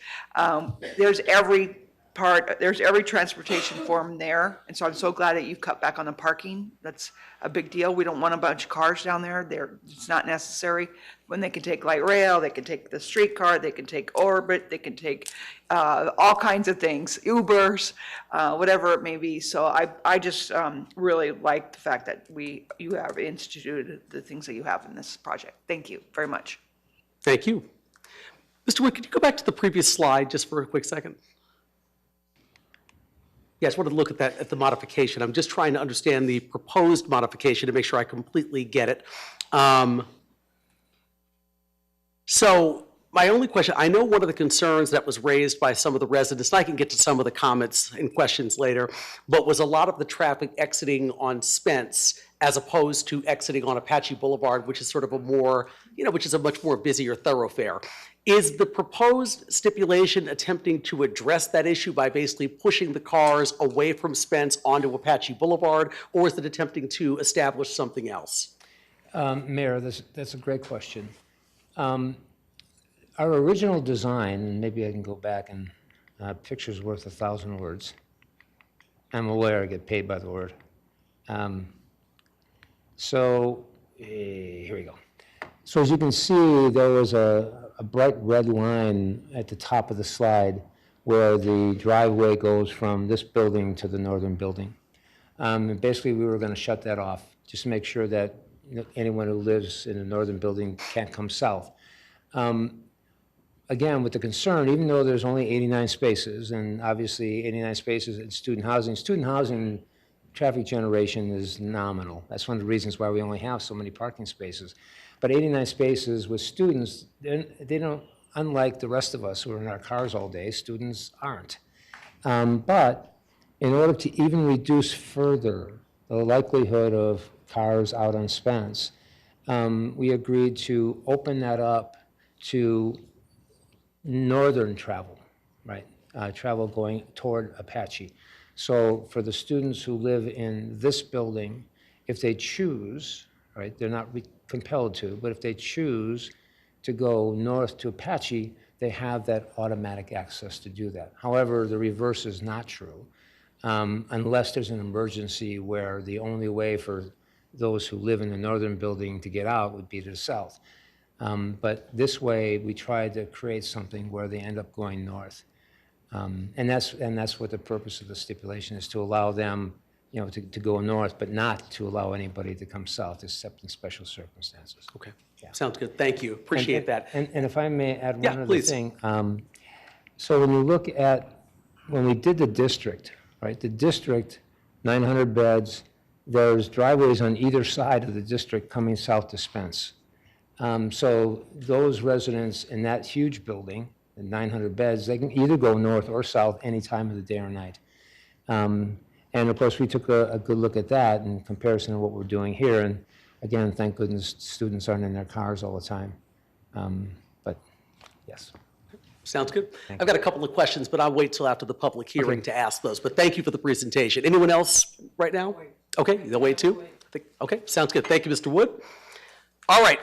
there's every transportation form there, and so I'm so glad that you've cut back on the parking. That's a big deal. We don't want a bunch of cars down there. It's not necessary. When they can take light rail, they can take the streetcar, they can take Orbit, they can take all kinds of things, Ubers, whatever it may be. So I just really like the fact that you have instituted the things that you have in this project. Thank you very much. Thank you. Mr. Wood, could you go back to the previous slide just for a quick second? Yeah, I just wanted to look at that, at the modification. I'm just trying to understand the proposed modification to make sure I completely get it. So my only question, I know one of the concerns that was raised by some of the residents, and I can get to some of the comments and questions later, but was a lot of the traffic exiting on Spence as opposed to exiting on Apache Boulevard, which is sort of a more, which is a much more busier thoroughfare. Is the proposed stipulation attempting to address that issue by basically pushing the cars away from Spence onto Apache Boulevard, or is it attempting to establish something else? Mayor, that's a great question. Our original design, and maybe I can go back and picture's worth 1,000 words. I'm aware I get paid by the word. Here we go. So as you can see, there was a bright red line at the top of the slide where the driveway goes from this building to the northern building. And basically, we were going to shut that off just to make sure that anyone who lives in the northern building can't come south. Again, with the concern, even though there's only 89 spaces, and obviously 89 spaces in student housing traffic generation is nominal. That's one of the reasons why we only have so many parking spaces. But 89 spaces with students, they don't unlike the rest of us who are in our cars all day, students aren't. But in order to even reduce further the likelihood of cars out on Spence, we agreed to open that up to northern travel, right? Travel going toward Apache. So for the students who live in this building, if they choose, right, they're not compelled to, but if they choose to go north to Apache, they have that automatic access to do that. However, the reverse is not true, unless there's an emergency where the only way for those who live in the northern building to get out would be to the south. But this way, we tried to create something where they end up going north. And that's what the purpose of the stipulation is, to allow them, you know, to go north, but not to allow anybody to come south, except in special circumstances. Okay. Sounds good. Thank you. Appreciate that. And if I may add Yeah, one other please. thing. So when you look at, when we did the district, right, the district, 900 beds, there's driveways on either side of the district coming south to Spence. So those residents in that huge building, the 900 beds, they can either go north or south any time of the day or night. And of course, we took a good look at that in comparison to what we're doing here. And again, thank goodness students aren't in their cars all the time. But yes. Sounds good. I've got a couple of questions, but I'll wait till after the public hearing to ask those. But thank you for the presentation. Anyone else right now? Okay, they'll wait too? Okay, sounds good. Thank you, Mr. Wood. All right,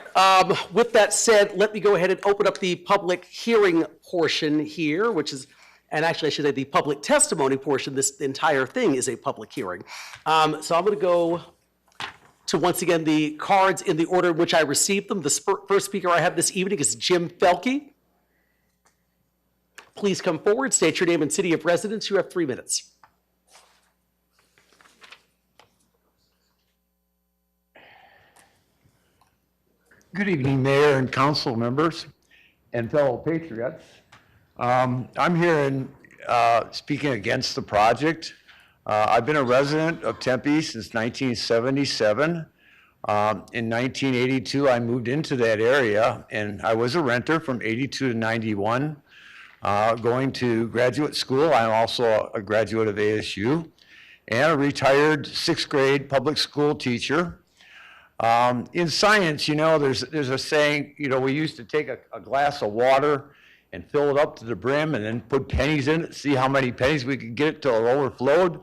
with that said, let me go ahead and open up the public hearing portion here, which is, and actually I should say the public testimony portion. This entire thing is a public hearing. So I'm going to go to, once again, the cards in the order in which I received them. The first speaker I have this evening is Jim Felke. Please come forward, state your name and city of residence. You have 3 minutes. Good evening, Mayor and council members and fellow patriots. I'm here in speaking against the project. I've been a resident of Tempe since 1977. In 1982, I moved into that area, and I was a renter from 82 to 91, going to graduate school. I'm also a graduate of ASU and a retired 6th grade public school teacher. In science, you know, there's a saying, you know, we used to take a glass of water and fill it up to the brim and then put pennies in it, see how many pennies we could get till it overflowed.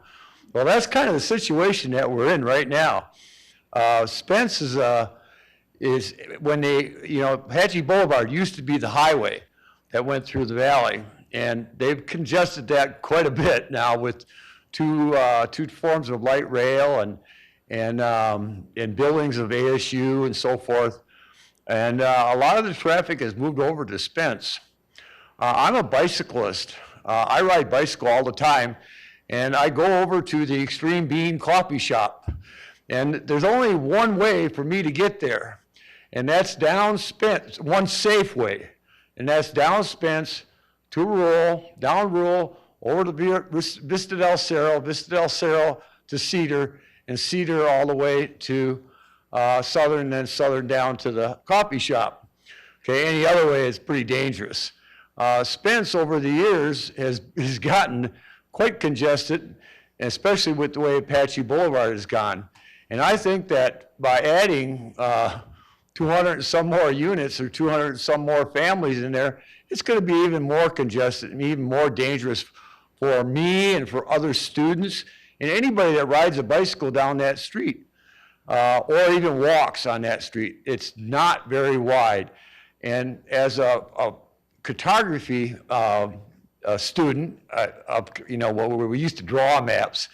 Well, that's kind of the situation that we're in right now. Spence is when they, you know, Apache Boulevard used to be the highway that went through the valley, and they've congested that quite a bit now with two forms of light rail and buildings of ASU and so forth. And a lot of the traffic has moved over to Spence. I'm a bicyclist. I ride bicycle all the time, and I go over to the Extreme Bean coffee shop. And there's only one way for me to get there, and that's down Spence, one safe way. And that's down Spence to Rural, down Rural, over to Vista del Cerro to Cedar, and Cedar all the way to Southern, and then Southern down to the coffee shop. Okay, any other way is pretty dangerous. Spence over the years has gotten quite congested, especially with the way Apache Boulevard has gone. And I think that by adding 200 and some more units or 200 and some more families in there, it's going to be even more congested and even more dangerous for me and for other students and anybody that rides a bicycle down that street or even walks on that street. It's not very wide. And as a cartography student, you know, where we used to draw maps,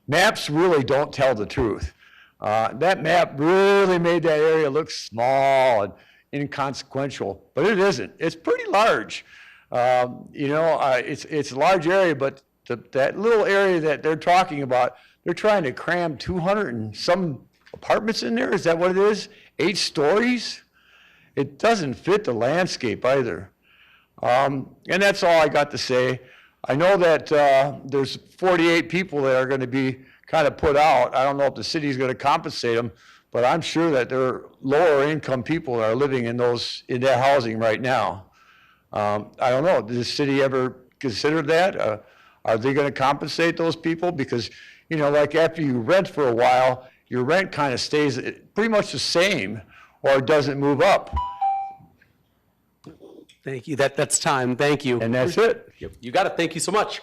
maps really don't tell the truth. That map really made that area look small and inconsequential, but it isn't. It's pretty large. You know, it's a large area, but that little area that they're talking about, they're trying to cram 200 and some apartments in there. Is that what it is? 8 stories? It doesn't fit the landscape either. And that's all I got to say. I know that there's 48 people that are going to be kind of put out. I don't know if the city is going to compensate them, but I'm sure that there are lower income people that are living in that housing right now. I don't know, did the city ever consider that? Are they going to compensate those people? Because, you know, like after you rent for a while, your rent kind of stays pretty much the same or it doesn't move up. Thank you. That's time. Thank you. And that's it. You got it. Thank you so much.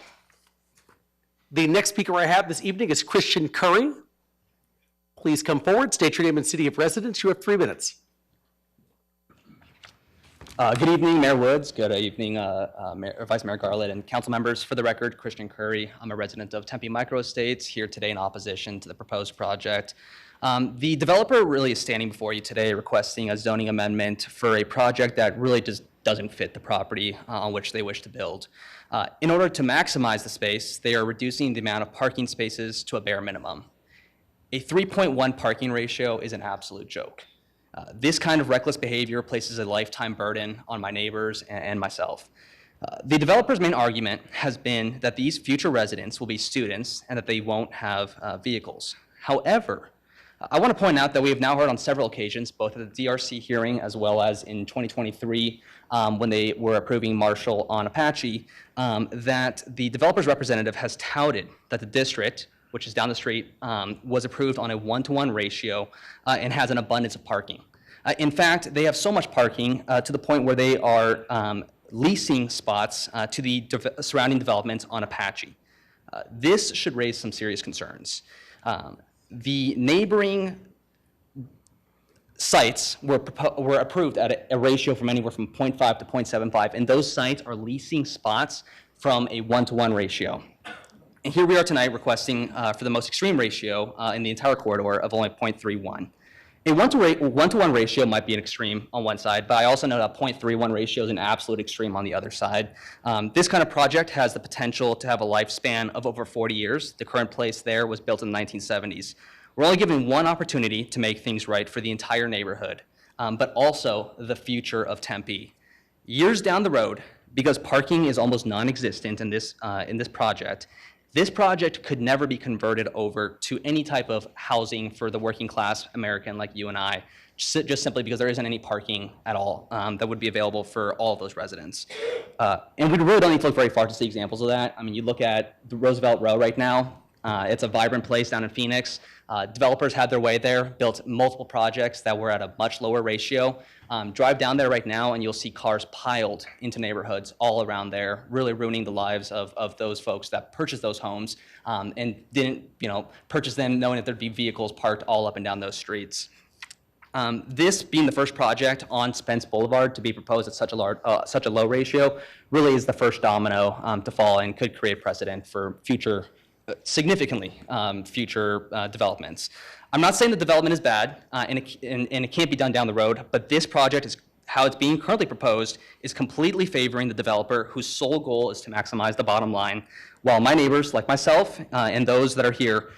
The next speaker I have this evening is Christian Curry. Please come forward, state your name and city of residence. You have 3 minutes. Good evening, Mayor Woods. Good evening, Vice Mayor Garland and council members. For the record, Christian Curry. I'm a resident of Tempe Microestates, here today in opposition to the proposed project. The developer really is standing before you today requesting a zoning amendment for a project that really just doesn't fit the property on which they wish to build. In order to maximize the space, they are reducing the amount of parking spaces to a bare minimum. A 3.1 parking ratio is an absolute joke. This kind of reckless behavior places a lifetime burden on my neighbors and myself. The developer's main argument has been that these future residents will be students and that they won't have vehicles. However, I want to point out that we have now heard on several occasions, both at the DRC hearing as well as in 2023 when they were approving Marshall on Apache, that the developer's representative has touted that the district, which is down the street, was approved on a 1-to-1 ratio and has an abundance of parking. In fact, they have so much parking to the point where they are leasing spots to the surrounding developments on Apache. This should raise some serious concerns. The neighboring sites were approved at a ratio from anywhere from 0.5 to 0.75, and those sites are leasing spots from a 1-to-1 ratio. And here we are tonight requesting for the most extreme ratio in the entire corridor of only 0.31. A 1-to-1 ratio might be an extreme on one side, but I also know that 0.31 ratio is an absolute extreme on the other side. This kind of project has the potential to have a lifespan of over 40 years. The current place there was built in the 1970s. We're only given one opportunity to make things right for the entire neighborhood, but also the future of Tempe. Years down the road, because parking is almost non-existent in this project, this project could never be converted over to any type of housing for the working class American like you and I, just simply because there isn't any parking at all that would be available for all of those residents. And we really don't need to look very far to see examples of that. I mean, you look at the Roosevelt Row right now. It's a vibrant place down in Phoenix. Developers had their way there, built multiple projects that were at a much lower ratio. Drive down there right now and you'll see cars piled into neighborhoods all around there, really ruining the lives of those folks that purchased those homes and didn't, purchase them knowing that there'd be vehicles parked all up and down those streets. This being the first project on Spence Boulevard to be proposed at such a low ratio really is the first domino to fall and could create precedent for future significantly future developments. I'm not saying the development is bad and it can't be done down the road, but this project is how it's being currently proposed is completely favoring the developer whose sole goal is to maximize the bottom line, while my neighbors like myself and those that are here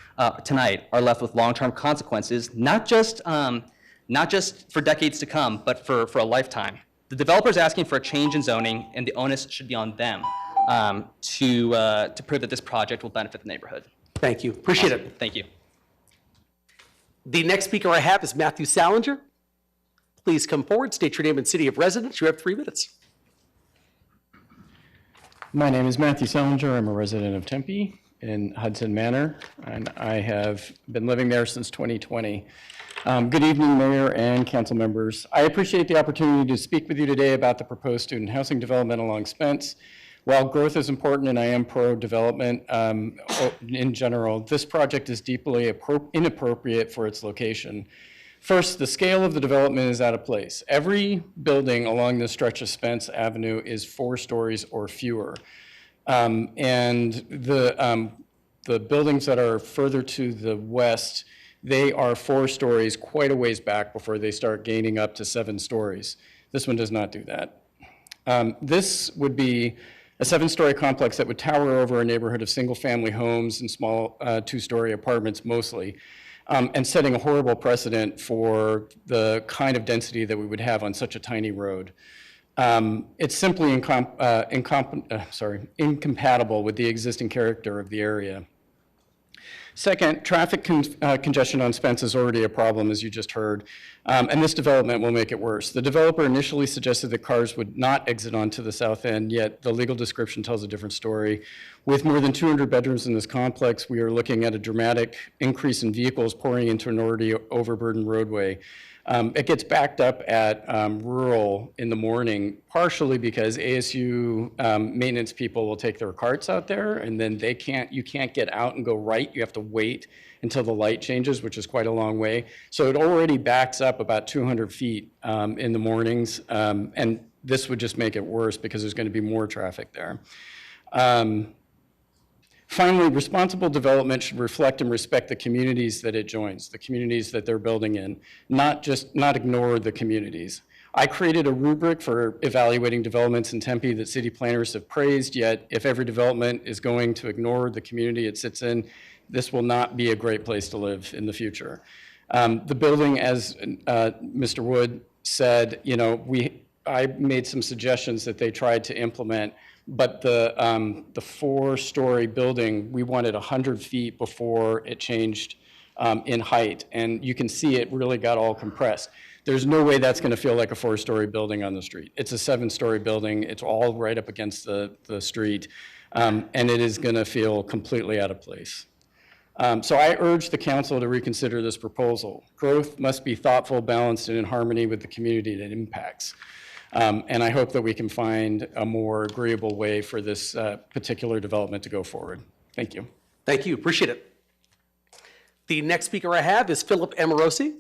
tonight are left with long-term consequences, not just for decades to come, but for a lifetime. The developer is asking for a change in zoning and the onus should be on them to prove that this project will benefit the neighborhood. Thank you. Appreciate it. Thank you. The next speaker I have is Matthew Salinger. Please come forward, state your name and city of residence. You have 3 minutes. My name is Matthew Salinger. I'm a resident of Tempe in Hudson Manor, and I have been living there since 2020. Good evening, Mayor and council members. I appreciate the opportunity to speak with you today about the proposed student housing development along Spence. While growth is important and I am pro-development in general, this project is deeply inappropriate for its location. First, the scale of the development is out of place. Every building along this stretch of Spence Avenue is 4 stories or fewer. And the buildings that are further to the west, they are 4 stories quite a ways back before they start gaining up to 7 stories. This one does not do that. This would be a 7-story complex that would tower over a neighborhood of single-family homes and small 2-story apartments mostly, and setting a horrible precedent for the kind of density that we would have on such a tiny road. It's simply incompatible with the existing character of the area. Second, traffic congestion on Spence is already a problem, as you just heard, and this development will make it worse. The developer initially suggested that cars would not exit onto the south end, yet the legal description tells a different story. With more than 200 bedrooms in this complex, we are looking at a dramatic increase in vehicles pouring into an already overburdened roadway. It gets backed up at Rural in the morning, partially because ASU maintenance people will take their carts out there, and then you can't get out and go right. You have to wait until the light changes, which is quite a long way. So it already backs up about 200 feet in the mornings, and this would just make it worse because there's going to be more traffic there. Finally, responsible development should reflect and respect the communities that it joins, the communities that they're building in, not ignore the communities. I created a rubric for evaluating developments in Tempe that city planners have praised, yet if every development is going to ignore the community it sits in, this will not be a great place to live in the future. The building, as Mr. Wood said, I made some suggestions that they tried to implement, but the 4-story building, we wanted 100 feet before it changed in height. And you can see it really got all compressed. There's no way that's going to feel like a 4-story building on the street. It's a 7-story building. It's all right up against the street. And it is going to feel completely out of place. So I urge the council to reconsider this proposal. Growth must be thoughtful, balanced, and in harmony with the community that it impacts. And I hope that we can find a more agreeable way for this particular development to go forward. Thank you. Thank you, appreciate it. The next speaker I have is Philip Amorosi.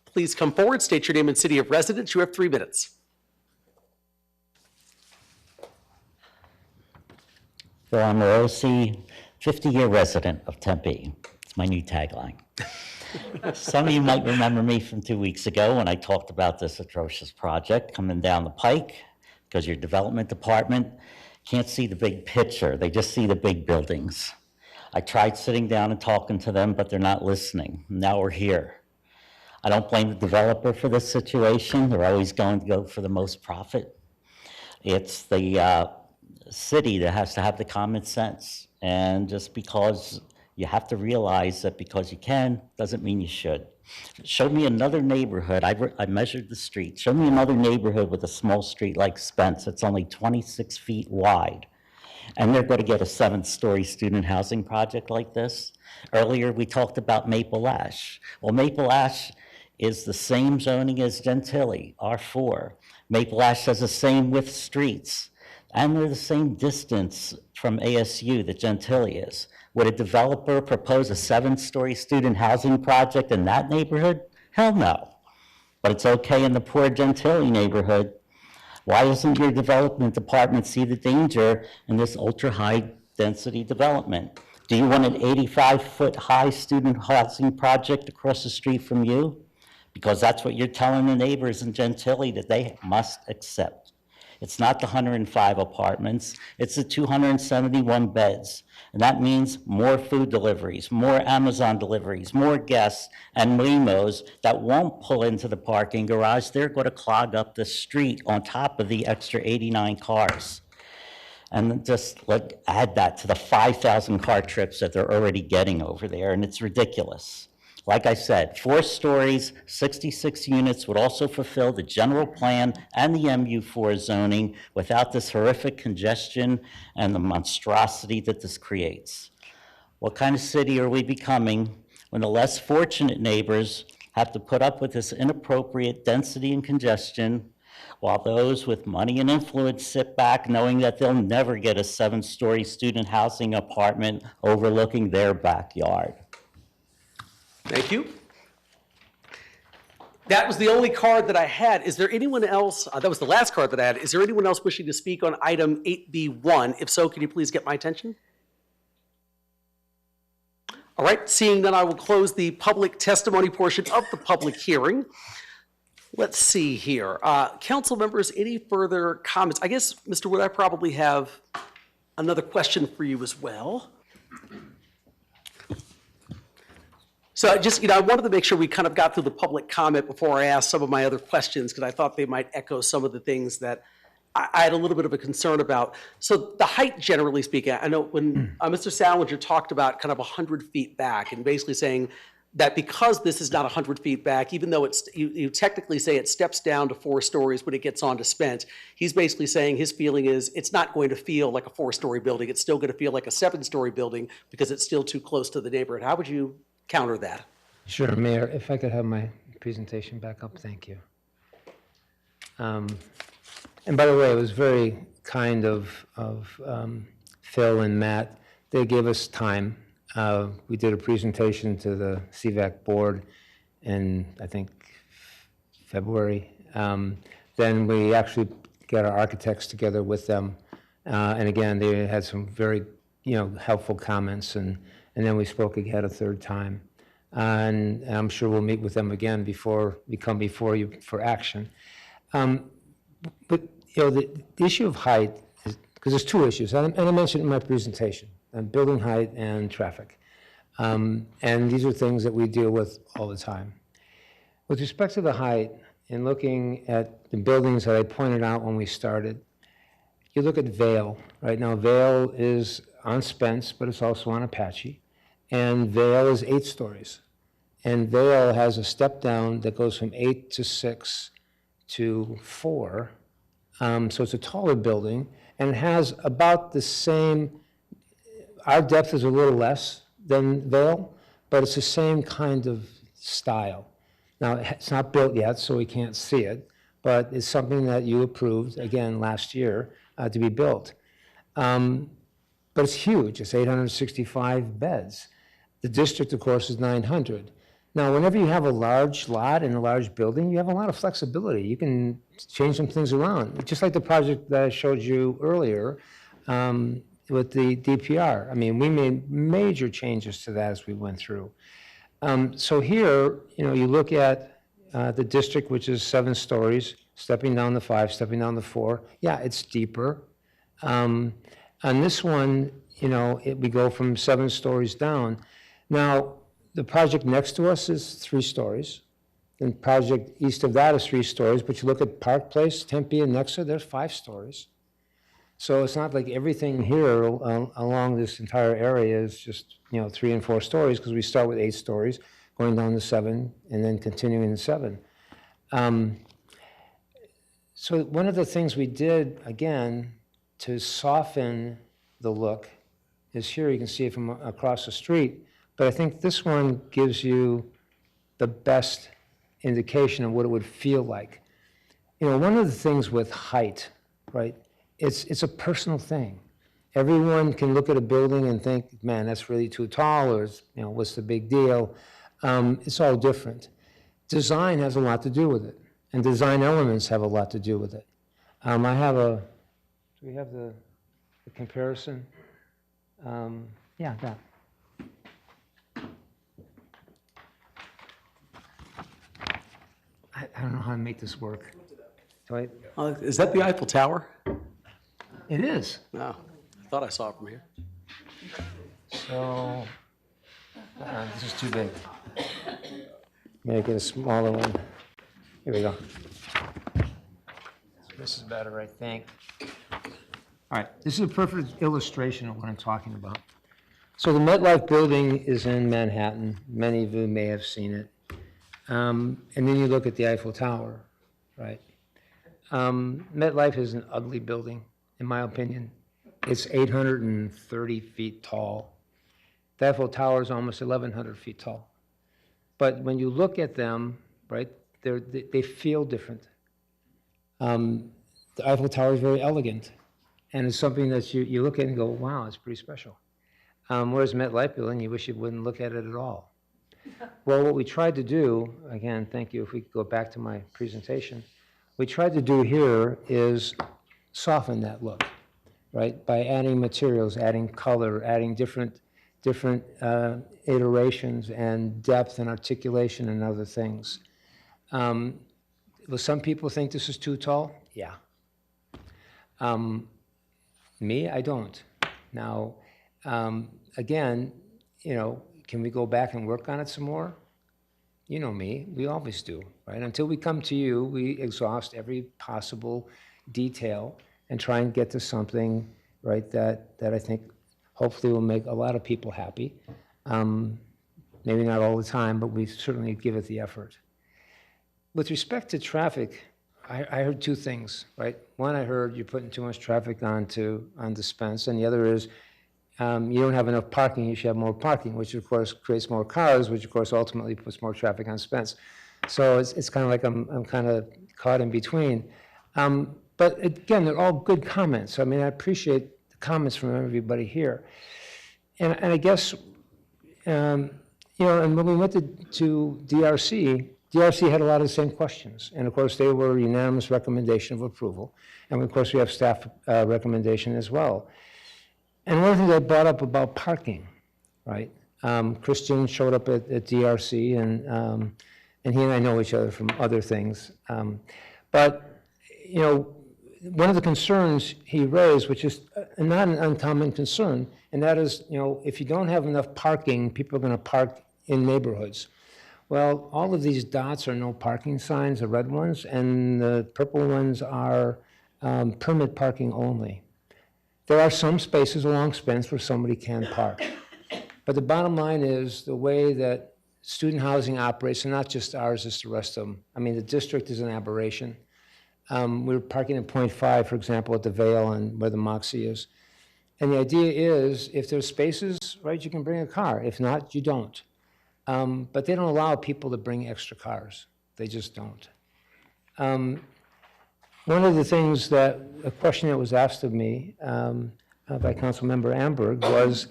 Please come forward, state your name and city of residence. You have 3 minutes. Phil Amorosi, 50-year resident of Tempe. It's my new tagline. Some of you might remember me from 2 weeks ago when I talked about this atrocious project coming down the pike, because your development department can't see the big picture. They just see the big buildings. I tried sitting down and talking to them, but they're not listening. Now we're here. I don't blame the developer for this situation. They're always going to go for the most profit. It's the city that has to have the common sense. And just because you have to realize that because you can doesn't mean you should. Show me another neighborhood. I measured the street. Show me another neighborhood with a small street like Spence that's only 26 feet wide. And they're going to get a 7-story student housing project like this. Earlier, we talked about Maple Ash. Well, Maple Ash is the same zoning as Gentilly, R4. Maple Ash has the same width streets. And they're the same distance from ASU that Gentilly is. Would a developer propose a 7-story student housing project in that neighborhood? Hell no. But it's okay in the poor Gentilly neighborhood. Why doesn't your development department see the danger in this ultra-high density development? Do you want an 85-foot high student housing project across the street from you? Because that's what you're telling the neighbors in Gentilly that they must accept. It's not the 105 apartments, it's the 271 beds. And that means more food deliveries, more Amazon deliveries, more guests, and limos that won't pull into the parking garage. They're going to clog up the street on top of the extra 89 cars. And just add that to the 5,000 car trips that they're already getting over there, and it's ridiculous. Like I said, 4 stories, 66 units would also fulfill the general plan and the MU4 zoning without this horrific congestion and the monstrosity that this creates. What kind of city are we becoming when the less fortunate neighbors have to put up with this inappropriate density and congestion, while those with money and influence sit back knowing that they'll never get a 7-story student housing apartment overlooking their backyard? Thank you. That was the only card that I had. Is there anyone else? That was the last card that I had. Is there anyone else wishing to speak on item 8B1? If so, can you please get my attention? All right, seeing that, I will close the public testimony portion of the public hearing. Let's see here. Council members, any further comments? I guess, Mr. Wood, I probably have another question for you as well. So I wanted to make sure we kind of got through the public comment before I asked some of my other questions, because I thought they might echo some of the things that I had a little bit of a concern about, so the height, generally speaking, I know when Mr. Salinger talked about kind of 100 feet back and basically saying that because this is not 100 feet back, even though it's, you technically say it steps down to 4 stories when it gets onto Spence, he's basically saying his feeling is it's not going to feel like a 4-story building. It's still going to feel like a 7-story building because it's still too close to the neighborhood. How would you counter that? Sure, Mayor, if I could have my presentation back up, thank you. And by the way, it was very kind of Phil and Matt. They gave us time. We did a presentation to the CVAC board in, I think, February. Then we actually got our architects together with them. And again, they had some very, helpful comments. And then we spoke again a third time. And I'm sure we'll meet with them again before we come before you for action. But the issue of height is, because there's 2 issues, and I mentioned in my presentation, building height and traffic. And these are things that we deal with all the time. With respect to the height, and looking at the buildings that I pointed out when we started, you look at Vale. Right now, Vale is on Spence, but it's also on Apache. And Vale is 8 stories. And Vale has a step down that goes from 8 to 6 to 4. So it's a taller building, and it has about the same, our depth is a little less than Vale, but it's the same kind of style. Now, it's not built yet, so we can't see it, but it's something that you approved, again, last year, to be built. But it's huge. It's 865 beds. The district, of course, is 900. Now, whenever you have a large lot in a large building, you have a lot of flexibility. You can change some things around, just like the project that I showed you earlier with the DPR. I mean, we made major changes to that as we went through. So here, you look at the district, which is 7 stories, stepping down to 5, stepping down to 4. Yeah, it's deeper. On this one, we go from 7 stories down. Now, the project next to us is 3 stories. And project east of that is 3 stories. But you look at Park Place, Tempe, and Nexa, there's 5 stories. So it's not like everything here along this entire area is just 3 and 4 stories, because we start with 8 stories, going down to 7, and then continuing to 7. So one of the things we did, again, to soften the look is here. You can see it from across the street. But I think this one gives you the best indication of what it would feel like. One of the things with height, right, it's a personal thing. Everyone can look at a building and think, man, that's really too tall, or what's the big deal? It's all different. Design has a lot to do with it, and design elements have a lot to do with it. Do we have the comparison? Yeah, that. I don't know how to make this work. Is that the Eiffel Tower? It is. No, I thought I saw it from here. So, this is too big. Make it a smaller one. Here we go. This is better, I think. All right, this is a perfect illustration of what I'm talking about. So the MetLife building is in Manhattan. Many of you may have seen it. And then you look at the Eiffel Tower, right? MetLife is an ugly building, in my opinion. It's 830 feet tall. The Eiffel Tower is almost 1,100 feet tall. But when you look at them, right, they feel different. The Eiffel Tower is very elegant, and it's something that you look at and go, wow, it's pretty special. Whereas MetLife building, you wish you wouldn't look at it at all. Well, what we tried to do, again, thank you, if we could go back to my presentation, we tried to do here is soften that look, right? By adding materials, adding color, adding different iterations and depth and articulation and other things. Will some people think this is too tall? Yeah. Me, I don't. Now, again, can we go back and work on it some more? You know me, we always do, right? Until we come to you, we exhaust every possible, detail and try and get to something, right, that I think hopefully will make a lot of people happy. Maybe not all the time, but we certainly give it the effort. With respect to traffic, I heard two things, right? One, I heard you're putting too much traffic on Spence, and the other is you don't have enough parking, you should have more parking, which of course creates more cars, which of course ultimately puts more traffic on Spence. So it's kind of like I'm kind of caught in between. But again, they're all good comments. I mean, I appreciate the comments from everybody here. And I guess, and when we went to DRC, DRC had a lot of the same questions. And of course, they were unanimous recommendation of approval. And of course, we have staff recommendation as well. And one of the things I brought up about parking, right? Christian showed up at DRC, and he and I know each other from other things. But, one of the concerns he raised, which is not an uncommon concern, and that is, if you don't have enough parking, people are going to park in neighborhoods. Well, all of these dots are no parking signs, the red ones, and the purple ones are permit parking only. There are some spaces along Spence where somebody can park. But the bottom line is the way that student housing operates, and not just ours, it's the rest of them. I mean, the district is an aberration. We're parking at 0.5, for example, at the Vale and where the Moxie is. And the idea is, if there's spaces, right, you can bring a car. If not, you don't. But they don't allow people to bring extra cars. They just don't. One of the things a question that was asked of me by Councilmember Amberg was,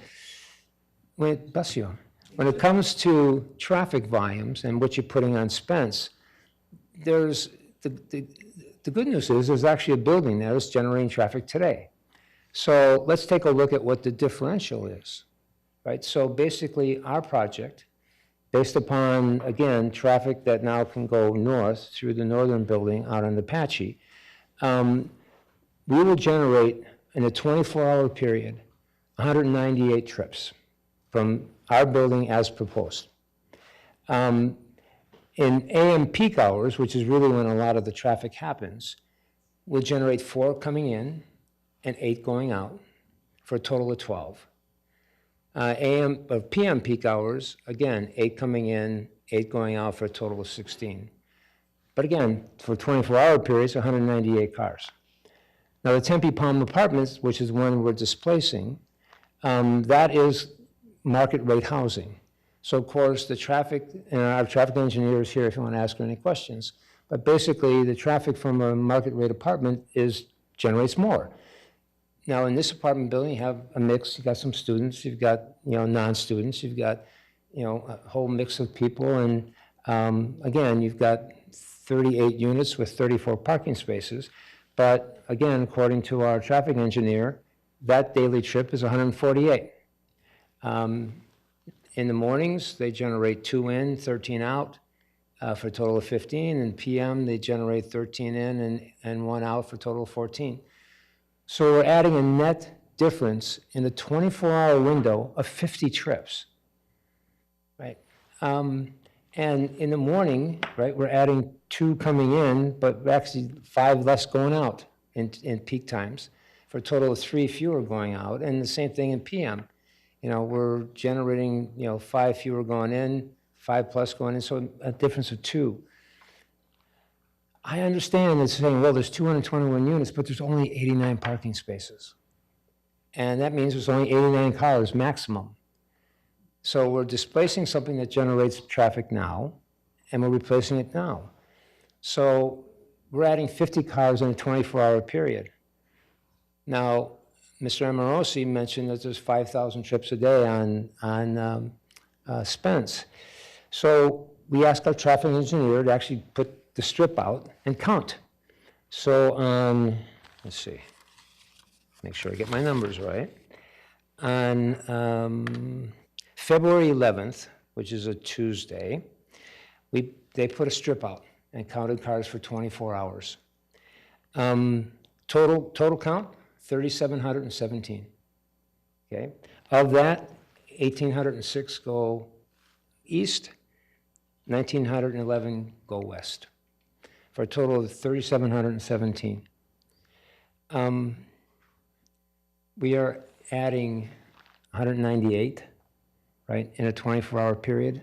bless you, when it comes to traffic volumes and what you're putting on Spence, there's the good news is there's actually a building there that's generating traffic today. So let's take a look at what the differential is, right? So basically our project, based upon, again, traffic that now can go north through the northern building out on Apache, we will generate in a 24-hour period 198 trips from our building as proposed. In AM peak hours, which is really when a lot of the traffic happens, we'll generate 4 coming in and 8 going out for a total of 12. PM peak hours, again, 8 coming in, 8 going out for a total of 16. But again, for 24-hour periods, 198 cars. Now the Tempe Palm Apartments, which is one we're displacing, that is market rate housing. So of course the traffic, and our traffic engineer is here if you want to ask her any questions, but basically the traffic from a market rate apartment generates more. Now in this apartment building you have a mix, you've got some students, you've got non-students, you've got a whole mix of people, and again you've got 38 units with 34 parking spaces, but again according to our traffic engineer, that daily trip is 148. In the mornings, they generate 2 in, 13 out for a total of 15. And PM, they generate 13 in and 1 out for a total of 14. So we're adding a net difference in the 24-hour window of 50 trips, right? And in the morning, right, we're adding 2 coming in, but actually 5 less going out in peak times for a total of 3 fewer going out. And the same thing in PM. We're generating, 5 fewer going in, 5 plus going in, so a difference of 2. I understand it's saying, well, there's 221 units, but there's only 89 parking spaces. And that means there's only 89 cars maximum. So we're displacing something that generates traffic now, and we're replacing it now. So we're adding 50 cars in a 24-hour period. Now, Mr. Amorosi mentioned that there's 5,000 trips a day on Spence. So we asked our traffic engineer to actually put the strip out and count. So let's see, make sure I get my numbers right. On February 11th, which is a Tuesday, they put a strip out and counted cars for 24 hours. Total count, 3,717, okay? Of that, 1,806 go east, 1,911 go west, for a total of 3,717. We are adding 198, right, in a 24-hour period.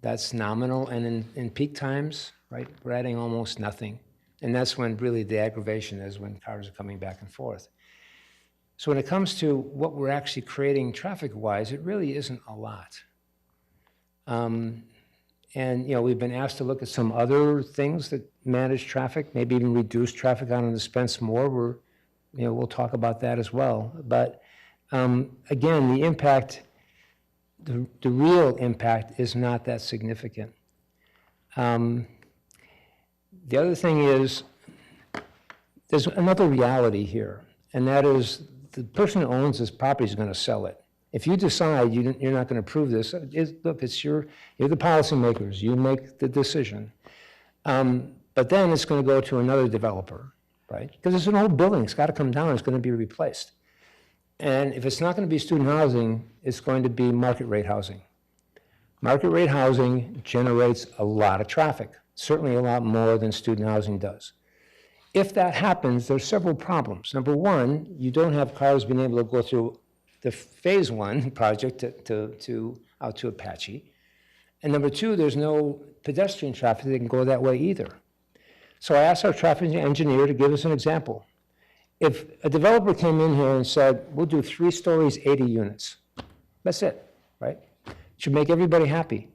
That's nominal, and in peak times, right, we're adding almost nothing. And that's when really the aggravation is, when cars are coming back and forth. So when it comes to what we're actually creating traffic-wise, it really isn't a lot. And, you know, we've been asked to look at some other things that manage traffic, maybe even reduce traffic out on the Spence more. You know, we'll talk about that as well. But again, the impact, the real impact is not that significant. The other thing is, there's another reality here, and that is the person who owns this property is going to sell it. If you decide you're not going to approve this, look, you're the policymakers, you make the decision. But then it's going to go to another developer, right? Because it's an old building, it's got to come down, it's going to be replaced. And if it's not going to be student housing, it's going to be market rate housing. Market rate housing generates a lot of traffic, certainly a lot more than student housing does. If that happens, there's several problems. Number one, you don't have cars being able to go through the phase one project out to Apache. And number two, there's no pedestrian traffic that can go that way either. So I asked our traffic engineer to give us an example. If a developer came in here and said, we'll do 3 stories, 80 units, that's it, right? Should make everybody happy.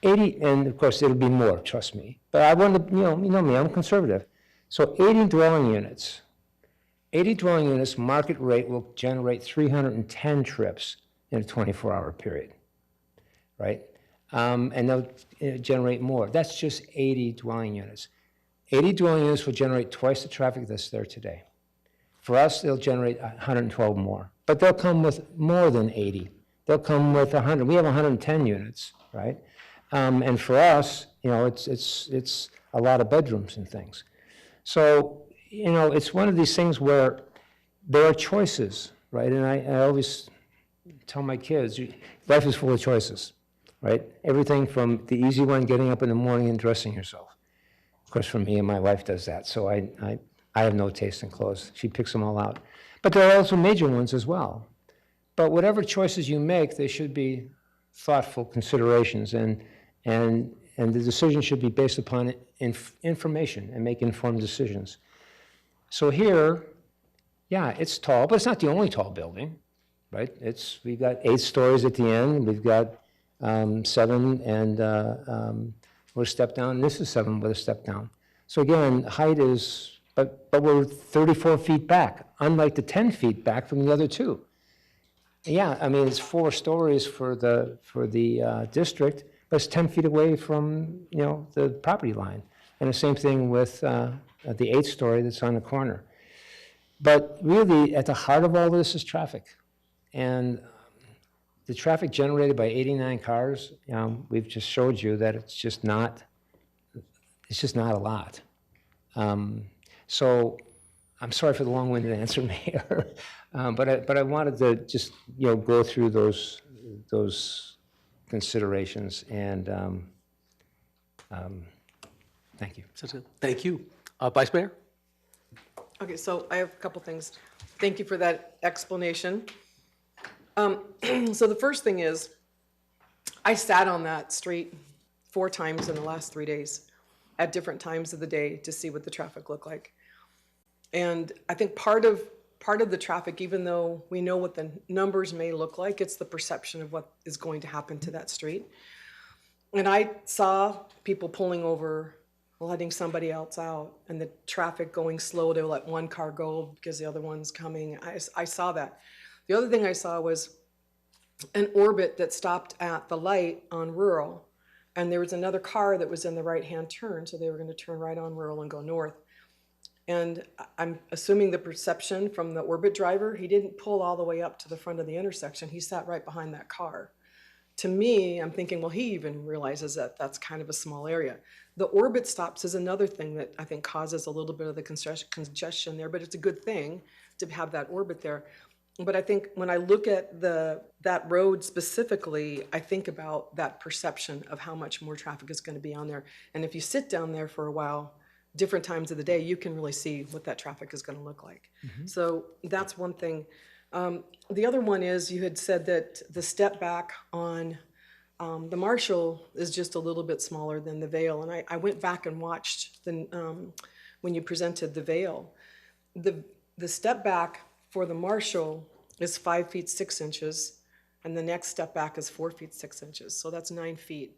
80, and of course it'll be more, trust me. But I want to, you know me, I'm conservative. So 80 dwelling units. 80 dwelling units, market rate will generate 310 trips in a 24-hour period, right? And they'll generate more. That's just 80 dwelling units. 80 dwelling units will generate twice the traffic that's there today. For us, they'll generate 112 more, but they'll come with more than 80. They'll come with 100. We have 110 units, right? And for us, you know, it's a lot of bedrooms and things. So, you know, it's one of these things where there are choices, right? And I always tell my kids, life is full of choices, right? Everything from the easy one, getting up in the morning and dressing yourself. Of course, for me, and my wife does that, so I have no taste in clothes. She picks them all out. But there are also major ones as well. But whatever choices you make, they should be thoughtful considerations, and the decision should be based upon information and make informed decisions. So here, yeah, it's tall, but it's not the only tall building, right? We've got 8 stories at the end. We've got 7 and with a step down. This is 7 with a step down. So again, height is, but we're 34 feet back, unlike the 10 feet back from the other 2. Yeah, I mean, it's 4 stories for the district, but it's 10 feet away from, you know, the property line. And the same thing with the 8th story that's on the corner. But really, at the heart of all this is traffic. And the traffic generated by 89 cars, we've just showed you that it's just not a lot. So I'm sorry for the long-winded answer, Mayor, but I wanted to just, you know, go through those considerations, and thank you. Thank you. Vice Mayor? Okay, so I have a couple things. Thank you for that explanation. So the first thing is, I sat on that street 4 times in the last 3 days at different times of the day to see what the traffic looked like. And I think part of the traffic, even though we know what the numbers may look like, it's the perception of what is going to happen to that street. And I saw people pulling over, letting somebody else out, and the traffic going slow to let one car go because the other one's coming. I saw that. The other thing I saw was an Orbit that stopped at the light on Rural, and there was another car that was in the right-hand turn, so they were going to turn right on Rural and go north. And I'm assuming the perception from the Orbit driver, he didn't pull all the way up to the front of the intersection. He sat right behind that car. To me, I'm thinking, well, he even realizes that that's kind of a small area. The Orbit stops is another thing that I think causes a little bit of the congestion there, but it's a good thing to have that Orbit there. But I think when I look at that road specifically, I think about that perception of how much more traffic is going to be on there. And if you sit down there for a while, different times of the day, you can really see what that traffic is going to look like. So that's one thing. The other one is you had said that the step back on the Marshall is just a little bit smaller than the Vale. And I went back and watched when you presented the Vale. The step back for the Marshall is 5 feet 6 inches, and the next step back is 4 feet 6 inches. So that's 9 feet.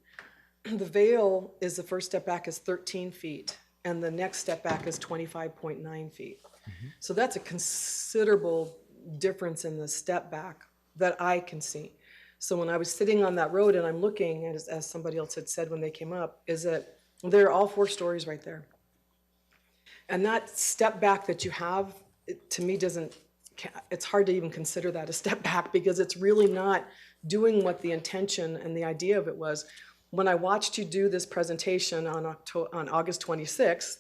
The Vale is the first step back is 13 feet, and the next step back is 25.9 feet. So that's a considerable difference in the step back that I can see. So when I was sitting on that road and I'm looking, as somebody else had said when they came up, is that they're all 4 stories right there. And that step back that you have, to me, it's hard to even consider that a step back because it's really not doing what the intention and the idea of it was. When I watched you do this presentation on August 26th,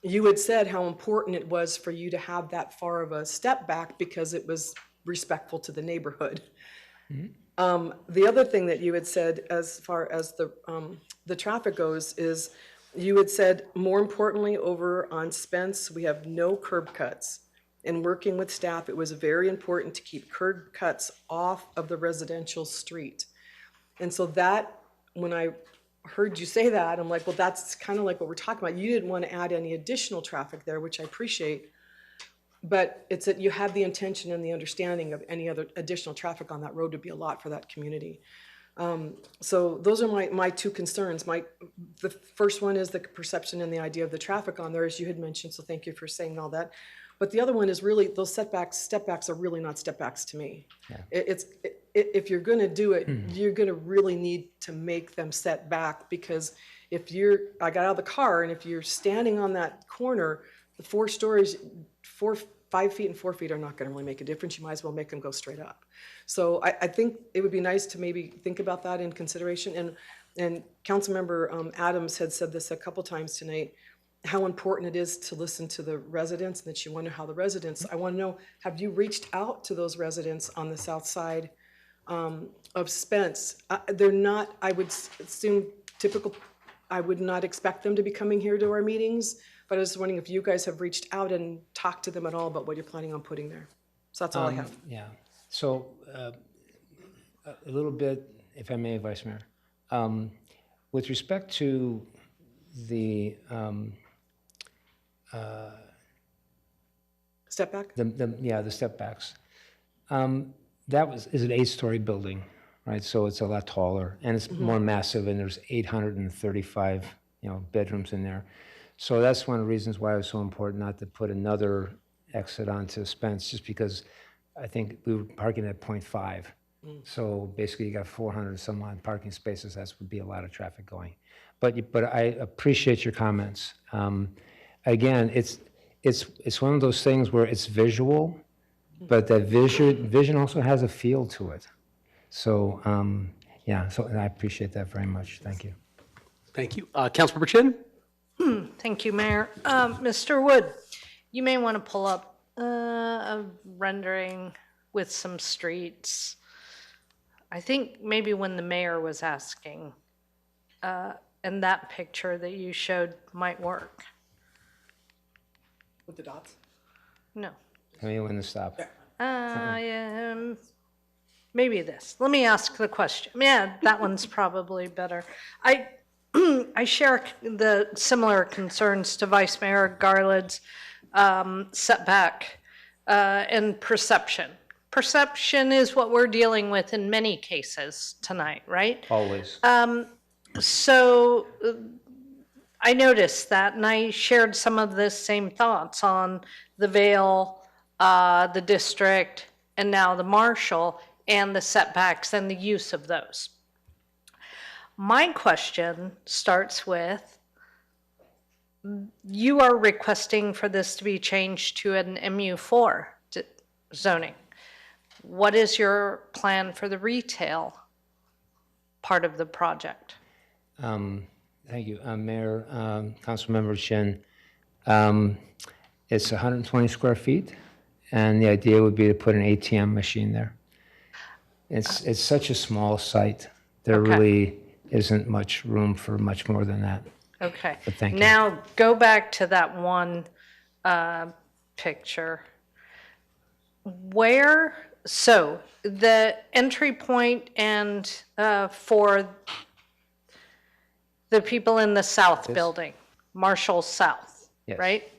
you had said how important it was for you to have that far of a step back because it was respectful to the neighborhood. The other thing that you had said as far as the traffic goes is you had said, more importantly, over on Spence, we have no curb cuts. In working with staff, it was very important to keep curb cuts off of the residential street. And so that, when I heard you say that, I'm like, well, that's kind of like what we're talking about. You didn't want to add any additional traffic there, which I appreciate. But it's that you have the intention and the understanding of any other additional traffic on that road to be a lot for that community. So those are my 2 concerns. The first one is the perception and the idea of the traffic on there, as you had mentioned, so thank you for saying all that. But the other one is really those step backs are really not step backs to me. Yeah. If you're going to do it, you're going to really need to make them set back, because I got out of the car, and if you're standing on that corner, the 4 stories, 5 feet and 4 feet are not going to really make a difference. You might as well make them go straight up. So I think it would be nice to maybe think about that in consideration. And Councilmember Adams had said this a couple times tonight, how important it is to listen to the residents, and that you wonder how the residents, I want to know, have you reached out to those residents on the south side of Spence? They're not, I would assume, I would not expect them to be coming here to our meetings, but I was wondering if you guys have reached out and talked to them at all about what you're planning on putting there. So that's all I have. Yeah. So a little bit, if I may, Vice Mayor, with respect to the step back? The step backs. That is an 8-story building, right? So it's a lot taller, and it's more massive, and there's 835, bedrooms in there. So that's one of the reasons why it was so important not to put another exit onto Spence, just because I think we were parking at 0.5. So basically you got 400 some odd parking spaces. That would be a lot of traffic going. But I appreciate your comments. Again, it's one of those things where it's visual, but that vision also has a feel to it. So so I appreciate that very much. Thank you. Thank you. Councilmember Chin? Thank you, Mayor. Mr. Wood, you may want to pull up a rendering with some streets. I think maybe when the mayor was asking, and that picture that you showed might work. With the dots? No. Tell me when to stop. Maybe this. Let me ask the question. Yeah, that one's probably better. I share the similar concerns to Vice Mayor Garland's setback and perception. Perception is what we're dealing with in many cases tonight, right? Always. So I noticed that, and I shared some of the same thoughts on the Vale, the district, and now the Marshall, and the setbacks and the use of those. My question starts with, you are requesting for this to be changed to an MU4 zoning. What is your plan for the retail part of the project? Thank you, Mayor, Councilmember Shin. It's 120 square feet, and the idea would be to put an ATM machine there. It's such a small site. There really isn't much room for much more than that. Okay. But thank you. Now, go back to that one picture. So the entry point and for the people in the south Yes. building, Marshall South, Yes. right?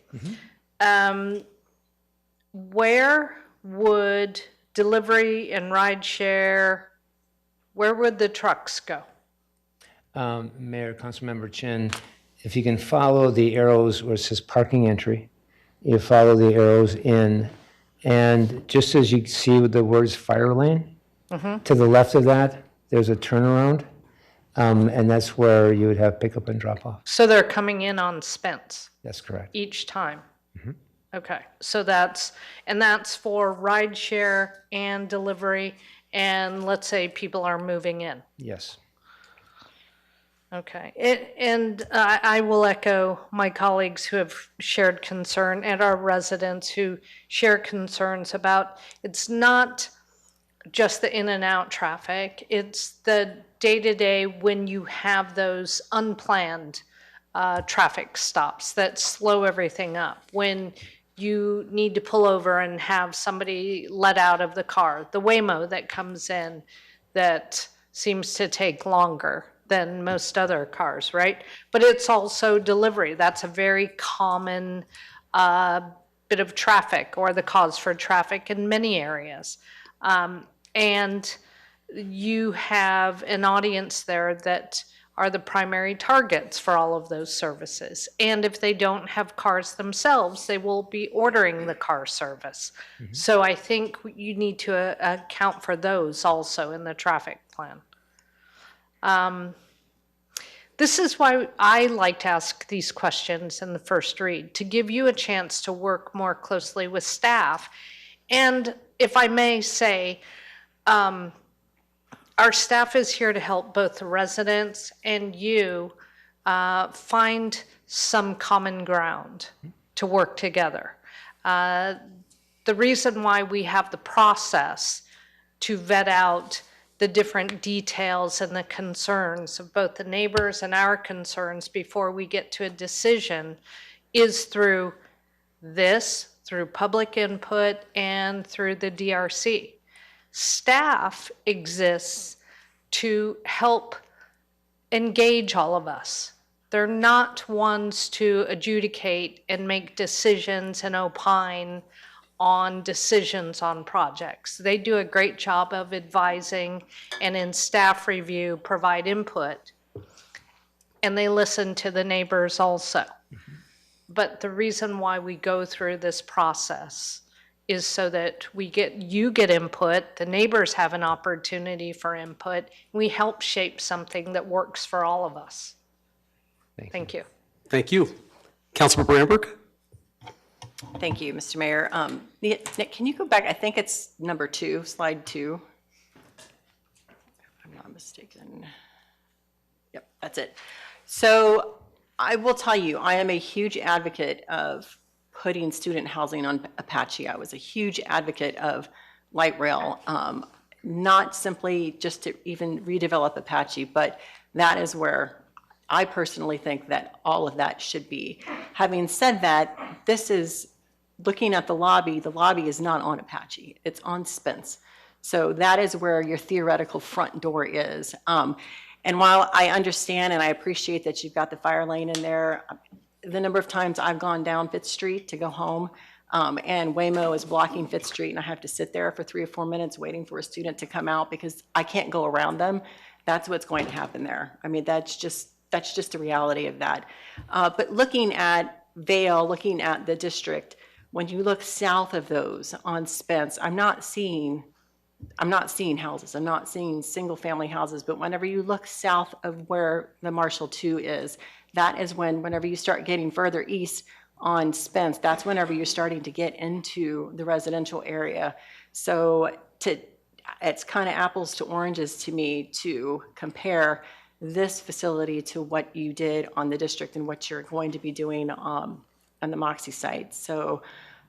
Where would delivery and ride share, where would the trucks go? Mayor, Councilmember Chin, if you can follow the arrows where it says parking entry, you follow the arrows in, and just as you see with the words fire lane, to the left of that, there's a turnaround, and that's where you would have pickup and drop off. So they're coming in on Spence That's correct. each time? Okay, so that's for ride share and delivery, and let's say people are moving in. Yes. Okay, and I will echo my colleagues who have shared concern and our residents who share concerns about, it's not just the in and out traffic, it's the day-to-day when you have those unplanned traffic stops that slow everything up. When you need to pull over and have somebody let out of the car, the Waymo that comes in that seems to take longer than most other cars, right? But it's also delivery. That's a very common bit of traffic, or the cause for traffic in many areas. And you have an audience there that are the primary targets for all of those services. And if they don't have cars themselves, they will be ordering the car service. So I think you need to account for those also in the traffic plan. This is why I like to ask these questions in the first read, to give you a chance to work more closely with staff. And if I may say, our staff is here to help both the residents and you find some common ground to work together. The reason why we have the process to vet out the different details and the concerns of both the neighbors and our concerns before we get to a decision is through this, through public input, and through the DRC. Staff exists to help engage all of us. They're not ones to adjudicate and make decisions and opine on decisions on projects. They do a great job of advising, and in staff review provide input, and they listen to the neighbors also. But the reason why we go through this process is so that you get input, the neighbors have an opportunity for input, we help shape something that works for all of us. Thank you. Thank you. Councilmember Amberg? Thank you, Mr. Mayor. Nick, can you go back? I think it's number 2, slide 2. If I'm not mistaken. Yep, that's it. So I will tell you, I am a huge advocate of putting student housing on Apache. I was a huge advocate of light rail, not simply just to even redevelop Apache, but that is where I personally think that all of that should be. Having said that, this is looking at the lobby is not on Apache, it's on Spence. So that is where your theoretical front door is. And while I understand and I appreciate that you've got the fire lane in there, the number of times I've gone down Fifth Street to go home, and Waymo is blocking Fifth Street, and I have to sit there for 3 or 4 minutes waiting for a student to come out because I can't go around them. That's what's going to happen there. I mean, that's just the reality of that. But looking at Vail, looking at the district, when you look south of those on Spence, I'm not seeing houses. I'm not seeing single family houses, but whenever you look south of where the Marshall 2 is, that is whenever you start getting further east on Spence, that's whenever you're starting to get into the residential area. So it's kind of apples to oranges to me to compare this facility to what you did on the district and what you're going to be doing on the Moxie site. So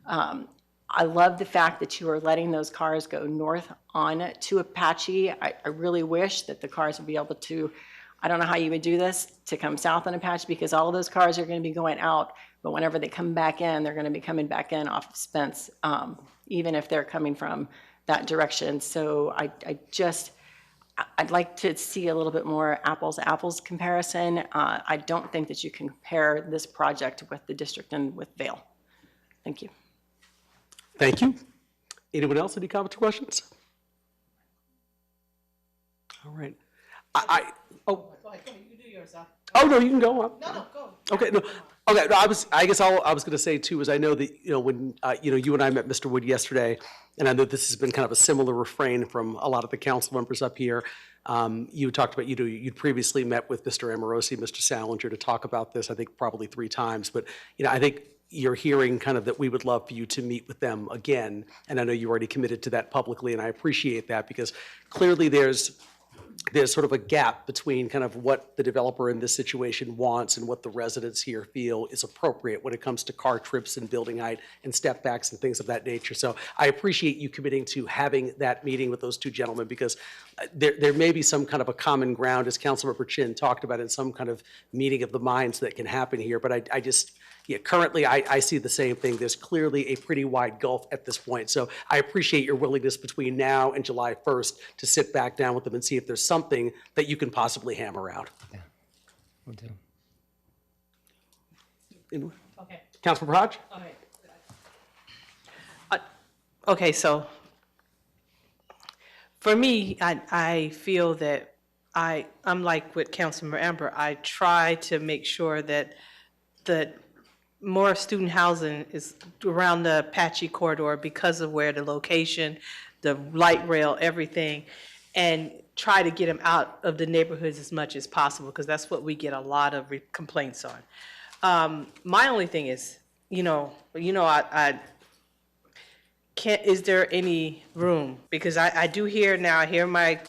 I love the fact that you are letting those cars go north on to Apache. I really wish that the cars would be able to, I don't know how you would do this to come south on Apache because all of those cars are going to be going out, but whenever they come back in, they're going to be coming back in off of Spence, even if they're coming from that direction. So I'd like to see a little bit more apples to apples comparison. I don't think that you can compare this project with the district and with Vail. Thank you. Thank you. Anyone else? Any comments or questions? All right. Oh, no, you can go on. No, go. Okay, no. Okay, no, I guess I was going to say too is I know that when you and I met Mr. Wood yesterday, and I know this has been kind of a similar refrain from a lot of the council members up here. You talked about you'd previously met with Mr. Amorosi, Mr. Salinger to talk about this. I think probably 3 times, but I think you're hearing kind of that we would love for you to meet with them again, and I know you already committed to that publicly, and I appreciate that because clearly there's sort of a gap between kind of what the developer in this situation wants and what the residents here feel is appropriate when it comes to car trips and building height and step backs and things of that nature. So I appreciate you committing to having that meeting with those 2 gentlemen because there may be some kind of a common ground, as Councilmember Chin talked about, in some kind of meeting of the minds that can happen here. But currently I see the same thing. There's clearly a pretty wide gulf at this point. So I appreciate your willingness between now and July 1st to sit back down with them and see if there's something that you can possibly hammer out. Yeah, we'll do. Okay. Councilmember Hodge? Okay, so for me, I feel that I'm like with Councilmember Amber. I try to make sure that more student housing is around the Apache corridor because of where the location, the light rail, everything, and try to get them out of the neighborhoods as much as possible because that's what we get a lot of complaints on. My only thing is, I can't. Is there any room? Because I do hear now. I hear my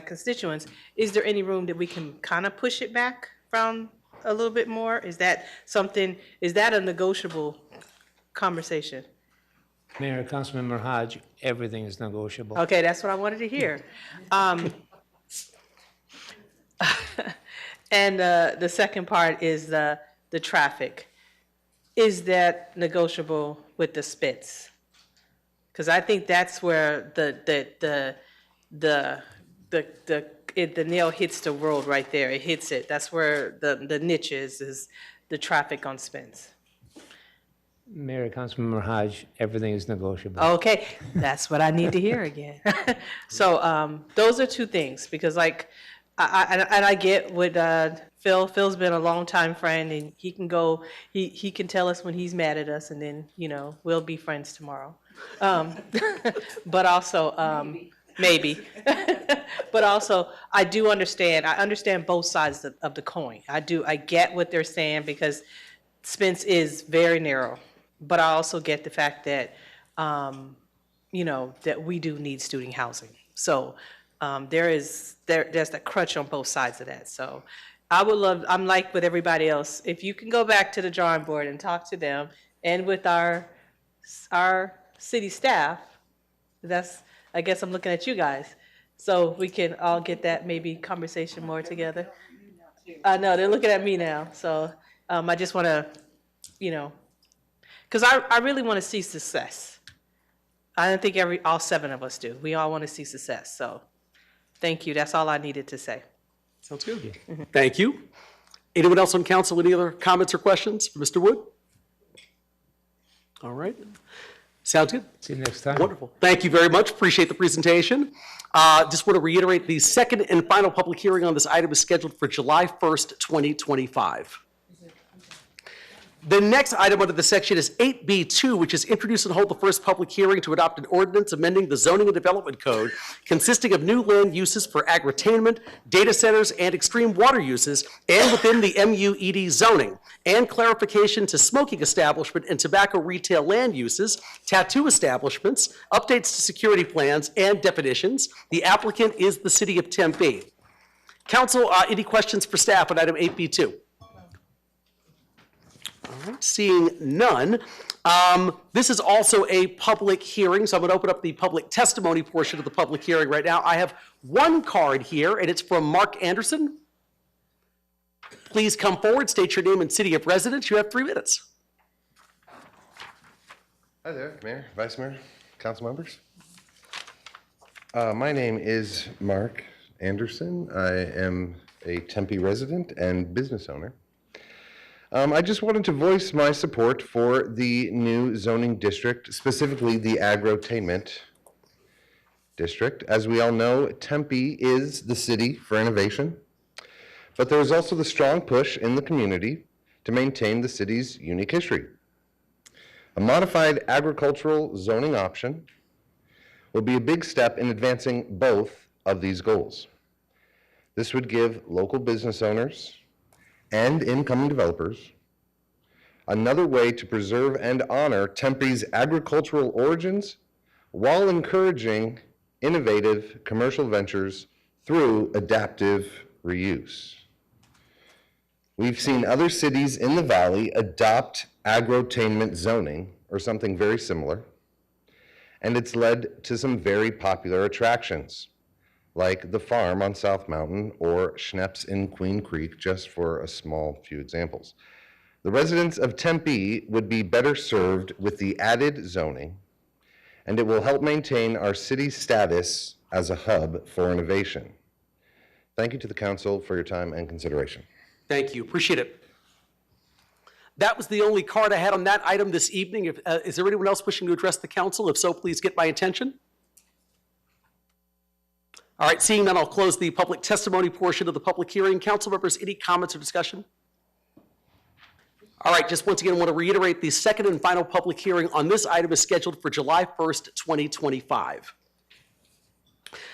constituents. Is there any room that we can kind of push it back from a little bit more? Is that something? Is that a negotiable conversation? Mayor, Councilmember Hodge, everything is negotiable. Okay, that's what I wanted to hear. And the second part is the traffic. Is that negotiable with the Spitz? Because I think that's where the nail hits the road right there. It hits it. That's where the niche is the traffic on Spence. Mayor, Councilmember Hodge, everything is negotiable. Okay, that's what I need to hear again. So those are 2 things because I get with Phil. Phil's been a longtime friend and he can go, he can tell us when he's mad at us and then, we'll be friends tomorrow. But also, maybe. But also, I understand both sides of the coin. I get what they're saying because Spence is very narrow. But I also get the fact that, that we do need student housing. So there's that crutch on both sides of that. So I'm like with everybody else, if you can go back to the drawing board and talk to them and with our city staff, I guess I'm looking at you guys. So we can all get that maybe conversation more together. I know, they're looking at me now. So I just want to, because I really want to see success. I don't think all 7 of us do. We all want to see success. So thank you. That's all I needed to say. Sounds good. Thank you. Anyone else on council? Any other comments or questions for Mr. Wood? All right. Sounds good. See you next time. Wonderful. Thank you very much. Appreciate the presentation. Just want to reiterate the second and final public hearing on this item is scheduled for July 1st, 2025. The next item under the section is 8B2, which is introduce and hold the first public hearing to adopt an ordinance amending the zoning and development code consisting of new land uses for agritainment, data centers, and extreme water uses, and within the MUED zoning, and clarification to smoking establishment and tobacco retail land uses, tattoo establishments, updates to security plans, and definitions. The applicant is the city of Tempe. Council, any questions for staff on item 8B2? All right, seeing none. This is also a public hearing, so I'm going to open up the public testimony portion of the public hearing right now. I have one card here, and it's from Mark Anderson. Please come forward, state your name and city of residence. You have 3 minutes. Hi there, Mayor, Vice Mayor, council members. My name is Mark Anderson. I am a Tempe resident and business owner. I just wanted to voice my support for the new zoning district, specifically the agrotainment district. As we all know, Tempe is the city for innovation, but there is also the strong push in the community to maintain the city's unique history. A modified agricultural zoning option will be a big step in advancing both of these goals. This would give local business owners and incoming developers another way to preserve and honor Tempe's agricultural origins while encouraging innovative commercial ventures through adaptive reuse. We've seen other cities in the valley adopt agrotainment zoning or something very similar, and it's led to some very popular attractions, like the farm on South Mountain or Schnepp's in Queen Creek, just for a small few examples. The residents of Tempe would be better served with the added zoning, and it will help maintain our city's status as a hub for innovation. Thank you to the council for your time and consideration. Thank you, appreciate it. That was the only card I had on that item this evening. Is there anyone else wishing to address the council? If so, please get my attention. All right, seeing none, I'll close the public testimony portion of the public hearing. Council members, any comments or discussion? All right, just once again, I want to reiterate the second and final public hearing on this item is scheduled for July 1st, 2025.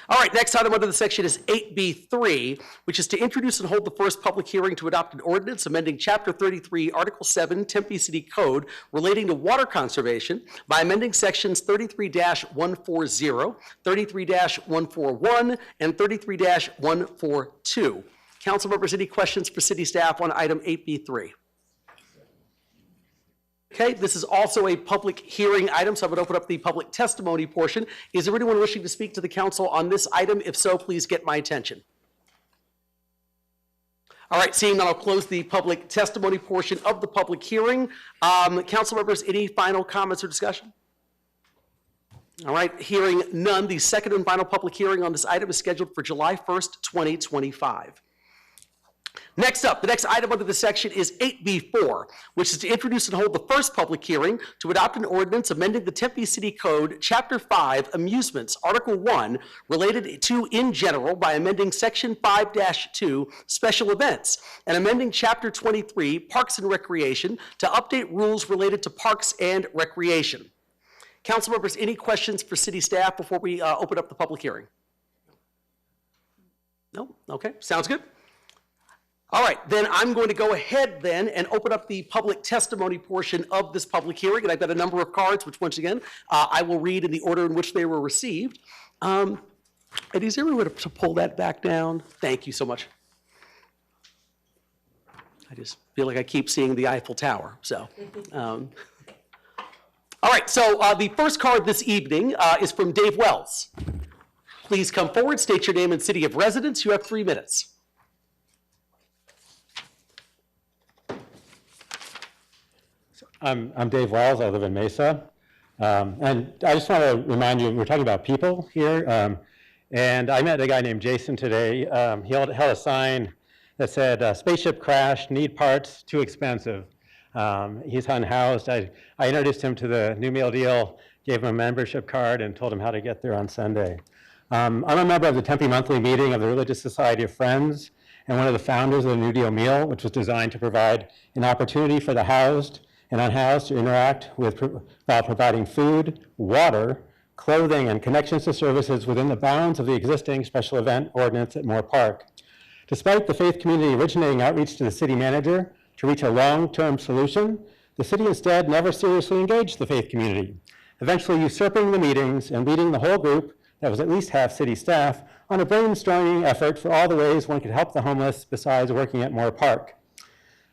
All right, next item under the section is 8B3, which is to introduce and hold the first public hearing to adopt an ordinance amending Chapter 33, Article 7, Tempe City Code relating to water conservation by amending sections 33-140, 33-141, and 33-142. Council members, any questions for city staff on item 8B3? Okay, this is also a public hearing item, so I'm going to open up the public testimony portion. Is there anyone wishing to speak to the council on this item? If so, please get my attention. All right, seeing none, I'll close the public testimony portion of the public hearing. Council members, any final comments or discussion? All right, hearing none, the second and final public hearing on this item is scheduled for July 1st, 2025. Next up, the next item under the section is 8B4, which is to introduce and hold the first public hearing to adopt an ordinance amending the Tempe City Code, Chapter 5, Amusements, Article 1, related to in general by amending Section 5-2, Special Events, and amending Chapter 23, Parks and Recreation, to update rules related to parks and recreation. Council members, any questions for city staff before we open up the public hearing? No? Okay, sounds good. All right, then I'm going to go ahead then and open up the public testimony portion of this public hearing, and I've got a number of cards, which once again, I will read in the order in which they were received. And is there a way to pull that back down? Thank you so much. I just feel like I keep seeing the Eiffel Tower, so. All right, so the first card this evening is from Dave Wells. Please come forward, state your name and city of residence. You have 3 minutes. I'm Dave Wells. I live in Mesa. And I just want to remind you, we're talking about people here. And I met a guy named Jason today. He held a sign that said, spaceship crashed, need parts, too expensive. He's unhoused. I introduced him to the New Meal Deal, gave him a membership card, and told him how to get there on Sunday. I'm a member of the Tempe Monthly Meeting of the Religious Society of Friends and one of the founders of the New Deal Meal, which was designed to provide an opportunity for the housed and unhoused to interact with while providing food, water, clothing, and connections to services within the bounds of the existing special event ordinance at Moore Park. Despite the faith community originating outreach to the city manager to reach a long-term solution, the city instead never seriously engaged the faith community, eventually usurping the meetings and leading the whole group, that was at least half city staff, on a brainstorming effort for all the ways one could help the homeless besides working at Moore Park.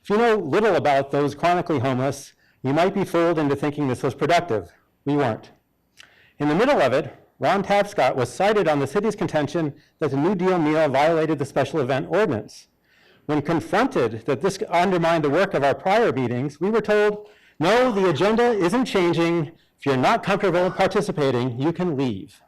If you know little about those chronically homeless, you might be fooled into thinking this was productive. We weren't. In the middle of it, Ron Tapscott was cited on the city's contention that the New Deal meal violated the special event ordinance. When confronted that this undermined the work of our prior meetings, we were told, no, the agenda isn't changing. If you're not comfortable participating, you can leave.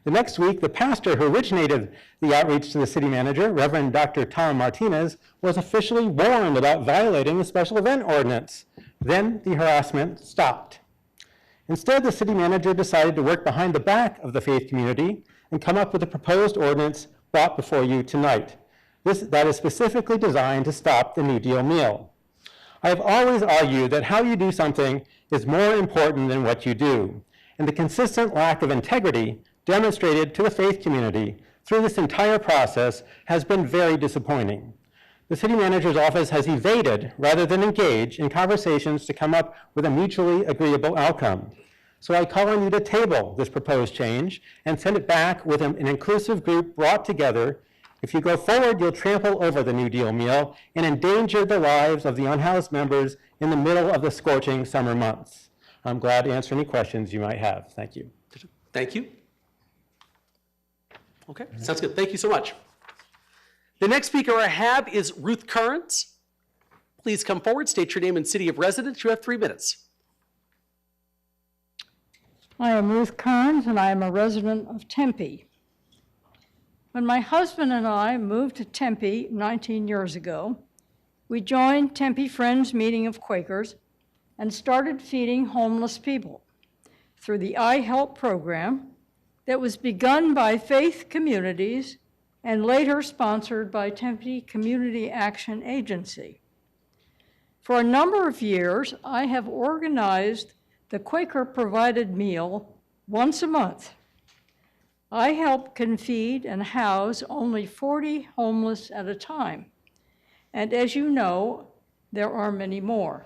The next week, the pastor who originated the outreach to the city manager, Reverend Dr. Tom Martinez, was officially warned about violating the special event ordinance. Then the harassment stopped. Instead, the city manager decided to work behind the back of the faith community and come up with a proposed ordinance brought before you tonight. That is specifically designed to stop the New Deal meal. I have always argued that how you do something is more important than what you do, and the consistent lack of integrity demonstrated to the faith community through this entire process has been very disappointing. The city manager's office has evaded rather than engage in conversations to come up with a mutually agreeable outcome. So I call on you to table this proposed change and send it back with an inclusive group brought together. If you go forward, you'll trample over the New Deal meal and endanger the lives of the unhoused members in the middle of the scorching summer months. I'm glad to answer any questions you might have. Thank you. Thank you. Okay, sounds good. Thank you so much. The next speaker I have is Ruth Currens. Please come forward, state your name and city of residence. You have 3 minutes. I am Ruth Currens, and I am a resident of Tempe. When my husband and I moved to Tempe 19 years ago, we joined Tempe Friends Meeting of Quakers and started feeding homeless people through the I Help program that was begun by faith communities and later sponsored by Tempe Community Action Agency. For a number of years, I have organized the Quaker-provided meal once a month. I Help can feed and house only 40 homeless at a time. And as you know, there are many more.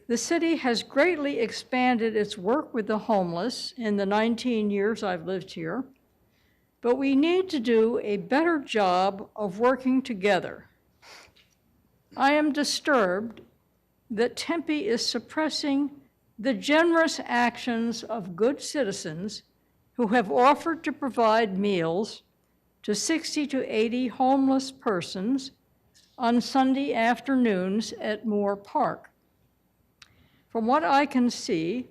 The city has greatly expanded its work with the homeless in the 19 years I've lived here, but we need to do a better job of working together. I am disturbed that Tempe is suppressing the generous actions of good citizens who have offered to provide meals to 60 to 80 homeless persons on Sunday afternoons at Moore Park. From what I can see,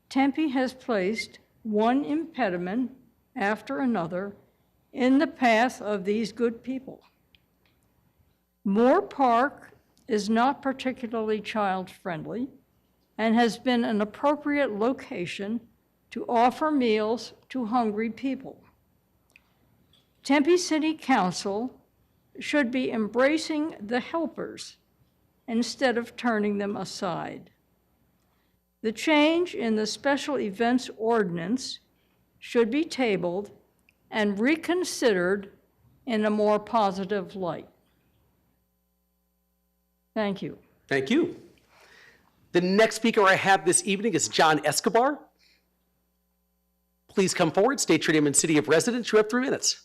Tempe has placed one impediment after another in the path of these good people. Moore Park is not particularly child-friendly and has been an appropriate location to offer meals to hungry people. Tempe City Council should be embracing the helpers instead of turning them aside. The change in the special events ordinance should be tabled and reconsidered in a more positive light. Thank you. Thank you. The next speaker I have this evening is John Escobar. Please come forward, state your name and city of residence. You have 3 minutes.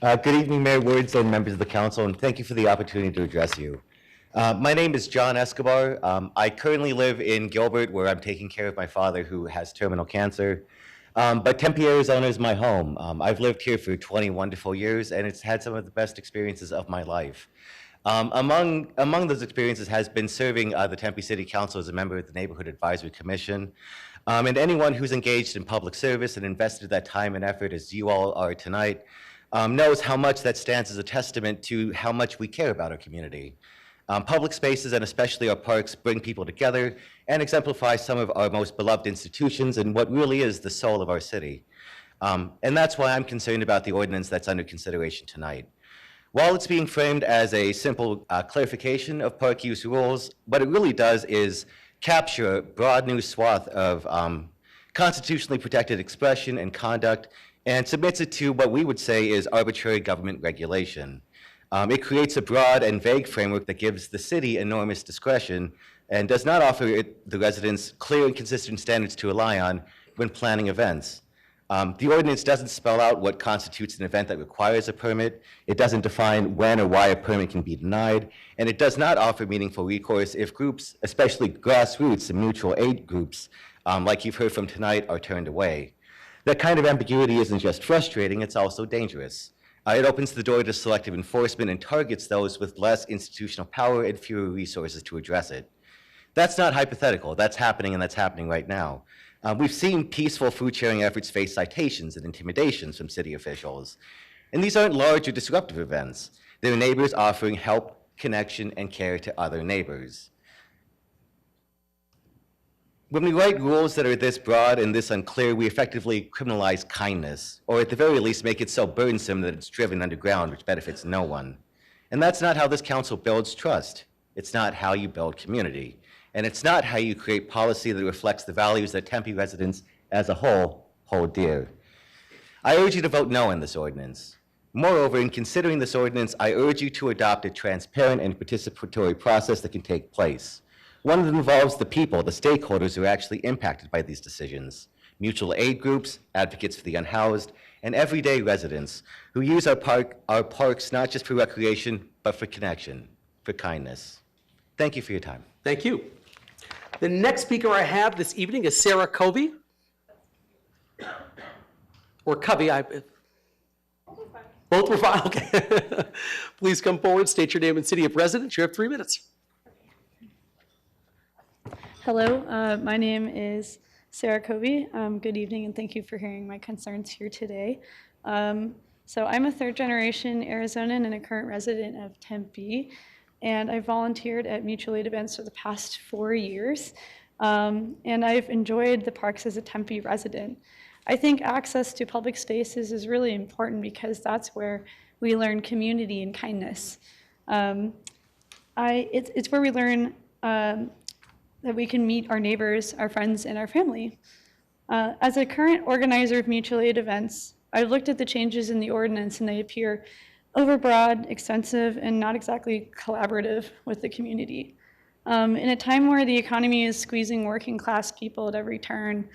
Good evening, Mayor Woods and members of the council, and thank you for the opportunity to address you. My name is John Escobar. I currently live in Gilbert, where I'm taking care of my father who has terminal cancer. But Tempe, Arizona is my home. I've lived here for 20 wonderful years, and it's had some of the best experiences of my life. Among those experiences has been serving the Tempe City Council as a member of the Neighborhood Advisory Commission. And anyone who's engaged in public service and invested that time and effort, as you all are tonight, knows how much that stands as a testament to how much we care about our community. Public spaces, and especially our parks, bring people together and exemplify some of our most beloved institutions and what really is the soul of our city. And that's why I'm concerned about the ordinance that's under consideration tonight. While it's being framed as a simple clarification of park use rules, what it really does is capture a broad new swath of constitutionally protected expression and conduct and submits it to what we would say is arbitrary government regulation. It creates a broad and vague framework that gives the city enormous discretion and does not offer the residents clear and consistent standards to rely on when planning events. The ordinance doesn't spell out what constitutes an event that requires a permit. It doesn't define when or why a permit can be denied. And it does not offer meaningful recourse if groups, especially grassroots and mutual aid groups, like you've heard from tonight, are turned away. That kind of ambiguity isn't just frustrating, it's also dangerous. It opens the door to selective enforcement and targets those with less institutional power and fewer resources to address it. That's not hypothetical, that's happening, and that's happening right now. We've seen peaceful food sharing efforts face citations and intimidations from city officials. And these aren't large or disruptive events. They're neighbors offering help, connection, and care to other neighbors. When we write rules that are this broad and this unclear, we effectively criminalize kindness, or at the very least make it so burdensome that it's driven underground, which benefits no one. And that's not how this council builds trust. It's not how you build community. And it's not how you create policy that reflects the values that Tempe residents as a whole hold dear. I urge you to vote no on this ordinance. Moreover, in considering this ordinance, I urge you to adopt a transparent and participatory process that can take place. One that involves the people, the stakeholders who are actually impacted by these decisions, mutual aid groups, advocates for the unhoused, and everyday residents who use our parks not just for recreation, but for connection, for kindness. Thank you for your time. Thank you. The next speaker I have this evening is Sarah Covey. Or Covey, both were fine, okay. Please come forward, state your name and city of residence. You have 3 minutes. Hello, my name is Sarah Covey. Good evening, and thank you for hearing my concerns here today. So I'm a third-generation Arizonan and a current resident of Tempe, and I volunteered at mutual aid events for the past 4 years, and I've enjoyed the parks as a Tempe resident. I think access to public spaces is really important because that's where we learn community and kindness. It's where we learn that we can meet our neighbors, our friends, and our family. As a current organizer of mutual aid events, I've looked at the changes in the ordinance and they appear overbroad, extensive, and not exactly collaborative with the community. In a time where the economy is squeezing working class people at every turn,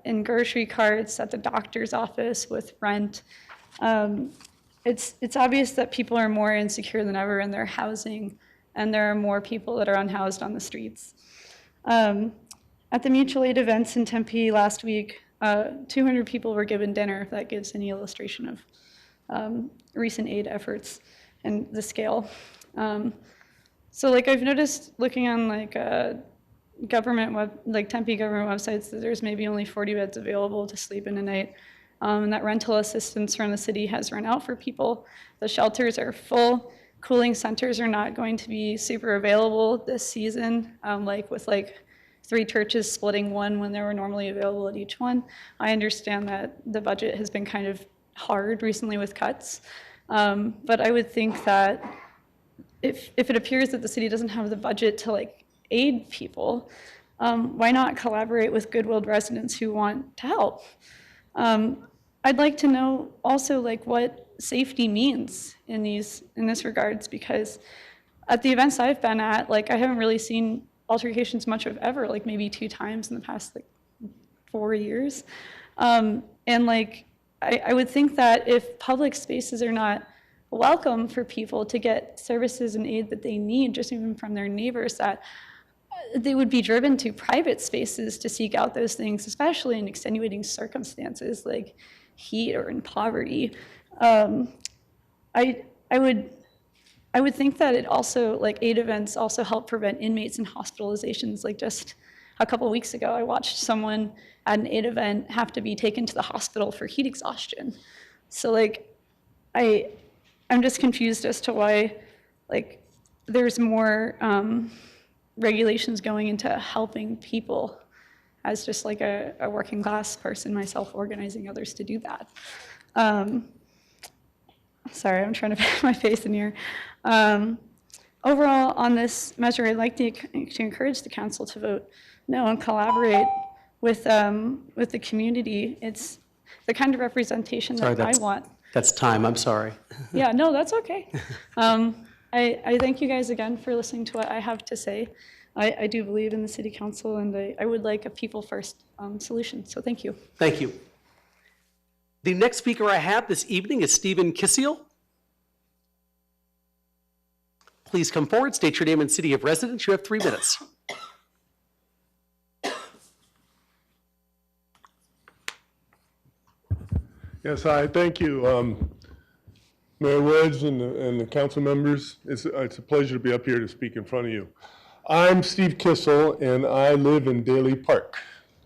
in grocery carts, at the doctor's office, with rent, it's obvious that people are more insecure than ever in their housing, and there are more people that are unhoused on the streets. At the mutual aid events in Tempe last week, 200 people were given dinner, if that gives any illustration of recent aid efforts and the scale. So like I've noticed looking on like Tempe government websites that there's maybe only 40 beds available to sleep in a night, and that rental assistance from the city has run out for people. The shelters are full. Cooling centers are not going to be super available this season, with 3 churches splitting one when they were normally available at each one. I understand that the budget has been kind of hard recently with cuts, but I would think that if it appears that the city doesn't have the budget to aid people, why not collaborate with good-willed residents who want to help? I'd like to know also what safety means in this regards, because at the events I've been at, I haven't really seen altercations much of ever, maybe 2 times in the past 4 years. And I would think that if public spaces are not welcome for people to get services and aid that they need, just even from their neighbors, that they would be driven to private spaces to seek out those things, especially in extenuating circumstances like heat or in poverty. I would think that it also, aid events also help prevent inmates and hospitalizations. Just a couple weeks ago, I watched someone at an aid event have to be taken to the hospital for heat exhaustion. So I'm just confused as to why there's more regulations going into helping people as just a working class person myself, organizing others to do that. Sorry, I'm trying to put my face in here. Overall, on this measure, I'd like to encourage the council to vote no and collaborate with the community. It's the kind of representation that I want. That's time, I'm sorry. Yeah, no, that's okay. I thank you guys again for listening to what I have to say. I do believe in the city council, and I would like a people-first solution, so thank you. Thank you. The next speaker I have this evening is Stephen Kissiel. Please come forward, state your name and city of residence. You have 3 minutes. Yes, hi, thank you. Mayor Woods and the council members, it's a pleasure to be up here to speak in front of you. I'm Steve Kissel, and I live in Daly Park.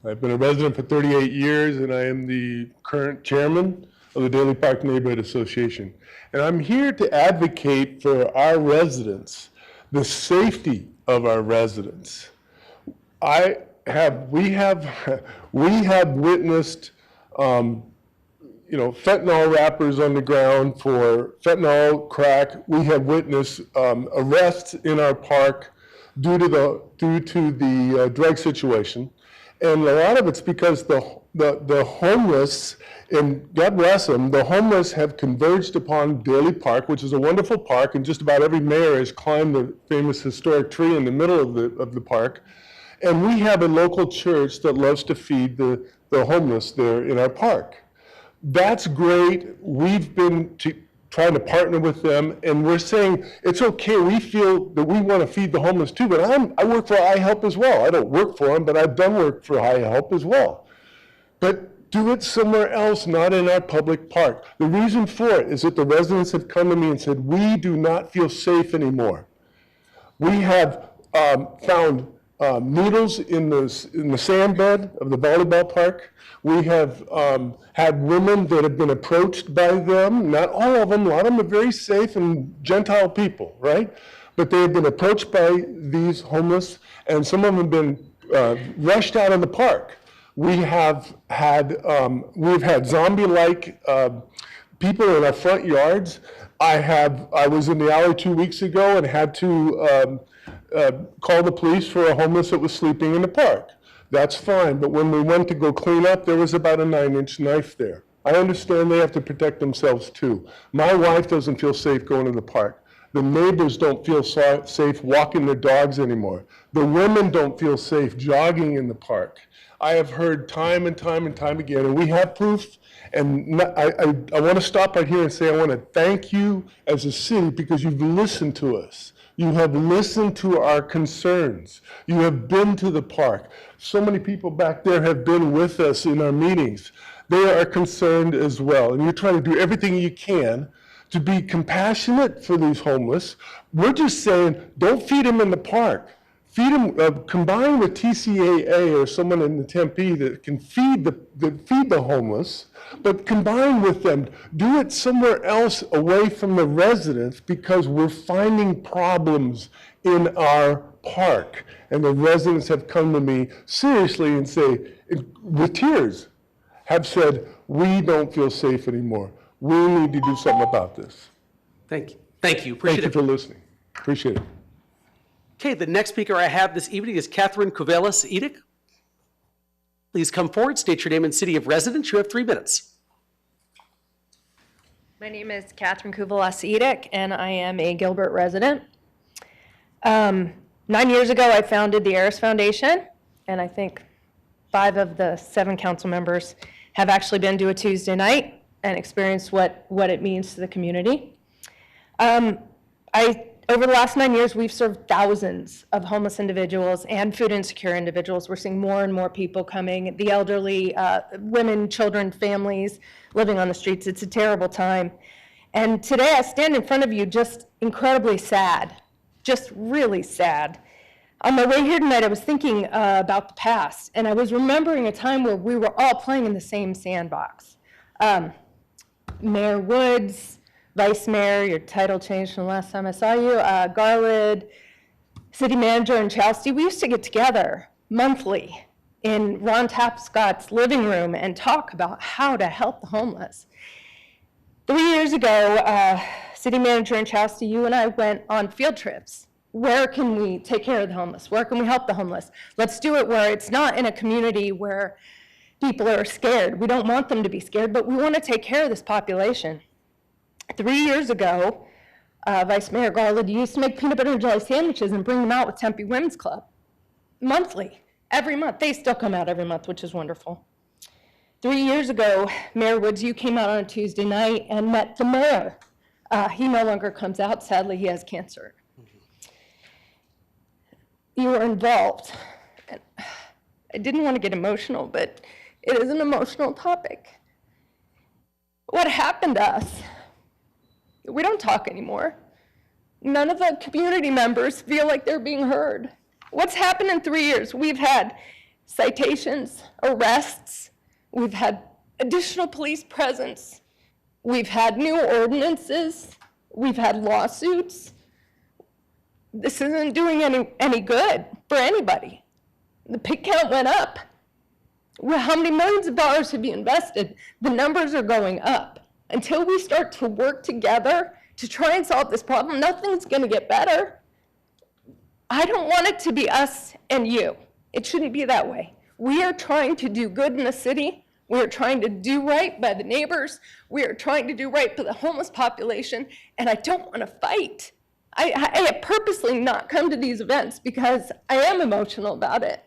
I've been a resident for 38 years, and I am the current chairman of the Daly Park Neighborhood Association. And I'm here to advocate for our residents, the safety of our residents. We have witnessed fentanyl wrappers on the ground for fentanyl crack. We have witnessed arrests in our park due to the drug situation, and a lot of it's because the homeless, and God bless them, the homeless have converged upon Daly Park, which is a wonderful park, and just about every mayor has climbed the famous historic tree in the middle of the park. And we have a local church that loves to feed the homeless there in our park. That's great. We've been trying to partner with them, and we're saying it's okay. We feel that we want to feed the homeless too, but I work for iHelp as well. I don't work for them, but I've done work for iHelp as well. But do it somewhere else, not in our public park. The reason for it is that the residents have come to me and said, we do not feel safe anymore. We have found needles in the sand bed of the volleyball park. We have had women that have been approached by them. Not all of them, a lot of them are very safe and Gentile people, right? But they have been approached by these homeless, and some of them have been rushed out of the park. We've had zombie-like people in our front yards. I was in the alley 2 weeks ago and had to call the police for a homeless that was sleeping in the park. That's fine, but when we went to go clean up, there was about a 9-inch knife there. I understand they have to protect themselves too. My wife doesn't feel safe going to the park. The neighbors don't feel safe walking their dogs anymore. The women don't feel safe jogging in the park. I have heard time and time and time again, and we have proof, and I want to stop right here and say I want to thank you as a city because you've listened to us. You have listened to our concerns. You have been to the park. So many people back there have been with us in our meetings. They are concerned as well, and you're trying to do everything you can to be compassionate for these homeless. We're just saying, don't feed them in the park. Feed them, combine with TCAA or someone in the Tempe that can feed the homeless, but combine with them. Do it somewhere else away from the residents because we're finding problems in our park. And the residents have come to me seriously and say, with tears, have said, we don't feel safe anymore. We need to do something about this. Thank you. Thank you. Appreciate Thank you for listening. Appreciate it. Okay, the next speaker I have this evening is Catherine Kuvelis-Edick. Please come forward, state your name and city of residence. You have 3 minutes. My name is Catherine Kuvelis-Edick, and I am a Gilbert resident. 9 years ago, I founded the Eris Foundation, and I think 5 of the 7 council members have actually been to a Tuesday night and experienced what it means to the community. Over the last 9 years, we've served thousands of homeless individuals and food insecure individuals. We're seeing more and more people coming, the elderly, women, children, families living on the streets. It's a terrible time. And today I stand in front of you just incredibly sad, just really sad. On my way here tonight, I was thinking about the past, and I was remembering a time where we were all playing in the same sandbox. Mayor Woods, Vice Mayor, your title changed from the last time I saw you, Garland, City Manager, and Chalsty, we used to get together monthly in Ron Tapscott's living room and talk about how to help the homeless. 3 years ago, City Manager and Chalsty, you and I went on field trips. Where can we take care of the homeless? Where can we help the homeless? Let's do it where it's not in a community where people are scared. We don't want them to be scared, but we want to take care of this population. 3 years ago, Vice Mayor Garland used to make peanut butter and jelly sandwiches and bring them out with Tempe Women's Club monthly, every month. They still come out every month, which is wonderful. 3 years ago, Mayor Woods, you came out on a Tuesday night and met the mayor. He no longer comes out. Sadly, he has cancer. You were involved. And I didn't want to get emotional, but it is an emotional topic. What happened to us? We don't talk anymore. None of the community members feel like they're being heard. What's happened in 3 years? We've had citations, arrests, we've had additional police presence, we've had new ordinances, we've had lawsuits. This isn't doing any good for anybody. The pig count went up. Well, how many millions of dollars have you invested? The numbers are going up. Until we start to work together to try and solve this problem, nothing's going to get better. I don't want it to be us and you. It shouldn't be that way. We are trying to do good in the city. We are trying to do right by the neighbors. We are trying to do right for the homeless population, and I don't want to fight. I have purposely not come to these events because I am emotional about it.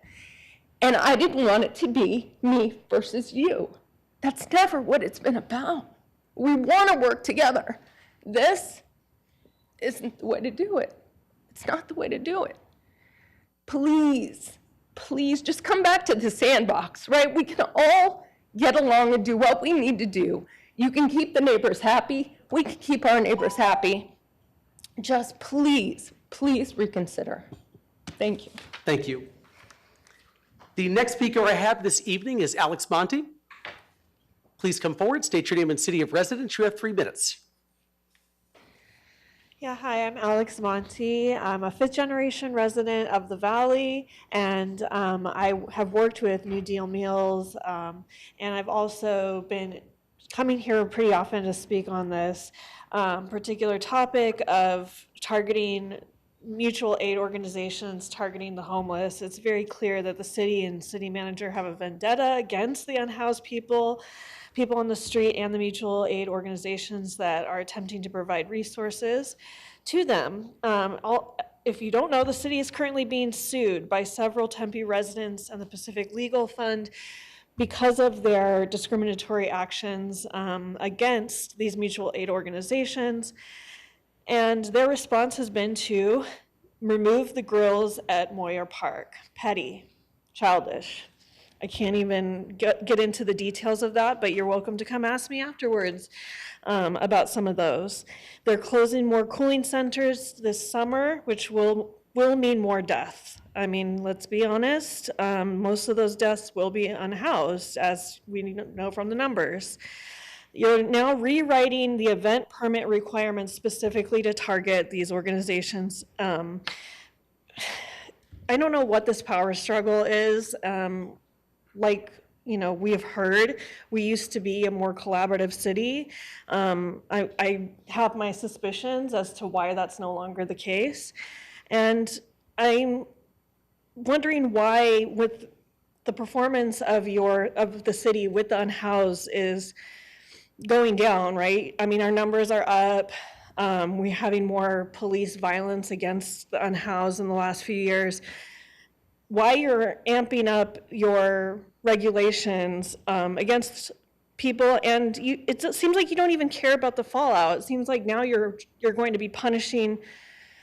And I didn't want it to be me versus you. That's never what it's been about. We want to work together. This isn't the way to do it. It's not the way to do it. Please, please just come back to the sandbox, right? We can all get along and do what we need to do. You can keep the neighbors happy. We can keep our neighbors happy. Just please, please reconsider. Thank you. Thank you. The next speaker I have this evening is Alex Monti. Please come forward, state your name and city of residence. You have 3 minutes. Yeah, hi, I'm Alex Monti. I'm a 5th-generation resident of the Valley, and I have worked with New Deal Meals, and I've also been coming here pretty often to speak on this particular topic of targeting mutual aid organizations targeting the homeless. It's very clear that the city and city manager have a vendetta against the unhoused people on the street, and the mutual aid organizations that are attempting to provide resources to them. If you don't know, the city is currently being sued by several Tempe residents and the Pacific Legal Fund because of their discriminatory actions against these mutual aid organizations. And their response has been to remove the grills at Moyer Park. Petty, childish. I can't even get into the details of that, but you're welcome to come ask me afterwards about some of those. They're closing more cooling centers this summer, which will mean more death. I mean, let's be honest, most of those deaths will be unhoused, as we know from the numbers. You're now rewriting the event permit requirements specifically to target these organizations. I don't know what this power struggle is. Like, you know, we have heard, we used to be a more collaborative city. I have my suspicions as to why that's no longer the case. And I'm wondering why, with the performance of the city with the unhoused is going down, right? I mean, our numbers are up. We're having more police violence against the unhoused in the last few years. Why you're amping up your regulations against people, and it seems like you don't even care about the fallout. It seems like now you're going to be punishing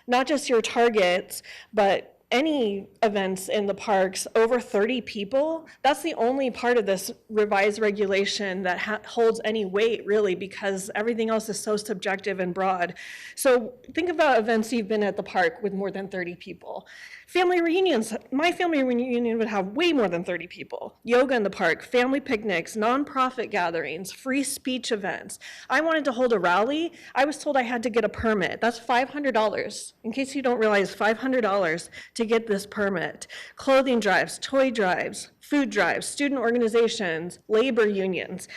not just your targets, but any events in the parks over 30 people. That's the only part of this revised regulation that holds any weight, really, because everything else is so subjective and broad. So think about events you've been at the park with more than 30 people. Family reunions, my family reunion would have way more than 30 people. Yoga in the park, family picnics, nonprofit gatherings, free speech events. I wanted to hold a rally. I was told I had to get a permit. That's $500. In case you don't realize, $500 to get this permit. Clothing drives, toy drives, food drives, student organizations, labor unions,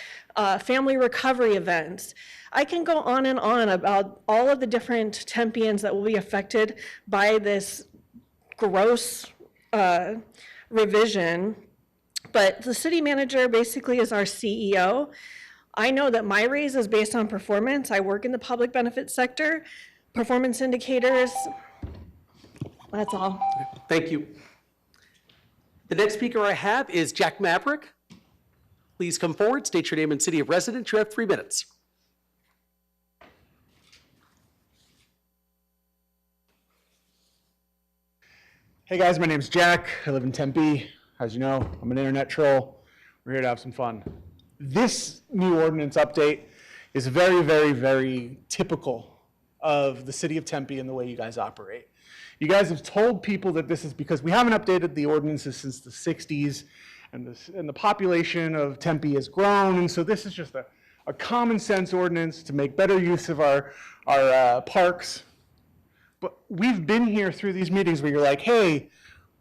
family recovery events. I can go on and on about all of the different Tempeans that will be affected by this gross revision, but the city manager basically is our CEO. I know that my raise is based on performance. I work in the public benefit sector, performance indicators. That's all. Thank you. The next speaker I have is Jack Maverick. Please come forward, state your name and city of residence. You have 3 minutes. Hey guys, my name's Jack. I live in Tempe. As you know, I'm an internet troll. We're here to have some fun. This new ordinance update is very, very, very typical of the city of Tempe and the way you guys operate. You guys have told people that this is because we haven't updated the ordinances since the 60s, and the population of Tempe has grown, and so this is just a common sense ordinance to make better use of our parks. But we've been here through these meetings where you're like, hey,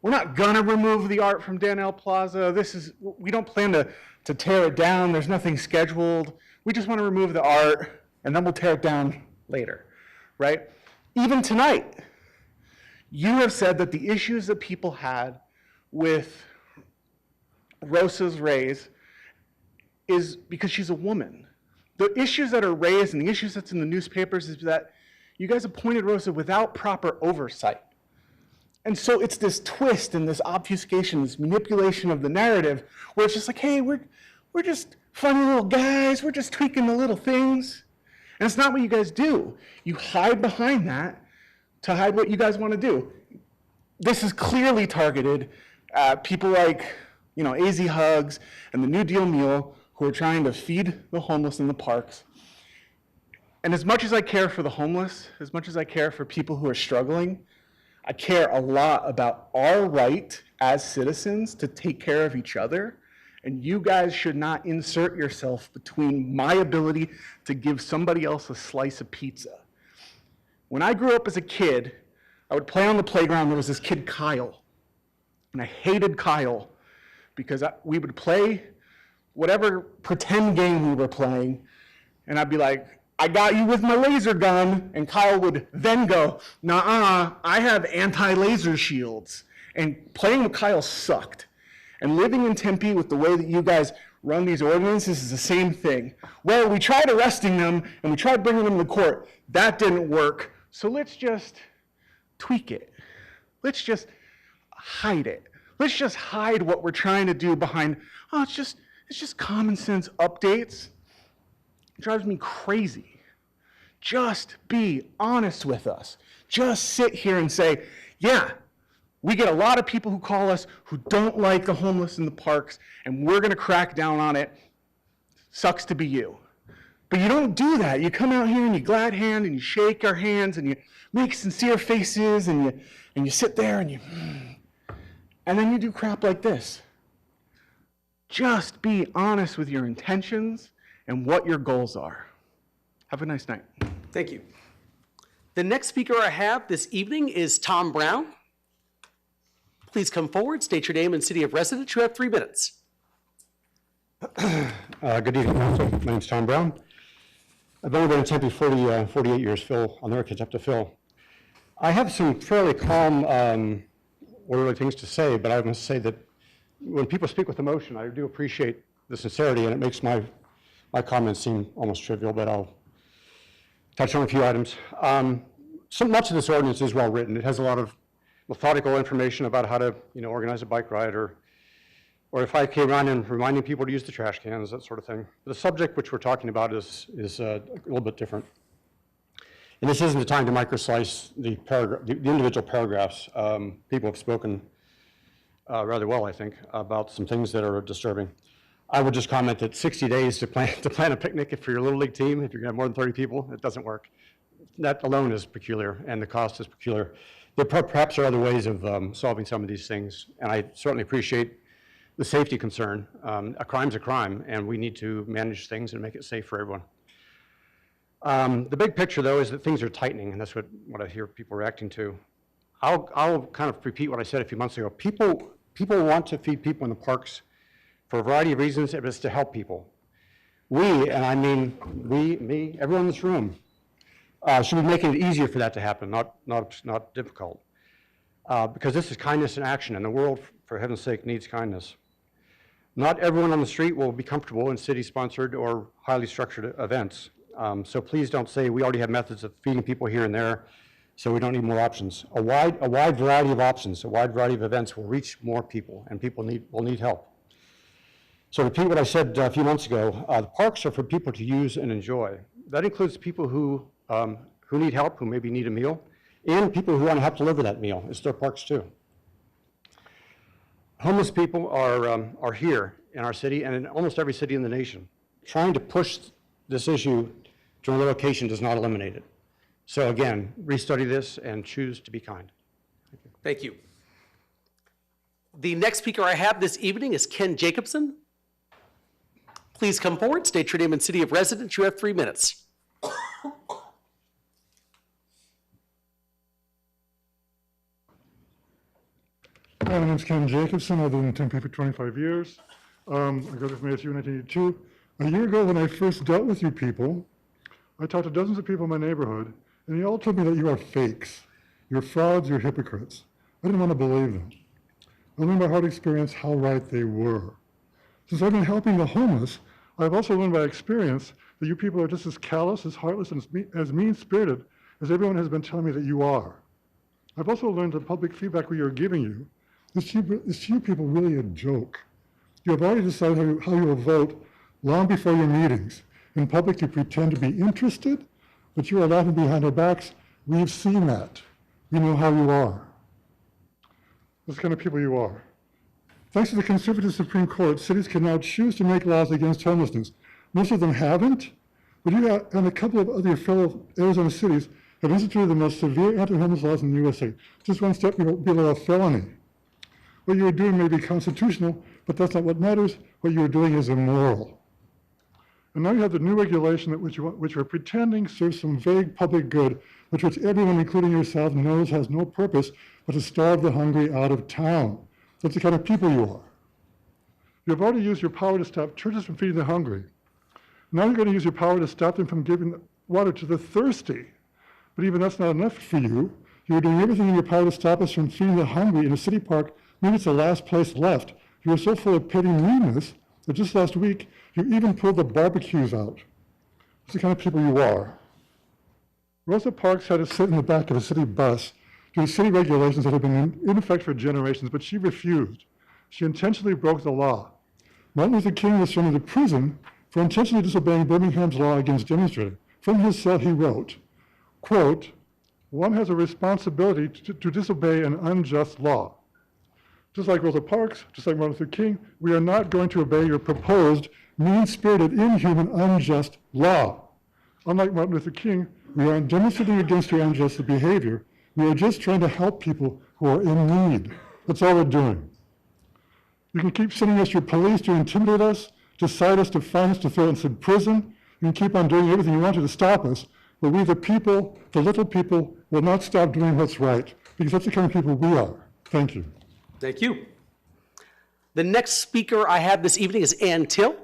we're not gonna remove the art from Danell Plaza. We don't plan to tear it down. There's nothing scheduled. We just want to remove the art, and then we'll tear it down later, right? Even tonight, you have said that the issues that people had with Rosa's raise is because she's a woman. The issues that are raised and the issues that's in the newspapers is that you guys appointed Rosa without proper oversight. And so it's this twist and this obfuscation, this manipulation of the narrative where it's just like, hey, we're just funny little guys, we're just tweaking the little things. And it's not what you guys do. You hide behind that to hide what you guys want to do. This is clearly targeted at people like, AZ Hugs and the New Deal Meal who are trying to feed the homeless in the parks. And as much as I care for the homeless, as much as I care for people who are struggling, I care a lot about our right as citizens to take care of each other. And you guys should not insert yourself between my ability to give somebody else a slice of pizza. When I grew up as a kid, I would play on the playground. There was this kid, Kyle. And I hated Kyle because we would play whatever pretend game we were playing. And I'd be like, I got you with my laser gun. And Kyle would then go, nah, I have anti-laser shields. And playing with Kyle sucked. And living in Tempe with the way that you guys run these ordinances is the same thing. Well, we tried arresting them and we tried bringing them to court. That didn't work. So let's just tweak it. Let's just hide it. Let's just hide what we're trying to do behind, it's just common sense updates. It drives me crazy. Just be honest with us. Just sit here and say, yeah, we get a lot of people who call us who don't like the homeless in the parks, and we're going to crack down on it. Sucks to be you. But you don't do that. You come out here and you glad hand and you shake our hands and you make sincere faces and you sit there and then you do crap like this. Just be honest with your intentions and what your goals are. Have a nice night. Thank you. The next speaker I have this evening is Tom Brown. Please come forward, state your name and city of residence. You have 3 minutes. Good evening, Council. My name's Tom Brown. I've only been in Tempe 48 years. Phil, I'll never catch up to Phil. I have some fairly calm, orderly things to say, but I must say that when people speak with emotion, I do appreciate the sincerity, and it makes my comments seem almost trivial, but I'll touch on a few items. So much of this ordinance is well written. It has a lot of methodical information about how to, organize a bike ride, or if I came around and reminding people to use the trash cans, that sort of thing. The subject which we're talking about is a little bit different. And this isn't the time to microslice the individual paragraphs. People have spoken rather well, I think, about some things that are disturbing. I would just comment that 60 days to plan a picnic for your Little League team, if you're gonna have more than 30 people, it doesn't work. That alone is peculiar, and the cost is peculiar. There perhaps are other ways of solving some of these things, and I certainly appreciate the safety concern. A crime's a crime, and we need to manage things and make it safe for everyone. The big picture, though, is that things are tightening, and that's what I hear people reacting to. I'll kind of repeat what I said a few months ago. People want to feed people in the parks for a variety of reasons. It is to help people. We, and I mean we, me, everyone in this room, should be making it easier for that to happen, not difficult. Because this is kindness in action, and the world, for heaven's sake, needs kindness. Not everyone on the street will be comfortable in city-sponsored or highly structured events. So please don't say we already have methods of feeding people here and there, so we don't need more options. A wide variety of options, a wide variety of events will reach more people, and people will need help. So to repeat what I said a few months ago, the parks are for people to use and enjoy. That includes people who need help, who maybe need a meal, and people who want to help deliver that meal. It's their parks too. Homeless people are here in our city and in almost every city in the nation, trying to push this issue to another location does not eliminate it. So again, restudy this and choose to be kind. Thank you. The next speaker I have this evening is Ken Jacobson. Please come forward, state your name and city of residence. You have 3 minutes. Hi, my name is Ken Jacobson. I've been in Tempe for 25 years. I graduated from ASU in 1982. A year ago, when I first dealt with you people, I talked to dozens of people in my neighborhood, and they all told me that you are fakes. You're frauds, you're hypocrites. I didn't want to believe them. I learned by hard experience how right they were. Since I've been helping the homeless, I've also learned by experience that you people are just as callous, as heartless, and as mean-spirited as everyone has been telling me that you are. I've also learned the public feedback we are giving you is you people really a joke. You have already decided how you will vote long before your meetings. In public, you pretend to be interested, but you are laughing behind our backs. We've seen that. We know how you are. That's the kind of people you are. Thanks to the conservative Supreme Court, cities can now choose to make laws against homelessness. Most of them haven't, but you and a couple of other fellow Arizona cities have instituted the most severe anti-homeless laws in the USA, just one step below a felony. What you are doing may be constitutional, but that's not what matters. What you are doing is immoral. And now you have the new regulation which you're pretending serves some vague public good, which everyone, including yourself, knows has no purpose but to starve the hungry out of town. That's the kind of people you are. You have already used your power to stop churches from feeding the hungry. Now you're going to use your power to stop them from giving water to the thirsty. But even that's not enough for you. You're doing everything in your power to stop us from feeding the hungry in a city park. Maybe it's the last place left. You are so full of petty meanness that just last week, you even pulled the barbecues out. That's the kind of people you are. Rosa Parks had to sit in the back of a city bus due to city regulations that have been in effect for generations, but she refused. She intentionally broke the law. Martin Luther King was thrown into prison for intentionally disobeying Birmingham's law against demonstrating. From his cell, he wrote, quote, "One has a responsibility to disobey an unjust law. Just like Rosa Parks, just like Martin Luther King, we are not going to obey your proposed mean-spirited, inhuman, unjust law. Unlike Martin Luther King, we aren't demonstrating against your unjust behavior. We are just trying to help people who are in need. That's all we're doing. You can keep sending us your police to intimidate us, to cite us, to fine us, to throw us in prison. You can keep on doing everything you want to stop us, but we, the people, the little people, will not stop doing what's right, because that's the kind of people we are. Thank you. Thank you. The next speaker I have this evening is Ann Till.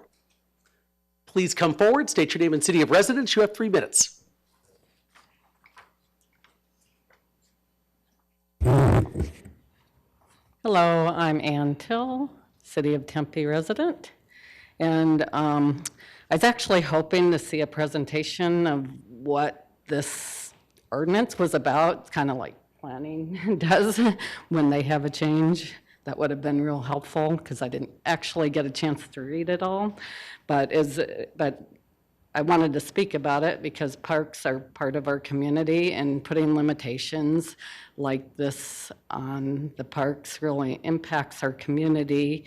Please come forward, state your name and city of residence. You have 3 minutes. Hello, I'm Ann Till, City of Tempe resident. And I was actually hoping to see a presentation of what this ordinance was about. It's kind of like planning does when they have a change. That would have been real helpful because I didn't actually get a chance to read it all. But I wanted to speak about it because parks are part of our community, and putting limitations like this on the parks really impacts our community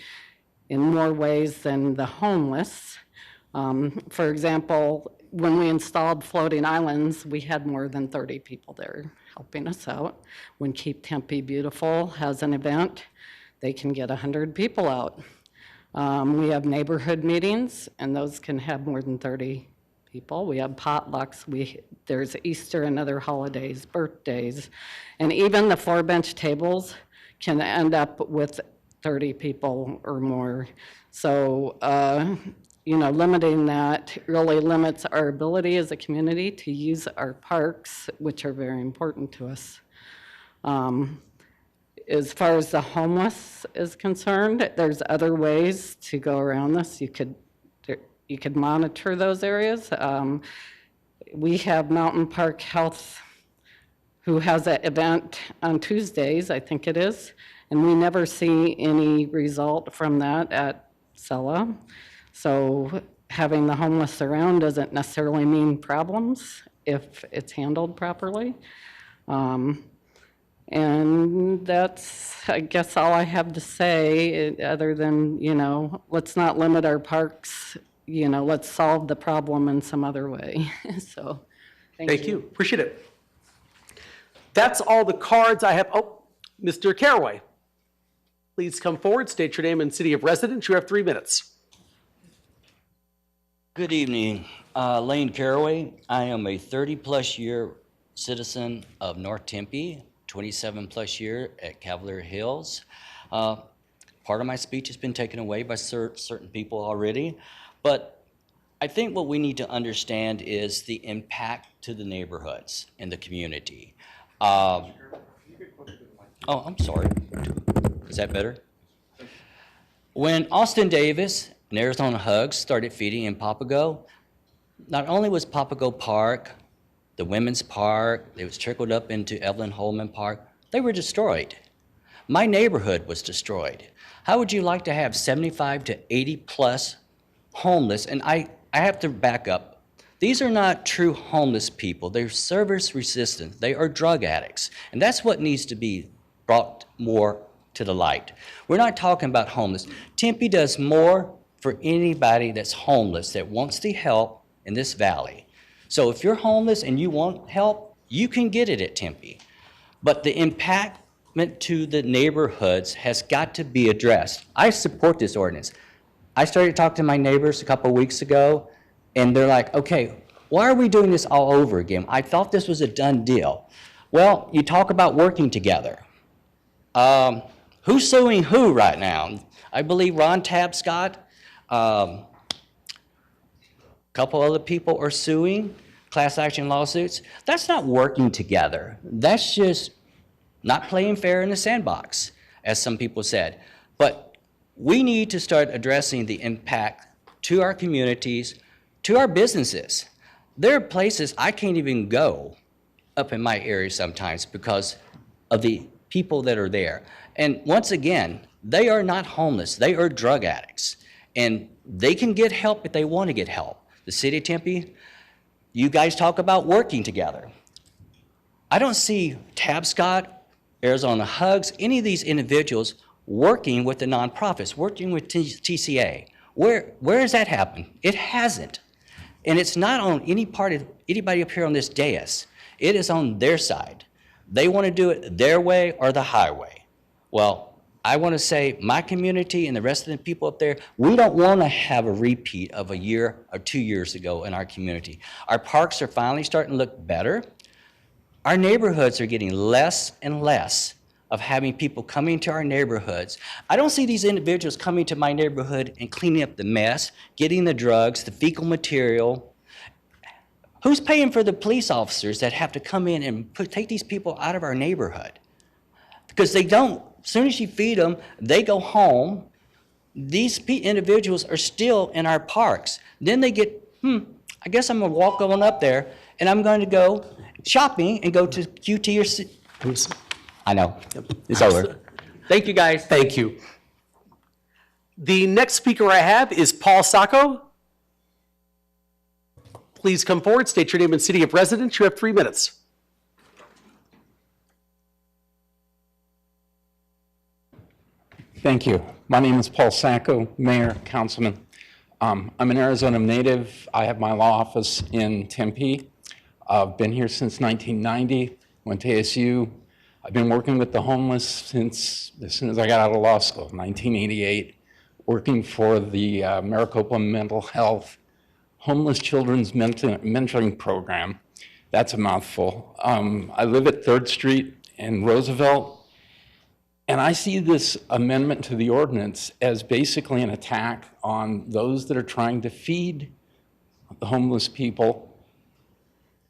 in more ways than the homeless. For example, when we installed floating islands, we had more than 30 people there helping us out. When Keep Tempe Beautiful has an event, they can get 100 people out. We have neighborhood meetings, and those can have more than 30 people. We have potlucks. There's Easter and other holidays, birthdays, and even the 4-bench tables can end up with 30 people or more. So, limiting that really limits our ability as a community to use our parks, which are very important to us. As far as the homeless is concerned, there's other ways to go around this. You could monitor those areas. We have Mountain Park Health, who has an event on Tuesdays, I think it is, and we never see any result from that at Sella. So having the homeless around doesn't necessarily mean problems if it's handled properly. And that's, I guess, all I have to say, other than, let's not limit our parks let's solve the problem in some other way. So, Thank you. Appreciate it. That's all the cards I have. Oh, Mr. Caraway, please come forward, state your name and city of residence. You have 3 minutes. Good evening. Lane Caraway. I am a 30-plus year citizen of North Tempe, 27-plus year at Cavalier Hills. Part of my speech has been taken away by certain people already, but I think what we need to understand is the impact to the neighborhoods and the community. Oh, I'm sorry. Is that better? When Austin Davis and Arizona Hugs started feeding in Papago, not only was Papago Park, the Women's Park, it was trickled up into Evelyn Holman Park, they were destroyed. My neighborhood was destroyed. How would you like to have 75 to 80 plus homeless? And I have to back up. These are not true homeless people. They're service resistant. They are drug addicts. And that's what needs to be brought more to the light. We're not talking about homeless. Tempe does more for anybody that's homeless that wants the help in this valley. So if you're homeless and you want help, you can get it at Tempe. But the impact to the neighborhoods has got to be addressed. I support this ordinance. I started talking to my neighbors a couple weeks ago, and they're like, okay, why are we doing this all over again? I thought this was a done deal. Well, you talk about working together. Who's suing who right now? I believe Ron Tabscott, couple other people are suing, class action lawsuits. That's not working together. That's just not playing fair in the sandbox, as some people said. But we need to start addressing the impact to our communities, to our businesses. There are places I can't even go up in my area sometimes because of the people that are there. And once again, they are not homeless. They are drug addicts. And they can get help if they want to get help. The city of Tempe, you guys talk about working together. I don't see Tabscott, Arizona Hugs, any of these individuals working with the nonprofits, working with TCA. Where has that happened? It hasn't. And it's not on any part of anybody up here on this dais. It is on their side. They want to do it their way or the highway. Well, I want to say my community and the rest of the people up there, we don't want to have a repeat of a year or 2 years ago in our community. Our parks are finally starting to look better. Our neighborhoods are getting less and less of having people coming to our neighborhoods. I don't see these individuals coming to my neighborhood and cleaning up the mess, getting the drugs, the fecal material. Who's paying for the police officers that have to come in and take these people out of our neighborhood? Because they don't. As soon as you feed them, they go home. These individuals are still in our parks. Then they get, I guess I'm going to walk on up there, and I'm going to go shopping and go to QT or C. I know. It's over. Thank you, guys. Thank you. The next speaker I have is Paul Sacco. Please come forward, state your name and city of residence. You have 3 minutes. Thank you. My name is Paul Sacco, Mayor, Councilman. I'm an Arizona native. I have my law office in Tempe. I've been here since 1990, went to ASU. I've been working with the homeless since as soon as I got out of law school, 1988, working for the Maricopa Mental Health Homeless Children's Mentoring Program. That's a mouthful. I live at 3rd Street in Roosevelt. And I see this amendment to the ordinance as basically an attack on those that are trying to feed the homeless people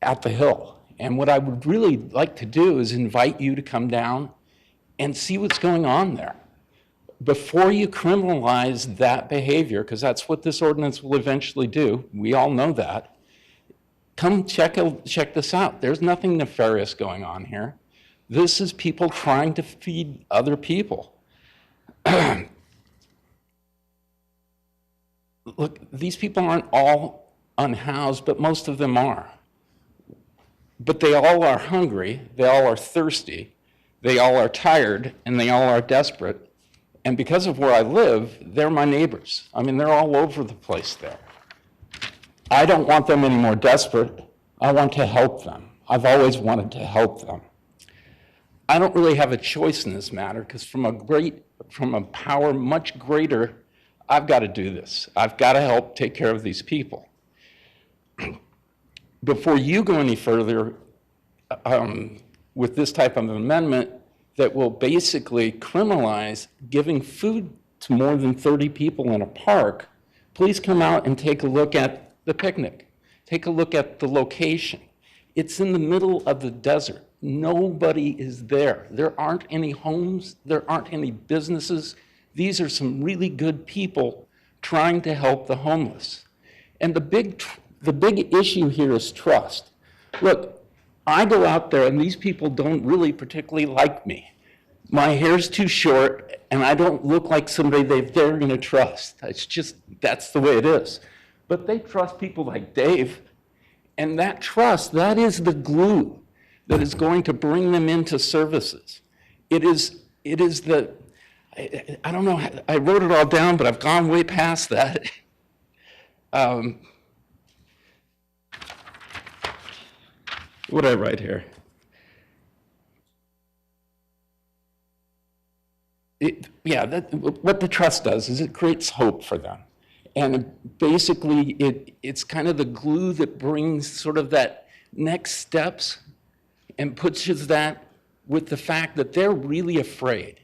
at the Hill. And what I would really like to do is invite you to come down and see what's going on there. Before you criminalize that behavior, because that's what this ordinance will eventually do, we all know that, come check this out. There's nothing nefarious going on here. This is people trying to feed other people. Look, these people aren't all unhoused, but most of them are. But they all are hungry, they all are thirsty, they all are tired, and they all are desperate. And because of where I live, they're my neighbors. I mean, they're all over the place there. I don't want them any more desperate. I want to help them. I've always wanted to help them. I don't really have a choice in this matter because from a power much greater, I've got to do this. I've got to help take care of these people. Before you go any further with this type of amendment that will basically criminalize giving food to more than 30 people in a park, please come out and take a look at the picnic. Take a look at the location. It's in the middle of the desert. Nobody is there. There aren't any homes. There aren't any businesses. These are some really good people trying to help the homeless. And the big issue here is trust. Look, I go out there and these people don't really particularly like me. My hair's too short and I don't look like somebody they're going to trust. It's just, that's the way it is. But they trust people like Dave, and that trust, that is the glue that is going to bring them into services. It is the, I don't know, I wrote it all down, but I've gone way past that. What did I write here? What the trust does is it creates hope for them. And basically, it's kind of the glue that brings sort of that next steps and pushes that with the fact that they're really afraid,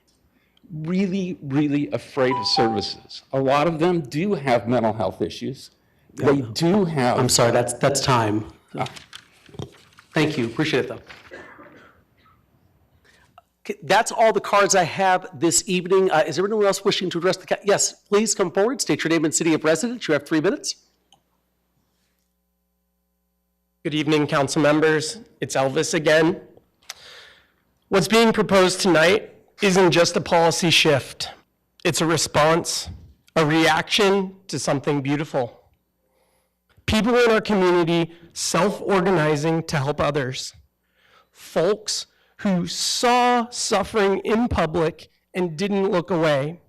really, really afraid of services. A lot of them do have mental health issues. They do have... I'm sorry, that's time. Thank you, appreciate it though. Okay, that's all the cards I have this evening. Is there anyone else wishing to address the yes, please come forward, state your name and city of residence. You have 3 minutes. Good evening, council members. It's Elvis again. What's being proposed tonight isn't just a policy shift. It's a response, a reaction to something beautiful. People in our community self-organizing to help others. Folks who saw suffering in public and didn't look away.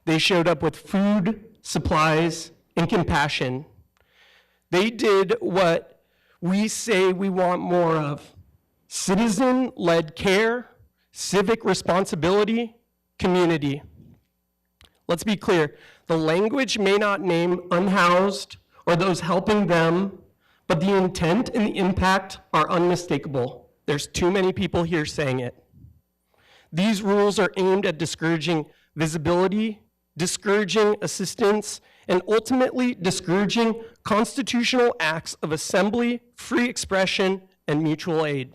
They showed up with food, supplies, and compassion. They did what we say we want more of: citizen-led care, civic responsibility, community. Let's be clear, the language may not name unhoused or those helping them, but the intent and the impact are unmistakable. There's too many people here saying it. These rules are aimed at discouraging visibility, discouraging assistance, and ultimately discouraging constitutional acts of assembly, free expression, and mutual aid.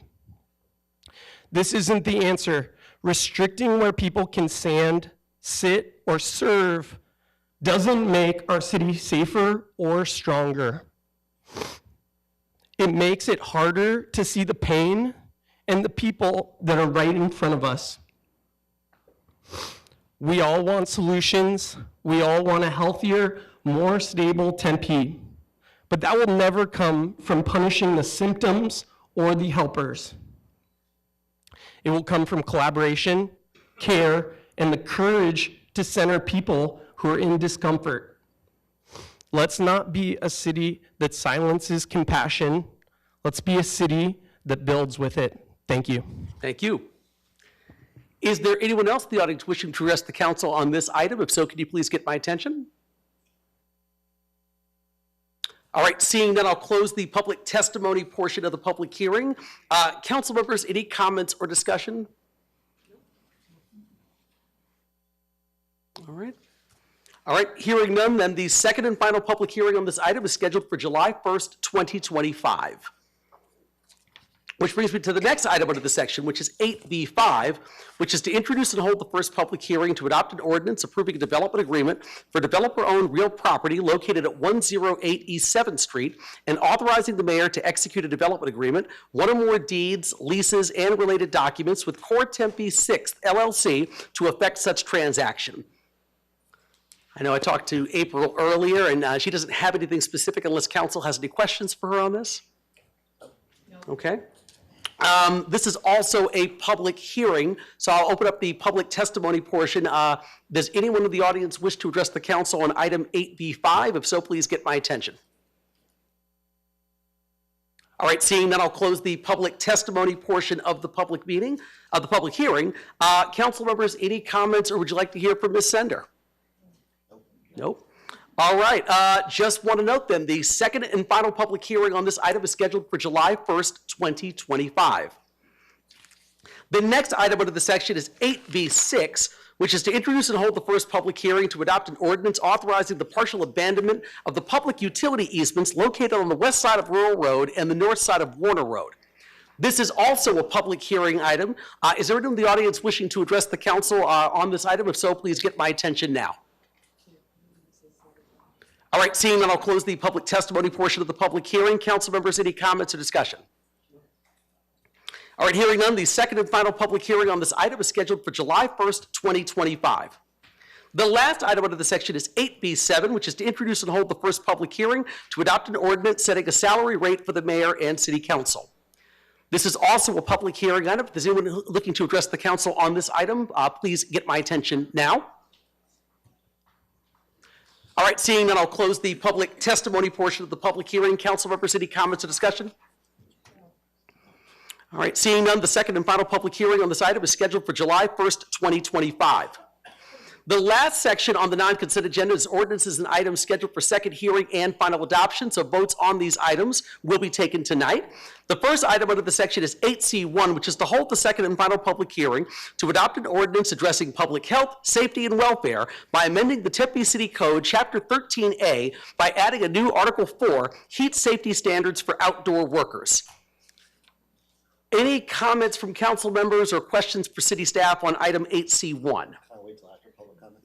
This isn't the answer. Restricting where people can stand, sit, or serve doesn't make our city safer or stronger. It makes it harder to see the pain and the people that are right in front of us. We all want solutions. We all want a healthier, more stable Tempe. But that will never come from punishing the symptoms or the helpers. It will come from collaboration, care, and the courage to center people who are in discomfort. Let's not be a city that silences compassion. Let's be a city that builds with it. Thank you. Thank you. Is there anyone else in the audience wishing to address the council on this item? If so, can you please get my attention? All right, seeing that, I'll close the public testimony portion of the public hearing. Council members, any comments or discussion? All right. All right, hearing none, then the second and final public hearing on this item is scheduled for July 1st, 2025. Which brings me to the next item under the section, which is 8B5, which is to introduce and hold the first public hearing to adopt an ordinance approving a development agreement for developer-owned real property located at 108 East 7th Street and authorizing the mayor to execute a development agreement, one or more deeds, leases, and related documents with Core Tempe 6th LLC to effect such transaction. I know I talked to April earlier, and she doesn't have anything specific unless council has any questions for her on this. No. Okay. This is also a public hearing, so I'll open up the public testimony portion. Does anyone in the audience wish to address the council on item 8B5? If so, please get my attention. All right, seeing none, I'll close the public testimony portion of the public meeting, of the public hearing. Council members, any comments, or would you like to hear from Ms. Sender? Nope. All right, just want to note then, the second and final public hearing on this item is scheduled for July 1st, 2025. The next item under the section is 8B6, which is to introduce and hold the first public hearing to adopt an ordinance authorizing the partial abandonment of the public utility easements located on the west side of Rural Road and the north side of Warner Road. This is also a public hearing item. Is there anyone in the audience wishing to address the council on this item? If so, please get my attention now. All right, seeing none, I'll close the public testimony portion of the public hearing. Council members, any comments or discussion? All right, hearing none, the second and final public hearing on this item is scheduled for July 1st, 2025. The last item under the section is 8B7, which is to introduce and hold the first public hearing to adopt an ordinance setting a salary rate for the mayor and city council. This is also a public hearing item. If there's anyone looking to address the council on this item, please get my attention now. All right, seeing none, I'll close the public testimony portion of the public hearing. Council members, any comments or discussion? All right, seeing none, the second and final public hearing on this item is scheduled for July 1st, 2025. The last section on the non-consent agenda is ordinances and items scheduled for second hearing and final adoption, so votes on these items will be taken tonight. The first item under the section is 8C1, which is to hold the second and final public hearing to adopt an ordinance addressing public health, safety, and welfare by amending the Tempe City Code, Chapter 13A, by adding a new Article 4, heat safety standards for outdoor workers. Any comments from council members or questions for city staff on item 8C1?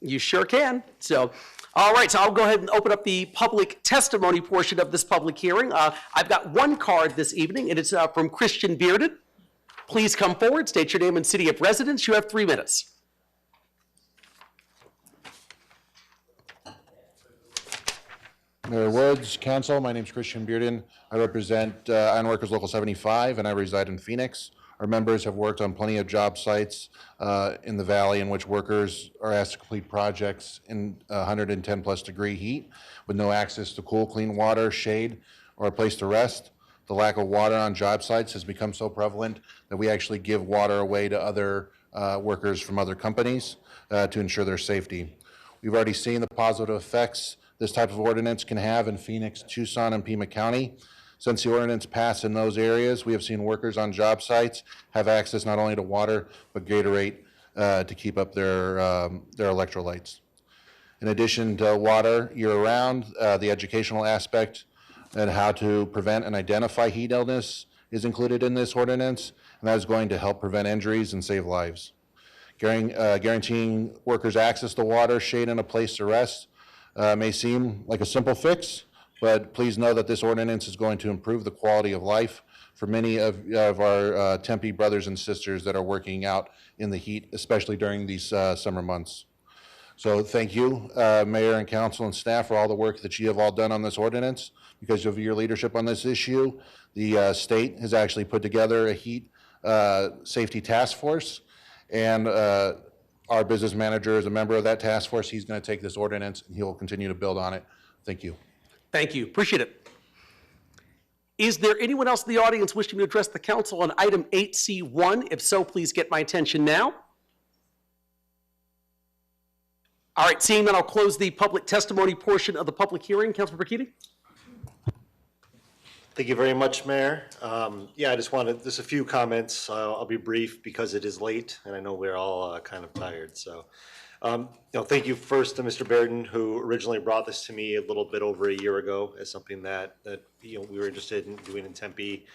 You sure can. So, all right, so I'll go ahead and open up the public testimony portion of this public hearing. I've got one card this evening, and it's from Christian Bearden. Please come forward, state your name and city of residence. You have 3 minutes. Mayor Woods, Council, my name is Christian Bearden. I represent Ironworkers Local 75, and I reside in Phoenix. Our members have worked on plenty of job sites in the valley in which workers are asked to complete projects in 110 plus degree heat with no access to cool, clean water, shade, or a place to rest. The lack of water on job sites has become so prevalent that we actually give water away to other workers from other companies to ensure their safety. We've already seen the positive effects this type of ordinance can have in Phoenix, Tucson, and Pima County. Since the ordinance passed in those areas, we have seen workers on job sites have access not only to water, but Gatorade to keep up their electrolytes. In addition to water year-round, the educational aspect and how to prevent and identify heat illness is included in this ordinance, and that is going to help prevent injuries and save lives. Guaranteeing workers access to water, shade, and a place to rest may seem like a simple fix, but please know that this ordinance is going to improve the quality of life for many of our Tempe brothers and sisters that are working out in the heat, especially during these summer months. So thank you, Mayor and Council and staff, for all the work that you have all done on this ordinance. Because of your leadership on this issue, the state has actually put together a heat safety task force, and our business manager is a member of that task force. He's going to take this ordinance and he will continue to build on it. Thank you. Thank you. Appreciate it. Is there anyone else in the audience wishing to address the council on item 8C1? If so, please get my attention now. All right, seeing that, I'll close the public testimony portion of the public hearing. Councilmember Keating? Thank you very much, Mayor. Yeah, I just wanted, just a few comments. I'll be brief because it is late and I know we're all kind of tired. So, thank you first to Mr. Bearden, who originally brought this to me a little bit over a year ago as something that we were interested in doing in Tempe.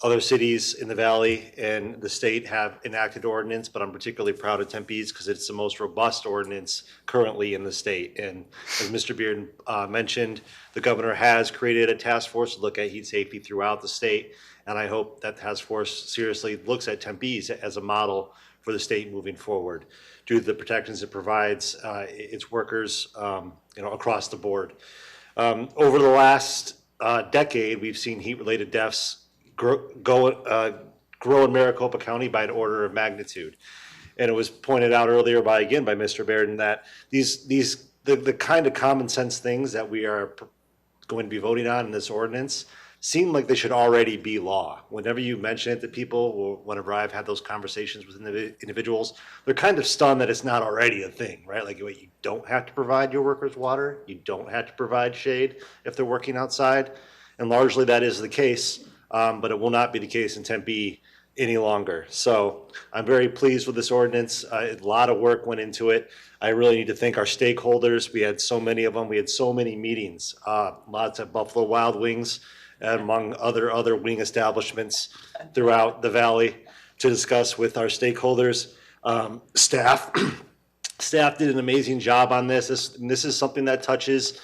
Other cities in the valley and the state have enacted ordinance, but I'm particularly proud of Tempe's because it's the most robust ordinance currently in the state. And as Mr. Bearden mentioned, the governor has created a task force to look at heat safety throughout the state. And I hope that task force seriously looks at Tempe's as a model for the state moving forward due to the protections it provides its workers across the board. Over the last decade, we've seen heat-related deaths grow in Maricopa County by an order of magnitude. And it was pointed out earlier by Mr. Bearden that the kind of common sense things that we are going to be voting on in this ordinance seem like they should already be law. Whenever you mention it to people, or whenever I've had those conversations with individuals, they're kind of stunned that it's not already a thing, right? Like, wait, you don't have to provide your workers water, you don't have to provide shade if they're working outside, and largely that is the case, but it will not be the case in Tempe any longer. So I'm very pleased with this ordinance. A lot of work went into it. I really need to thank our stakeholders. We had so many of them. We had so many meetings, lots of Buffalo Wild Wings, and among other wing establishments throughout the valley to discuss with our stakeholders. Staff did an amazing job on this. This is something that touches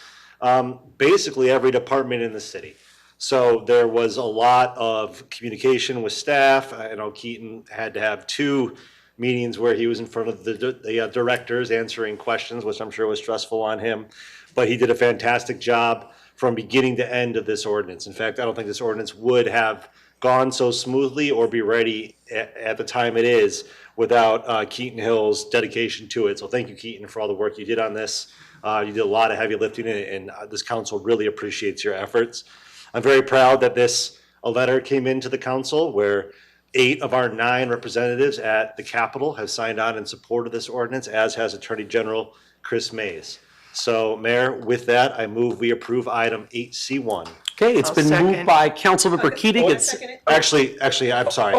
basically every department in the city. So there was a lot of communication with staff. I know Keaton had to have 2 meetings where he was in front of the directors answering questions, which I'm sure was stressful on him. But he did a fantastic job from beginning to end of this ordinance. In fact, I don't think this ordinance would have gone so smoothly or be ready at the time it is without Keaton Hill's dedication to it. So thank you, Keaton, for all the work you did on this. You did a lot of heavy lifting, and this council really appreciates your efforts. I'm very proud that a letter came into the council where 8 of our 9 representatives at the Capitol have signed on in support of this ordinance, as has Attorney General Chris Mays. So, Mayor, with that, I move we approve item 8C1. Okay, it's been moved by Councilmember Keating. Actually, I'm sorry.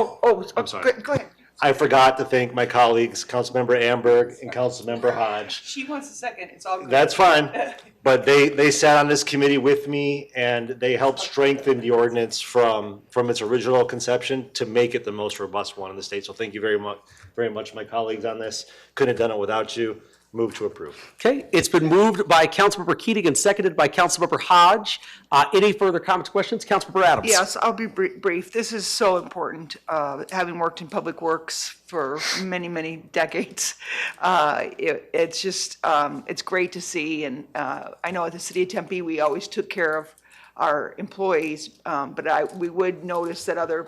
I'm sorry. Go ahead. I forgot to thank my colleagues, Councilmember Amberg and Councilmember Hodge. She wants a second, it's all good. That's fine, but they sat on this committee with me, and they helped strengthen the ordinance from its original conception to make it the most robust one in the state. So thank you very much, my colleagues on this. Couldn't have done it without you. Move to approve. Okay, it's been moved by Councilmember Keating and seconded by Councilmember Hodge. Any further comments, questions? Councilmember Adams. Yes, I'll be brief. This is so important, having worked in public works for many, many decades. It's just, it's great to see, and I know at the City of Tempe, we always took care of our employees, but we would notice that other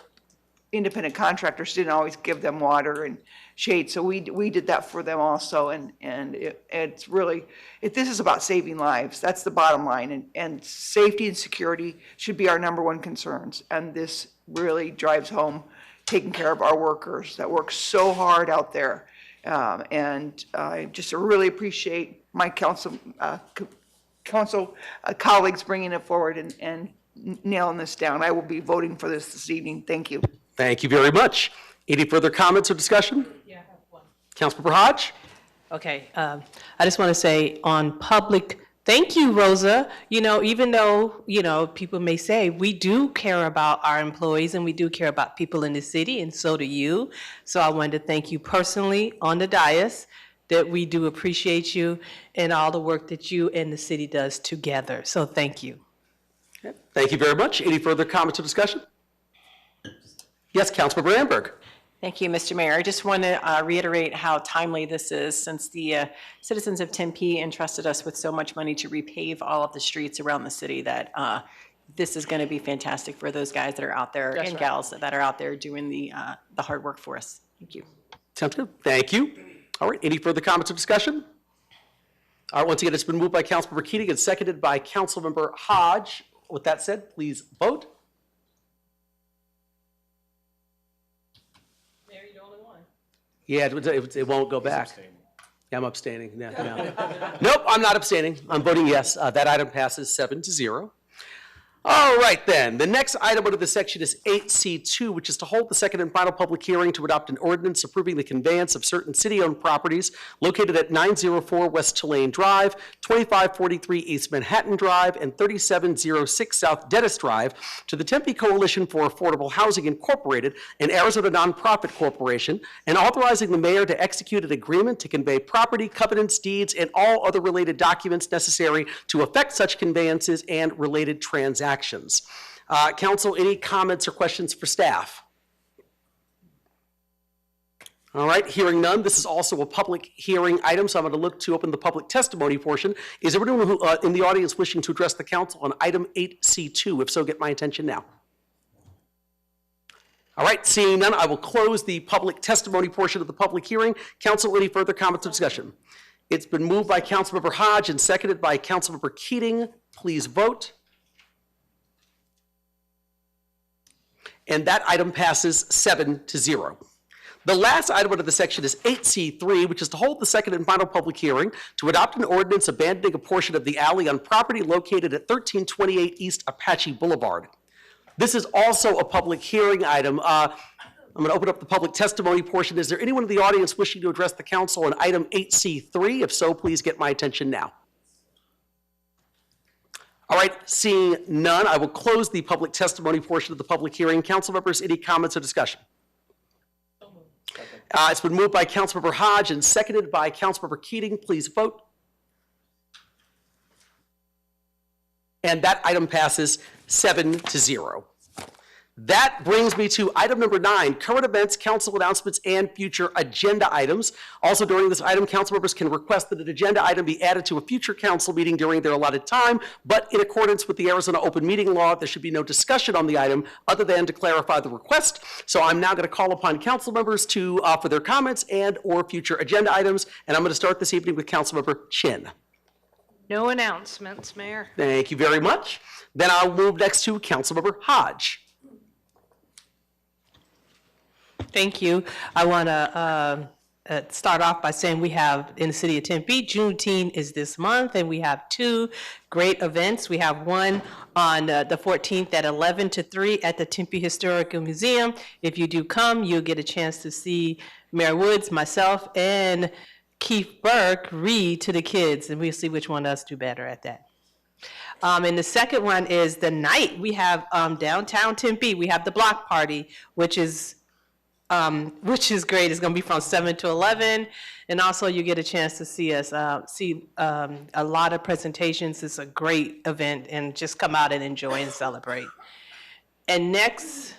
independent contractors didn't always give them water and shade, so we did that for them also, and it's really, this is about saving lives. That's the bottom line, and safety and security should be our #1 concerns, and this really drives home taking care of our workers that work so hard out there, and I just really appreciate my council colleagues bringing it forward and nailing this down. I will be voting for this evening. Thank you. Thank you very much. Any further comments or discussion? Yeah, I have one. Councilmember Hodge? Okay, I just want to say on public, thank you, Rosa. You know, even though, people may say, we do care about our employees and we do care about people in the city, and so do you. So I wanted to thank you personally on the dais, that we do appreciate you and all the work that you and the city does together. So thank you. Okay. Thank you very much. Any further comments or discussion? Yes, Councilmember Amberg. Thank you, Mr. Mayor. I just want to reiterate how timely this is, since the citizens of Tempe entrusted us with so much money to repave all of the streets around the city, that this is going to be fantastic for those guys that are out there and gals that are out there doing the hard work for us. Thank you. Sounds good. Thank you. All right, any further comments or discussion? All right, once again, it's been moved by Councilmember Keating and seconded by Councilmember Hodge. With that said, please vote. Yeah, it won't go back. Yeah, I'm abstaining. Yeah. Nope, I'm not abstaining. I'm voting yes. That item passes 7-0. All right, then. The next item under the section is 8C2, which is to hold the second and final public hearing to adopt an ordinance approving the conveyance of certain city-owned properties located at 904 West Tulane Drive, 2543 East Manhattan Drive, and 3706 South Dennis Drive to the Tempe Coalition for Affordable Housing Incorporated, an Arizona nonprofit corporation, and authorizing the mayor to execute an agreement to convey property, covenants, deeds, and all other related documents necessary to effect such conveyances and related transactions. Council, any comments or questions for staff? All right, hearing none, this is also a public hearing item, so I'm going to look to open the public testimony portion. Is everyone who, in the audience wishing to address the council on item 8C2? If so, get my attention now. All right, seeing none, I will close the public testimony portion of the public hearing. Council, any further comments or discussion? It's been moved by Councilmember Hodge and seconded by Councilmember Keating. Please vote. And that item passes 7-0. The last item under the section is 8C3, which is to hold the second and final public hearing to adopt an ordinance abandoning a portion of the alley on property located at 1328 East Apache Boulevard. This is also a public hearing item. I'm going to open up the public testimony portion. Is there anyone in the audience wishing to address the council on item 8C3? If so, please get my attention now. All right, seeing none, I will close the public testimony portion of the public hearing. Council members, any comments or discussion? It's been moved by Councilmember Hodge and seconded by Councilmember Keating. Please vote. And that item passes 7-0. That brings me to item number 9, current events, council announcements, and future agenda items. Also during this item, council members can request that an agenda item be added to a future council meeting during their allotted time, but in accordance with the Arizona open meeting law, there should be no discussion on the item other than to clarify the request. So I'm now going to call upon council members to offer their comments and or future agenda items, and I'm going to start this evening with Councilmember Chin. No announcements, Mayor. Thank you very much. Then I'll move next to Councilmember Hodge. Thank you. I want to start off by saying we have in the city of Tempe, Juneteenth is this month, and we have 2 great events. We have one on the 14th at 11 to 3 at the Tempe Historical Museum. If you do come, you'll get a chance to see Mayor Woods, myself, and Keith Burke read to the kids, and we'll see which one of us do better at that. And the second one is the night. We have downtown Tempe, we have the block party, which is great. It's going to be from 7 to 11. And also you get a chance to see us, a lot of presentations. It's a great event, and just come out and enjoy and celebrate. And next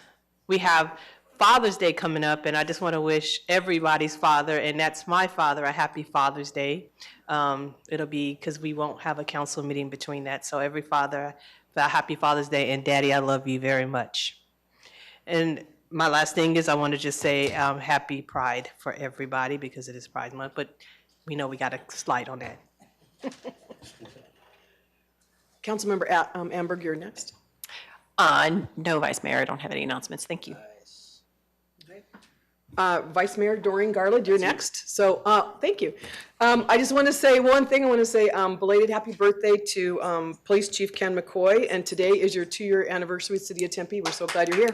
we have Father's Day coming up, and I just want to wish everybody's father, and that's my father, a happy Father's Day. It'll be, because we won't have a council meeting between that. So every father, a happy Father's Day, and Daddy, I love you very much. And my last thing is I want to just say happy Pride for everybody, because it is Pride Month, but we know we got to slide on that. Councilmember Amberg, you're next. No, Vice Mayor, I don't have any announcements. Thank you. Vice Mayor Doreen Garland, you're next. So thank you. I just want to say one thing. I want to say belated happy birthday to Police Chief Ken McCoy, and today is your 2-year anniversary with the City of Tempe. We're so glad you're here.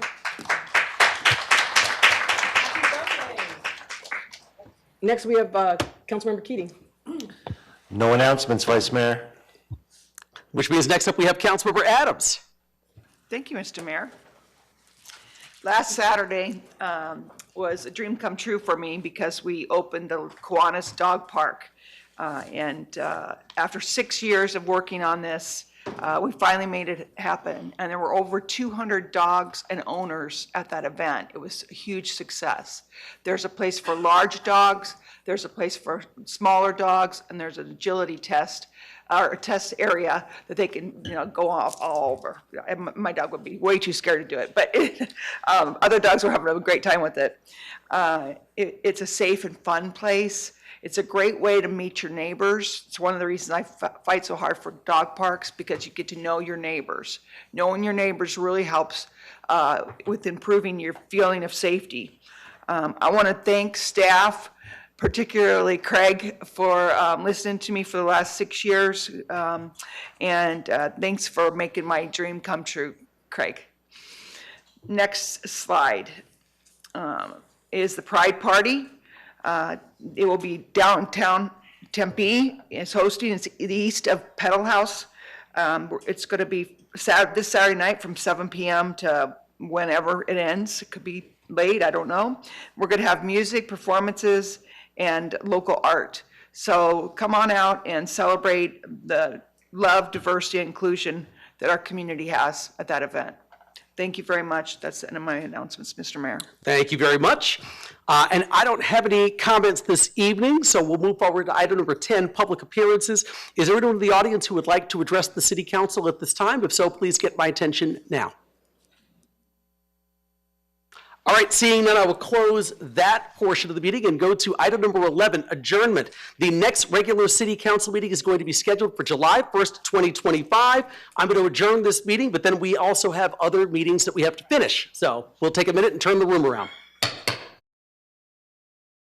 Next, we have Councilmember Keating. No announcements, Vice Mayor. Which means next up we have Councilmember Adams. Thank you, Mr. Mayor. Last Saturday was a dream come true for me, because we opened the Kiwanis Dog Park. After 6 years of working on this, we finally made it happen. And there were over 200 dogs and owners at that event. It was a huge success. There's a place for large dogs, there's a place for smaller dogs, and there's an agility test, or a test area that they can, go off all over. My dog would be way too scared to do it, but other dogs were having a great time with it. It's a safe and fun place. It's a great way to meet your neighbors. It's one of the reasons I fight so hard for dog parks, because you get to know your neighbors. Knowing your neighbors really helps with improving your feeling of safety. I want to thank staff, particularly Craig, for listening to me for the last 6 years. And thanks for making my dream come true, Craig. Next slide is the Pride Party. It will be downtown Tempe. It's hosting. It's the east of Pedal House. It's going to be this Saturday night from 7 p.m. to whenever it ends. It could be late, I don't know. We're going to have music, performances, and local art. So come on out and celebrate the love, diversity, and inclusion that our community has at that event. Thank you very much. That's the end of my announcements, Mr. Mayor. Thank you very much. And I don't have any comments this evening, so we'll move forward to item number 10, public appearances. Is there anyone in the audience who would like to address the City Council at this time? If so, please get my attention now. All right, seeing none, I will close that portion of the meeting and go to item number 11, adjournment. The next regular city council meeting is going to be scheduled for July 1st, 2025. I'm going to adjourn this meeting, but then we also have other meetings that we have to finish. So we'll take a minute and turn the room around.